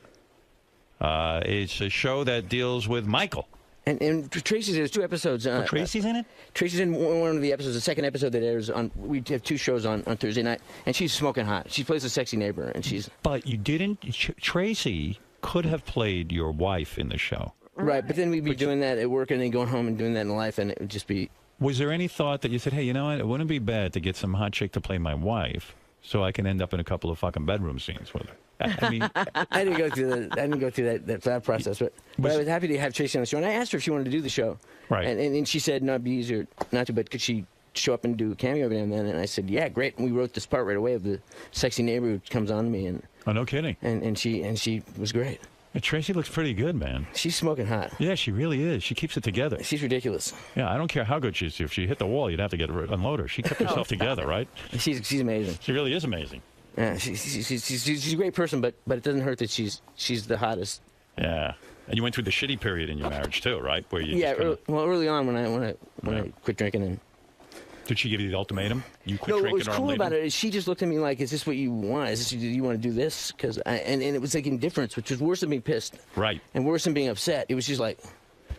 B: It's a show that deals with Michael.
R: And Tracy's, there's 2 episodes.
B: Tracy's in it?
R: Tracy's in one of the episodes, the second episode that airs on. We have 2 shows on Thursday night, and she's smoking hot. She plays a sexy neighbor, and she's.
B: But you didn't. Tracy could have played your wife in the show.
R: Right, but then we'd be doing that at work and then going home and doing that in life, and it would just be.
B: Was there any thought that you said, hey, you know what? It wouldn't be bad to get some hot chick to play my wife so I can end up in a couple of fucking bedroom scenes with her? I mean,
R: I didn't go through that thought process, but I was happy to have Tracy on the show, and I asked her if she wanted to do the show,
B: right?
R: And she said, "No, it'd be easier not to, but could she show up and do a cameo every now and then?" And I said, "Yeah, great." And we wrote this part right away of the sexy neighbor who comes on to me, and
B: oh, no kidding,
R: and she was great.
B: Yeah, Tracy looks pretty good, man.
R: She's smoking hot.
B: Yeah, she really is. She keeps it together.
R: She's ridiculous.
B: Yeah, I don't care how good she is. If she hit the wall, you'd have to unload her. She kept herself together, right?
R: She's amazing.
B: She really is amazing.
R: Yeah, she's a great person, but it doesn't hurt that she's the hottest.
B: Yeah, and you went through the shitty period in your marriage too, right? Where you
R: early on when I quit drinking. And
B: did she give you the ultimatum? You quit drinking.
R: What was
B: or
R: cool
B: I'm
R: about
B: leaving?
R: it is she just looked at me like, "Is this what you want? Do you want to do this?" And it was like indifference, which was worse than being pissed.
B: Right.
R: And worse than being upset. It was just like.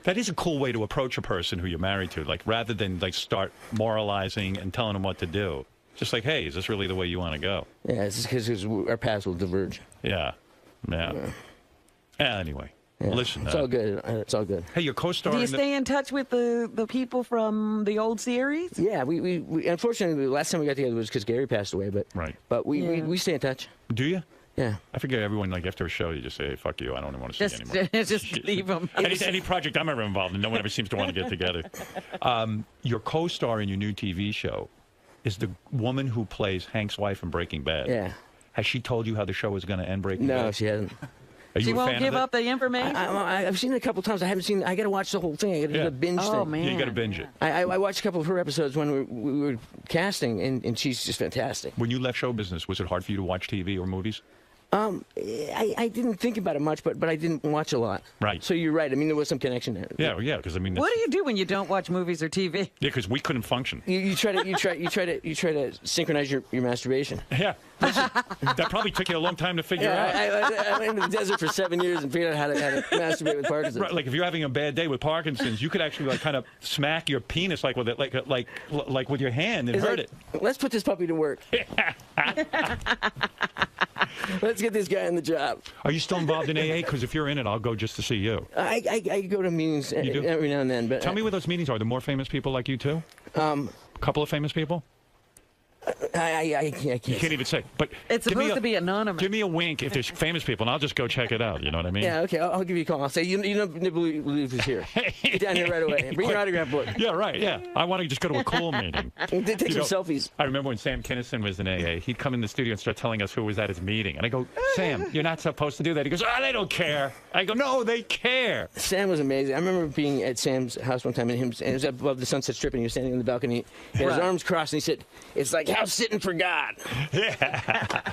B: That is a cool way to approach a person who you're married to. Like rather than start moralizing and telling them what to do. Just like, hey, is this really the way you want to go?
R: Yeah, it's because our paths will diverge.
B: Yeah. Anyway, listen.
R: It's all good. It's all good.
B: Hey, your co-star.
A: Do you stay in touch with the people from the old series?
R: Yeah, we unfortunately the last time we got together was because Gary passed away, but we stay in touch.
B: Do you?
R: Yeah.
B: I forget everyone, like, after a show, you just say, hey, fuck you, I don't even want to see you anymore.
A: Just leave them.
B: Any project I'm ever involved in, no one ever seems to want to get together. Your co-star in your new TV show is the woman who plays Hank's wife in Breaking Bad.
R: Yeah.
B: Has she told you how the show is going to end Breaking Bad?
R: No, she hasn't.
B: Are you
A: She
B: a
A: won't
B: fan
A: give
B: of it?
A: up the information?
R: I've seen it a couple times. I haven't seen. I got to watch the whole thing. I got to do the binge thing.
A: Oh, man.
B: Yeah, you got to binge it.
R: I watched a couple of her episodes when we were casting, and she's just fantastic.
B: When you left show business, was it hard for you to watch TV or movies?
R: I didn't think about it much, but I didn't watch a lot.
B: Right.
R: So you're right. I mean, there was some connection there.
B: Yeah, because I mean,
A: What do you do when you don't watch movies or TV?
B: Yeah, because we couldn't function.
R: You try to synchronize your masturbation.
B: Yeah. Listen, that probably took you a long time to figure out.
R: I went into the desert for 7 years and figured out how to masturbate with Parkinson's.
B: Right, like if you're having a bad day with Parkinson's, you could actually like kind of smack your penis like with it, like with your hand and hurt it.
R: Let's put this puppy to work. Let's get this guy in the job.
B: Are you still involved in AA? Because if you're in it, I'll go just to see you.
R: I go to meetings every now and then. But
B: Tell me what those meetings are. Are there more famous people like you too? A couple of famous people?
R: I can't.
B: You can't even say. But
A: It's supposed to be anonymous.
B: Give me a wink if there's famous people, and I'll just go check it out. You know what I mean?
R: Yeah, okay. I'll give you a call. I'll say, you don't believe he's here. Get down here right away. Bring your autograph book.
B: Yeah, right. Yeah. I want to just go to a cool meeting.
R: Take some selfies.
B: I remember when Sam Kinison was in AA, he'd come in the studio and start telling us who was at his meeting. And I go, Sam, you're not supposed to do that. He goes, they don't care. I go, no, they care.
R: Sam was amazing. I remember being at Sam's house one time, and it was above the Sunset Strip, and he was standing on the balcony. He had his arms crossed, and he said, it's like house sitting for God.
B: Yeah.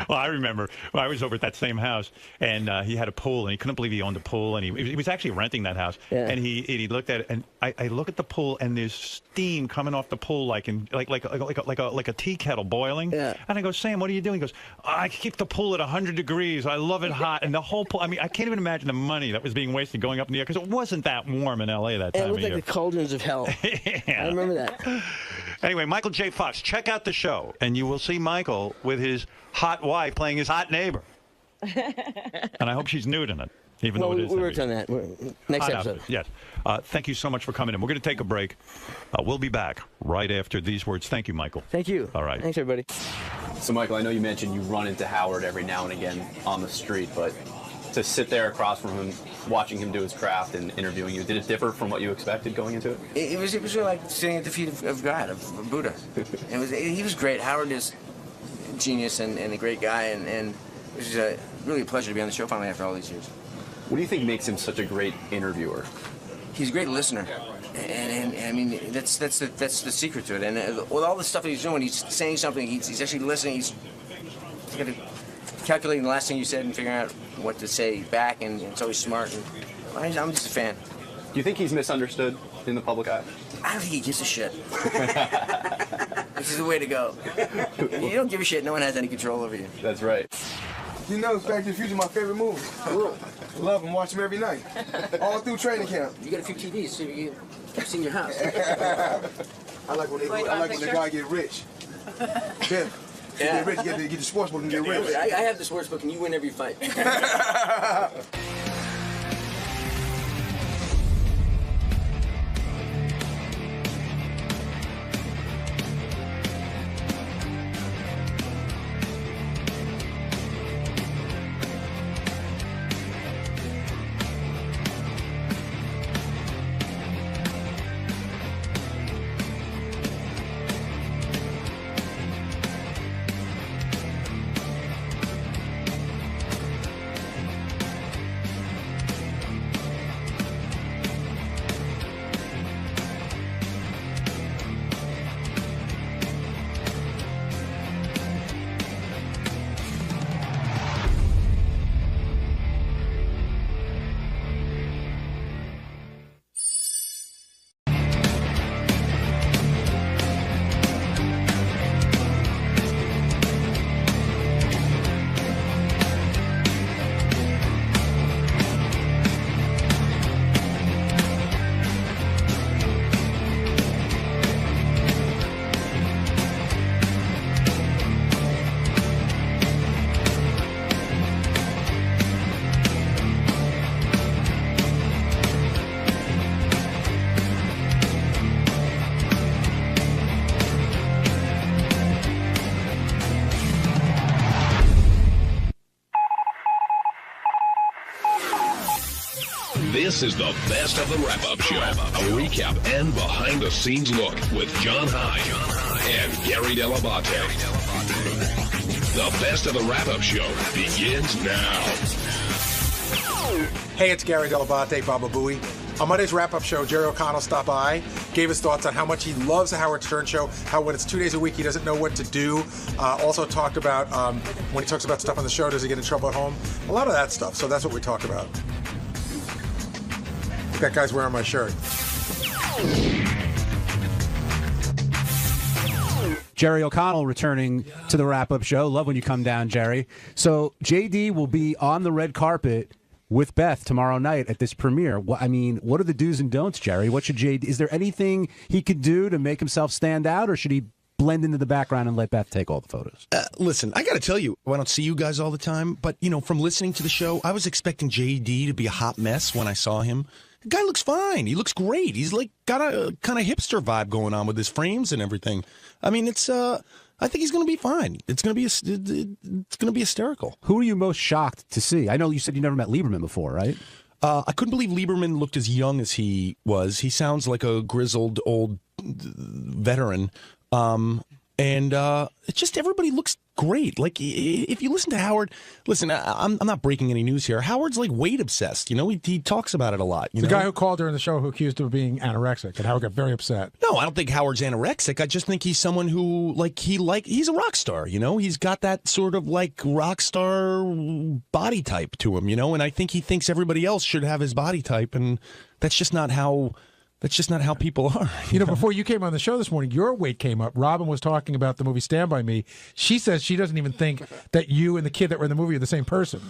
B: Well, I remember I was over at that same house, and he had a pool, and he couldn't believe he owned a pool, and he was actually renting that house.
R: Yeah.
B: And he looked at it, and I look at the pool, and there's steam coming off the pool like a tea kettle boiling.
R: Yeah.
B: And I go, Sam, what are you doing? He goes, I keep the pool at 100 degrees. I love it hot, and the whole pool. I mean, I can't even imagine the money that was being wasted going up in the air because it wasn't that warm in LA that time
R: It looked
B: of
R: like
B: year.
R: the cauldrons of hell.
B: Yeah.
R: I remember that.
B: Anyway, Michael J. Fox, check out the show, and you will see Michael with his hot wife playing his hot neighbor. And I hope she's nude in it, even though it is.
R: We worked on that. Next
B: hot
R: episode.
B: outfit, yes. Thank you so much for coming in. We're going to take a break. We'll be back right after these words. Thank you, Michael.
R: Thank you.
B: All right.
R: Thanks, everybody.
G: So, Michael, I know you mentioned you run into Howard every now and again on the street, but to sit there across from him, watching him do his craft and interviewing you, did it differ from what you expected going into it?
R: It was really like sitting at the feet of God, of Buddha. He was great. Howard is a genius and a great guy, and it was really a pleasure to be on the show finally after all these years.
G: What do you think makes him such a great interviewer?
R: He's a great listener, and I mean that's the secret to it. And with all the stuff that he's doing, he's saying something. He's actually listening. He's got to calculating the last thing you said and figuring out what to say back, and it's always smart. And I'm just a fan.
G: Do you think he's misunderstood in the public eye?
R: I don't think he gives a shit. This is the way to go. You don't give a shit. No one has any control over you.
G: That's right.
F: You know, Back to the Future is my favorite movie. Love them, watch them every night. All through training camp.
R: You got a few TVs, so you can see in your house.
F: I like when the guy get rich. Yeah.
R: Yeah.
F: Get rich, get the sports book and get rich.
R: I have the sports book, and you win every fight.
H: This is the best of the wrap-up show. A recap and behind-the-scenes look with John High and Gary 𝗏𝗏𝗏𝗏. The best of the wrap-up show begins now.
C: Hey, it's Gary 𝗏𝗏𝗏𝗏, Baba Booey. On Monday's wrap-up show, Jerry O'Connell stopped by, gave his thoughts on how much he loves the Howard Stern Show, how when it's 2 days a week he doesn't know what to do. Also talked about when he talks about stuff on the show, does he get in trouble at home? A lot of that stuff, so that's what we talk about. That guy's wearing my shirt.
V: Jerry O'Connell returning to the wrap-up show. Love when you come down, Jerry. So JD will be on the red carpet with Beth tomorrow night at this premiere. I mean, what are the do's and don'ts, Jerry? What should JD? Is there anything he could do to make himself stand out, or should he blend into the background and let Beth take all the photos?
W: Listen, I got to tell you, I don't see you guys all the time, but from listening to the show, I was expecting JD to be a hot mess when I saw him. The guy looks fine. He looks great. He's like got a kind of hipster vibe going on with his frames and everything. I mean, it's I think he's going to be fine. It's going to be hysterical.
V: Who are you most shocked to see? I know you said you never met Lieberman before, right?
W: I couldn't believe Lieberman looked as young as he was. He sounds like a grizzled old veteran. And it's just everybody looks great. Like, if you listen to Howard, listen, I'm not breaking any news here. Howard's like weight obsessed. He talks about it a lot.
C: The guy who called during the show who accused him of being anorexic, and Howard got very upset.
W: No, I don't think Howard's anorexic. I just think he's someone who, he's a rock star, He's got that sort of, rock star body type to him, And I think he thinks everybody else should have his body type, and that's just not how... That's just not how people are.
C: Before you came on the show this morning, your weight came up. Robin was talking about the movie Stand By Me. She says she doesn't even think that you and the kid that were in the movie are the same person.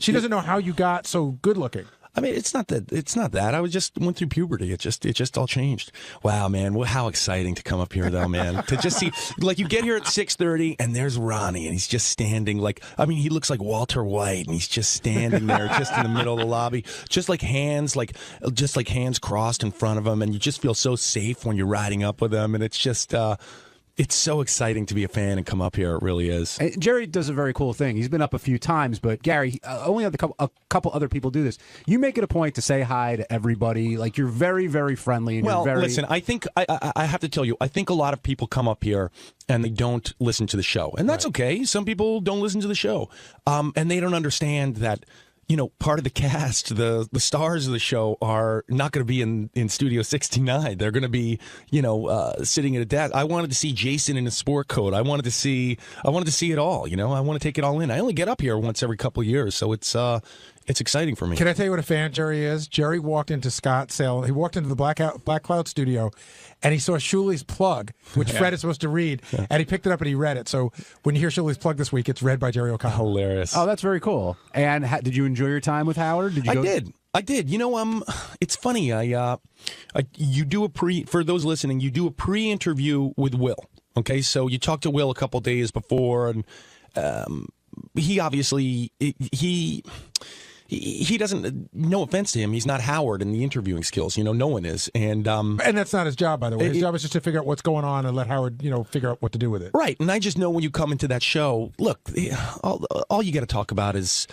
C: She doesn't know how you got so good looking.
W: I mean, it's not that. I was just went through puberty. It just all changed. Wow, man. Well, how exciting to come up here, though, man. To just see, you get here at 6:30, and there's Ronnie, and he's just standing he looks like Walter White, and he's just standing there, just in the middle of the lobby, just like hands crossed in front of him, and you just feel so safe when you're riding up with him, and it's just. It's so exciting to be a fan and come up here. It really is.
V: Jerry does a very cool thing. He's been up a few times, but Gary, only a couple other people do this. You make it a point to say hi to everybody. You're very, very friendly. And
W: listen, I think I have to tell you, I think a lot of people come up here and they don't listen to the show. And that's okay. Some people don't listen to the show. And they don't understand that, part of the cast, the stars of the show are not going to be in Studio 69. They're going to be, sitting at a desk. I wanted to see Jason in a sport coat. I wanted to see it all. I want to take it all in. I only get up here once every couple of years, so it's exciting for me.
C: Can I tell you what a fan Jerry is? Jerry walked into Scottsdale. He walked into the Black Cloud studio, and he saw Shuli's plug, which Fred is supposed to read, and he picked it up and he read it. So when you hear Shuli's plug this week, it's read by Jerry O'Connell.
W: Hilarious.
V: Oh, that's very cool. And did you enjoy your time with Howard?
W: I did. It's funny. You do for those listening, you do a pre-interview with Will. Okay, so you talk to Will a couple days before, and he obviously he doesn't. No offense to him, he's not Howard in the interviewing skills. No one is, and
C: that's not his job, by the way. His job is just to figure out what's going on and let Howard, figure out what to do with it.
W: Right, and I just know when you come into that show, look, all you got to talk about is.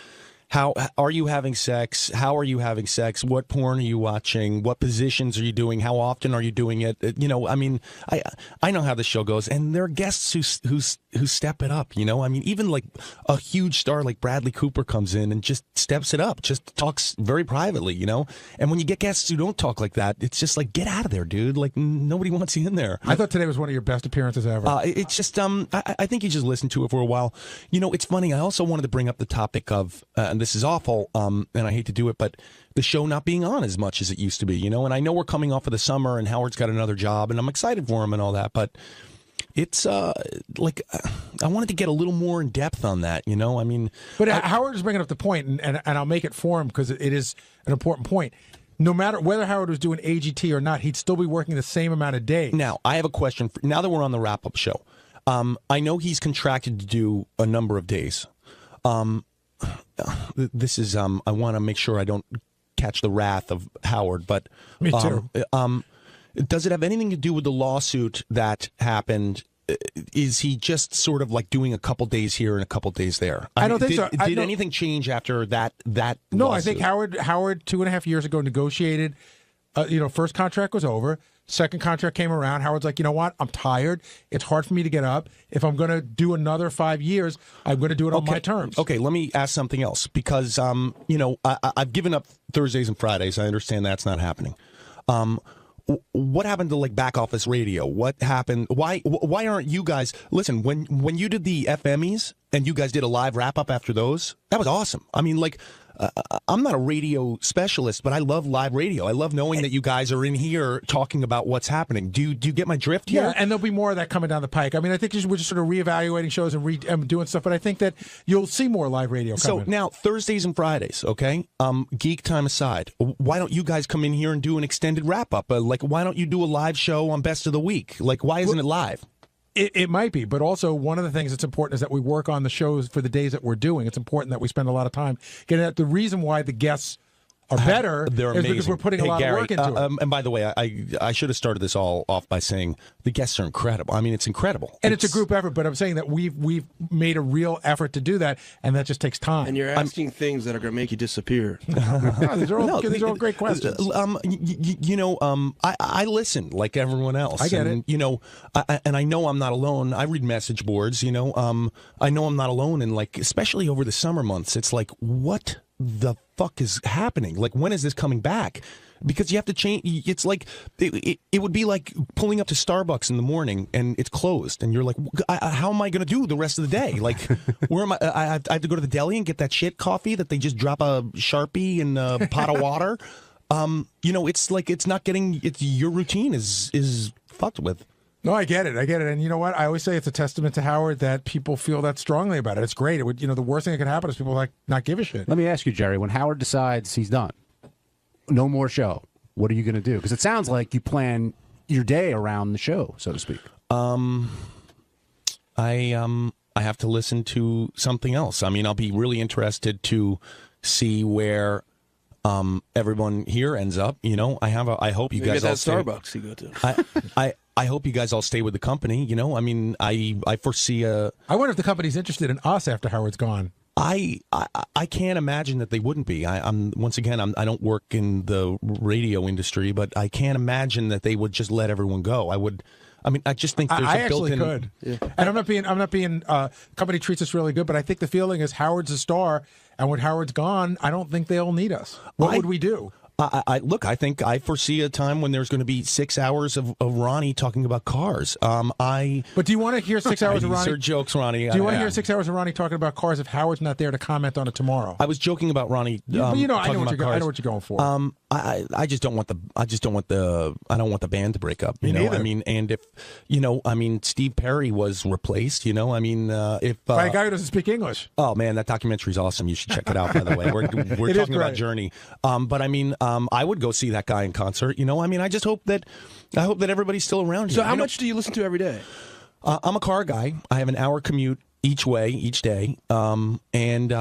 W: How are you having sex? How are you having sex? What porn are you watching? What positions are you doing? How often are you doing it? I know how the show goes, and there are guests who step it up. Even like a huge star like Bradley Cooper comes in and just steps it up, just talks very privately. And when you get guests who don't talk like that, it's just like, get out of there, dude. Like, nobody wants you in there.
C: I thought today was one of your best appearances ever.
W: It's just I think you just listen to it for a while. It's funny. I also wanted to bring up the topic of. And this is awful, and I hate to do it, but the show not being on as much as it used to be, and I know we're coming off of the summer, and Howard's got another job, and I'm excited for him and all that, but it's I wanted to get a little more in depth on that,
C: But Howard is bringing up the point, and I'll make it for him because it is an important point. No matter whether Howard was doing AGT or not, he'd still be working the same amount of days.
W: Now, I have a question. Now that we're on the wrap-up show, I know he's contracted to do a number of days. This is I want to make sure I don't catch the wrath of Howard, but
C: me too.
W: Does it have anything to do with the lawsuit that happened is he just sort of like doing a couple days here and a couple days there?
I: I don't think so.
W: Did anything change after that?
I: No,
W: lawsuit?
I: I think Howard 2.5 years ago negotiated. First contract was over. Second contract came around. Howard's like, you know what? I'm tired. It's hard for me to get up. If I'm going to do another 5 years, I'm going to do it on my terms.
W: Okay, let me ask something else because I've given up Thursdays and Fridays. I understand that's not happening. What happened to like back office radio? What happened? Why aren't you guys listen? When you did the FMEs and you guys did a live wrap up after those, that was awesome. I mean, like. I'm not a radio specialist, but I love live radio. I love knowing that you guys are in here talking about what's happening. Do you get my drift here?
I: Yeah, and there'll be more of that coming down the pike. I mean, I think we're just sort of reevaluating shows and doing stuff, but I think that you'll see more live radio coming.
W: So now, Thursdays and Fridays, okay? Geek time aside, why don't you guys come in here and do an extended wrap-up? Like, why don't you do a live show on Best of the Week? Like, why isn't it live?
I: It might be, but also one of the things that's important is that we work on the shows for the days that we're doing. It's important that we spend a lot of time getting at the reason why the guests are better is because we're putting a lot of work into it.
W: And by the way, I should have started this all off by saying the guests are incredible. I mean, it's incredible.
I: And it's a group effort, but I'm saying that we've made a real effort to do that, and that just takes time.
J: And you're asking things that are going to make you disappear.
I: These are all great questions.
W: I listen like everyone else.
I: I get it.
W: And I know I'm not alone. I read message boards. I know I'm not alone, and like especially over the summer months, it's like what the fuck is happening? Like, when is this coming back? Because you have to change. It's like it would be like pulling up to Starbucks in the morning and it's closed, and you're like, how am I going to do the rest of the day? Like, where am I? I have to go to the deli and get that shit coffee that they just drop a Sharpie in a pot of water. It's like it's not getting. Your routine is fucked with.
I: No, I get it. And you know what? I always say it's a testament to Howard that people feel that strongly about it. It's great. It would, the worst thing that could happen is people like not give a shit.
V: Let me ask you, Jerry, when Howard decides he's done, no more show, what are you going to do? Because it sounds like you plan your day around the show, so to speak.
W: I have to listen to something else. I mean, I'll be really interested to see where everyone here ends up. I hope you guys all stay.
J: Starbucks you go to.
W: I hope you guys all stay with the company. I mean, I foresee a.
I: I wonder if the company's interested in us after Howard's gone.
W: I can't imagine that they wouldn't be. I'm once again, I don't work in the radio industry, but I can't imagine that they would just let everyone go. I just think there's a built-in.
I: I actually could. Yeah. And I'm not being. Company treats us really good, but I think the feeling is Howard's a star, and when Howard's gone, I don't think they'll need us. What would we do?
W: I think I foresee a time when there's going to be 6 hours of Ronnie talking about cars.
I: But do you want to hear 6 hours of Ronnie?
W: These are jokes, Ronnie.
I: Do you want to hear 6 hours of Ronnie talking about cars if Howard's not there to comment on it tomorrow?
W: I was joking about Ronnie.
I: I know what you're going for.
W: I just don't want the I don't want the band to break up.
I: Me neither.
W: I mean, and if Steve Perry was replaced. If
I: by a guy who doesn't speak English.
W: Oh man, that documentary's awesome. You should check it out. By the way, we're talking about Journey. But I mean. I would go see that guy in concert. I just hope that everybody's still around.
J: So how much do you listen to every day?
W: I'm a car guy. I have an hour commute each way, each day. And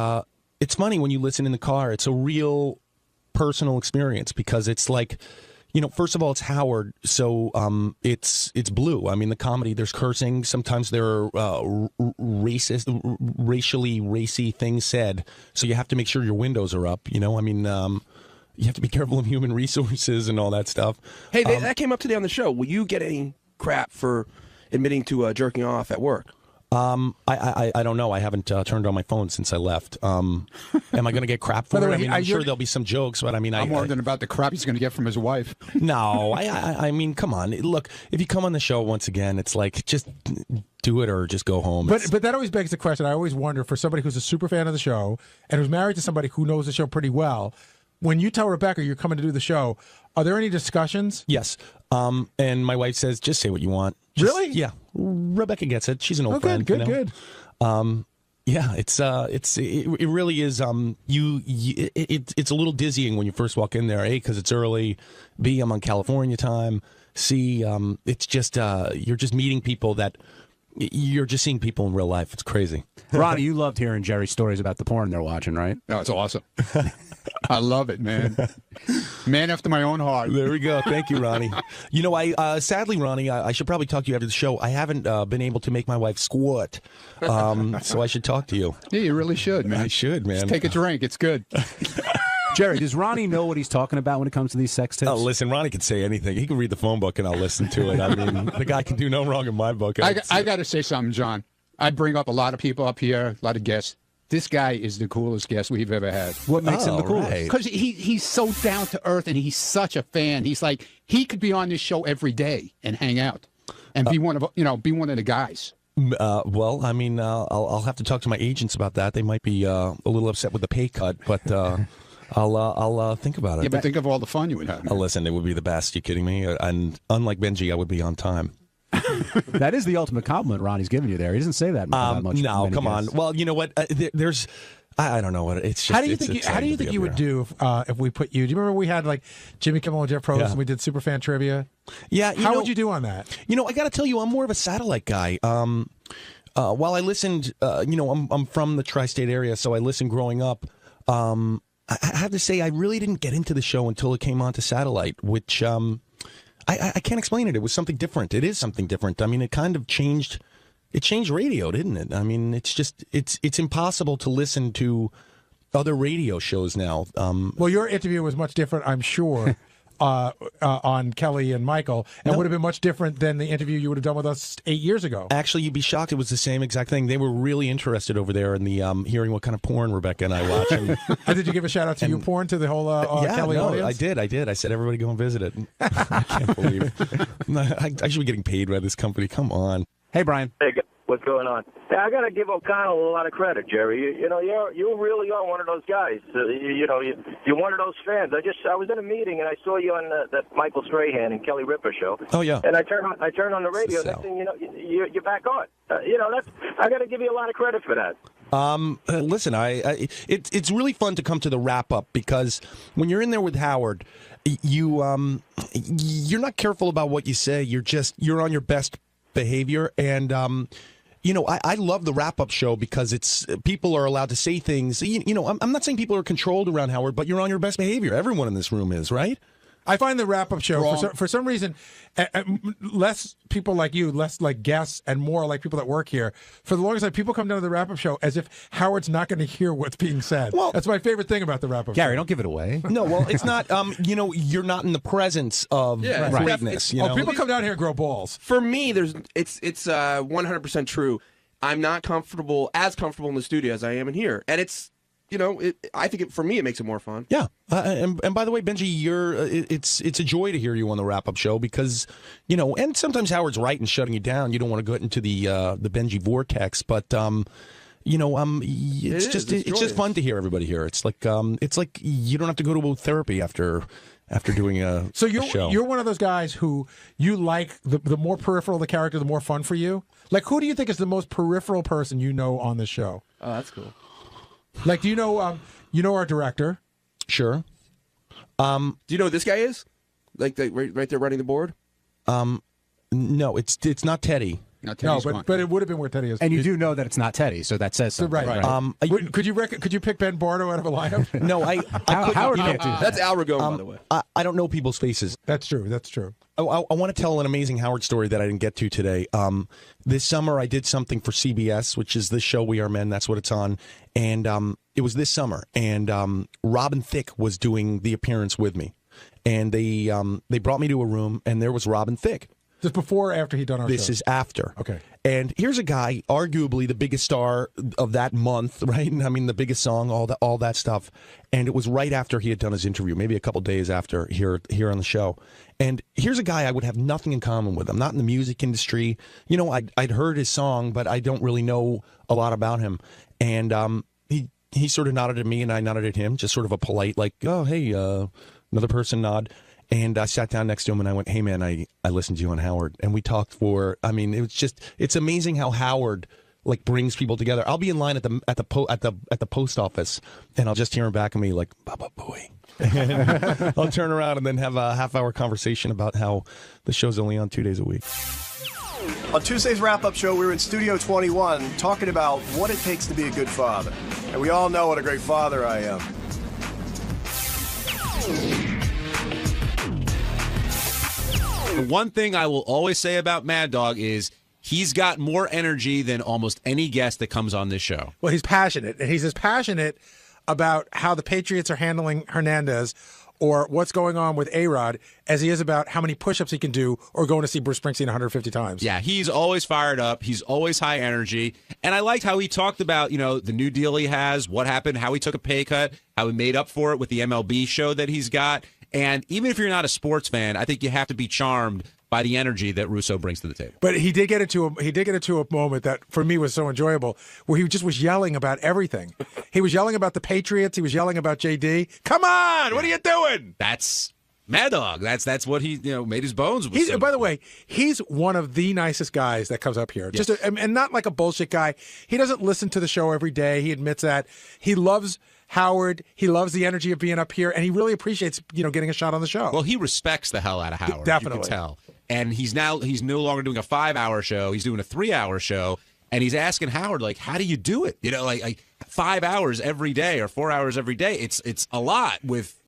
W: it's funny when you listen in the car. It's a real personal experience because it's like, first of all, it's Howard, so it's blue. I mean, the comedy, there's cursing. Sometimes there are racially racy things said. So you have to make sure your windows are up. You have to be careful of human resources and all that stuff.
J: Hey, that came up today on the show. Will you get any crap for admitting to jerking off at work?
W: I don't know. I haven't turned on my phone since I left. Am I going to get crap for it? I'm sure there'll be some jokes, but
L: I'm wondering about the crap he's going to get from his wife.
W: No, I mean, come on. Look, if you come on the show once again, it's like just do it or just go home.
I: But that always begs the question. I always wonder for somebody who's a super fan of the show and who's married to somebody who knows the show pretty well. When you tell Rebecca you're coming to do the show, are there any discussions?
W: Yes. And my wife says, just say what you want.
I: Really?
W: Yeah. Rebecca gets it. She's an old friend.
I: Good.
W: Yeah, it really is. It's a little dizzying when you first walk in there. A, because it's early. B, I'm on California time. C, it's just you're just meeting people that you're just seeing people in real life. It's crazy.
V: Ronnie, you loved hearing Jerry's stories about the porn they're watching, right?
L: Oh, it's awesome. I love it, man. Man after my own heart.
W: There we go. Thank you, Ronnie. You know, sadly, Ronnie, I should probably talk to you after the show. I haven't been able to make my wife squirt, so I should talk to you.
L: Yeah, you really should, man.
W: I should, man.
L: Just take a drink. It's good.
V: Jerry, does Ronnie know what he's talking about when it comes to these sex tips?
W: Oh, listen, Ronnie can say anything. He can read the phone book and I'll listen to it. I mean, the guy can do no wrong in my book.
L: I got to say something, John. I bring up a lot of people up here, a lot of guests. This guy is the coolest guest we've ever had.
V: What makes him the coolest?
L: Because he's so down to earth and he's such a fan. He's like, he could be on this show every day and hang out and be one of the guys.
W: Well, I mean, I'll have to talk to my agents about that. They might be a little upset with the pay cut, but I'll think about it.
L: Yeah, but think of all the fun you would have.
W: Listen, it would be the best. You kidding me? And unlike Benji, I would be on time.
V: That is the ultimate compliment Ronnie's giving you there. He doesn't say that much.
W: No, come on. Well, you know what? There's, I don't know what it's. Just,
I: how do you think you would do if we put you? Do you remember we had like Jimmy Kimmel and Jeff Probst and we did Superfan trivia?
W: Yeah.
I: How would you do on that?
W: You know, I got to tell you, I'm more of a satellite guy. While I listened, I'm from the tri-state area, so I listened growing up. I have to say, I really didn't get into the show until it came onto satellite, which I can't explain it. It was something different. It is something different. I mean, it kind of changed. It changed radio, didn't it? I mean, it's just it's impossible to listen to other radio shows now.
I: Well, your interview was much different, I'm sure. On Kelly and Michael, and would have been much different than the interview you would have done with us 8 years ago.
W: Actually, you'd be shocked. It was the same exact thing. They were really interested over there in the hearing what kind of porn Rebecca and I watch. And
I: did you give a shout out to you porn to the whole Kelly audience?
W: I did. I said everybody go and visit it. I can't believe it. I should be getting paid by this company. Come on.
V: Hey, Brian.
D: Hey, what's going on? Hey, I got to give O'Connell a lot of credit, Jerry. You really are one of those guys. You're one of those fans. I was in a meeting and I saw you on that Michael Strahan and Kelly Ripa show.
W: Oh yeah.
D: And I turned on the radio. Next thing you know, you're back on. I got to give you a lot of credit for that.
W: Listen, it's really fun to come to the wrap up because when you're in there with Howard, you're not careful about what you say. You're on your best behavior, and I love the wrap-up show because it's people are allowed to say things. I'm not saying people are controlled around Howard, but you're on your best behavior. Everyone in this room is, right?
I: I find the wrap-up show, for some reason, less people like you, less like guests, and more like people that work here. For the longest time, people come down to the wrap-up show as if Howard's not going to hear what's being said. Well, that's my favorite thing about the wrap-up show.
V: Gary, don't give it away.
W: No, well, it's not, you're not in the presence of greatness.
I: People come down here and grow balls.
J: For me, it's 100% true. I'm not as comfortable in the studio as I am in here. And it's, I think for me, it makes it more fun.
W: Yeah. And by the way, Benji, it's a joy to hear you on the wrap-up show because, and sometimes Howard's right in shutting you down. You don't want to go into the Benji vortex, but, it's just fun to hear everybody here. It's like you don't have to go to therapy after doing a show.
I: You're one of those guys who you like the more peripheral the character, the more fun for you. Like, who do you think is the most peripheral person you know on this show?
J: Oh, that's cool.
I: Like, do you know our director?
W: Sure.
J: Do you know who this guy is? Like right there running the board?
W: No, it's not Teddy.
I: No, but it would have been where Teddy is.
V: And you do know that it's not Teddy, so that says something.
I: Right. Could you pick Ben Bardo out of a lineup?
W: No,
V: Howard can't do that.
J: That's Al Ragone, by the way.
W: I don't know people's faces.
I: That's true.
W: I want to tell an amazing Howard story that I didn't get to today. This summer, I did something for CBS, which is the show We Are Men. That's what it's on. And it was this summer. And Robin Thicke was doing the appearance with me. And they brought me to a room, and there was Robin Thicke.
I: Just before or after he'd done our show?
W: This is after.
I: Okay.
W: And here's a guy, arguably the biggest star of that month, right? I mean, the biggest song, all that stuff. And it was right after he had done his interview, maybe a couple days after here on the show. And here's a guy I would have nothing in common with. I'm not in the music industry. I'd heard his song, but I don't really know a lot about him. And he sort of nodded at me, and I nodded at him, just sort of a polite, like, oh, hey, another person nod. And I sat down next to him and I went, hey, man, I listened to you on Howard. And we talked it's amazing how Howard like brings people together. I'll be in line at the post office and I'll just hear him back at me like, Baba Boy. And I'll turn around and then have a half-hour conversation about how the show's only on 2 days a week.
E: On Tuesday's wrap-up show, we were in Studio 21 talking about what it takes to be a good father. And we all know what a great father I am.
N: The one thing I will always say about Mad Dog is he's got more energy than almost any guest that comes on this show.
I: Well, he's passionate, and he's as passionate about how the Patriots are handling Hernandez or what's going on with A-Rod as he is about how many push-ups he can do or going to see Bruce Springsteen 150 times.
N: Yeah, he's always fired up. He's always high energy. And I liked how he talked about, the new deal he has, what happened, how he took a pay cut, how he made up for it with the MLB show that he's got. And even if you're not a sports fan, I think you have to be charmed by the energy that Russo brings to the table.
I: But he did get into a moment that for me was so enjoyable, where he just was yelling about everything. He was yelling about the Patriots. He was yelling about JD. Come on, what are you doing?
N: That's Mad Dog. That's what he made his bones with.
I: By the way, he's one of the nicest guys that comes up here.
N: Yes.
I: And not like a bullshit guy. He doesn't listen to the show every day. He admits that. He loves Howard. He loves the energy of being up here, and he really appreciates getting a shot on the show.
N: Well, he respects the hell out of Howard.
I: Definitely.
N: You can tell. And he's no longer doing a 5-hour show. He's doing a 3-hour show. And he's asking Howard, like, how do you do it? Like 5 hours every day or 4 hours every day. It's a lot with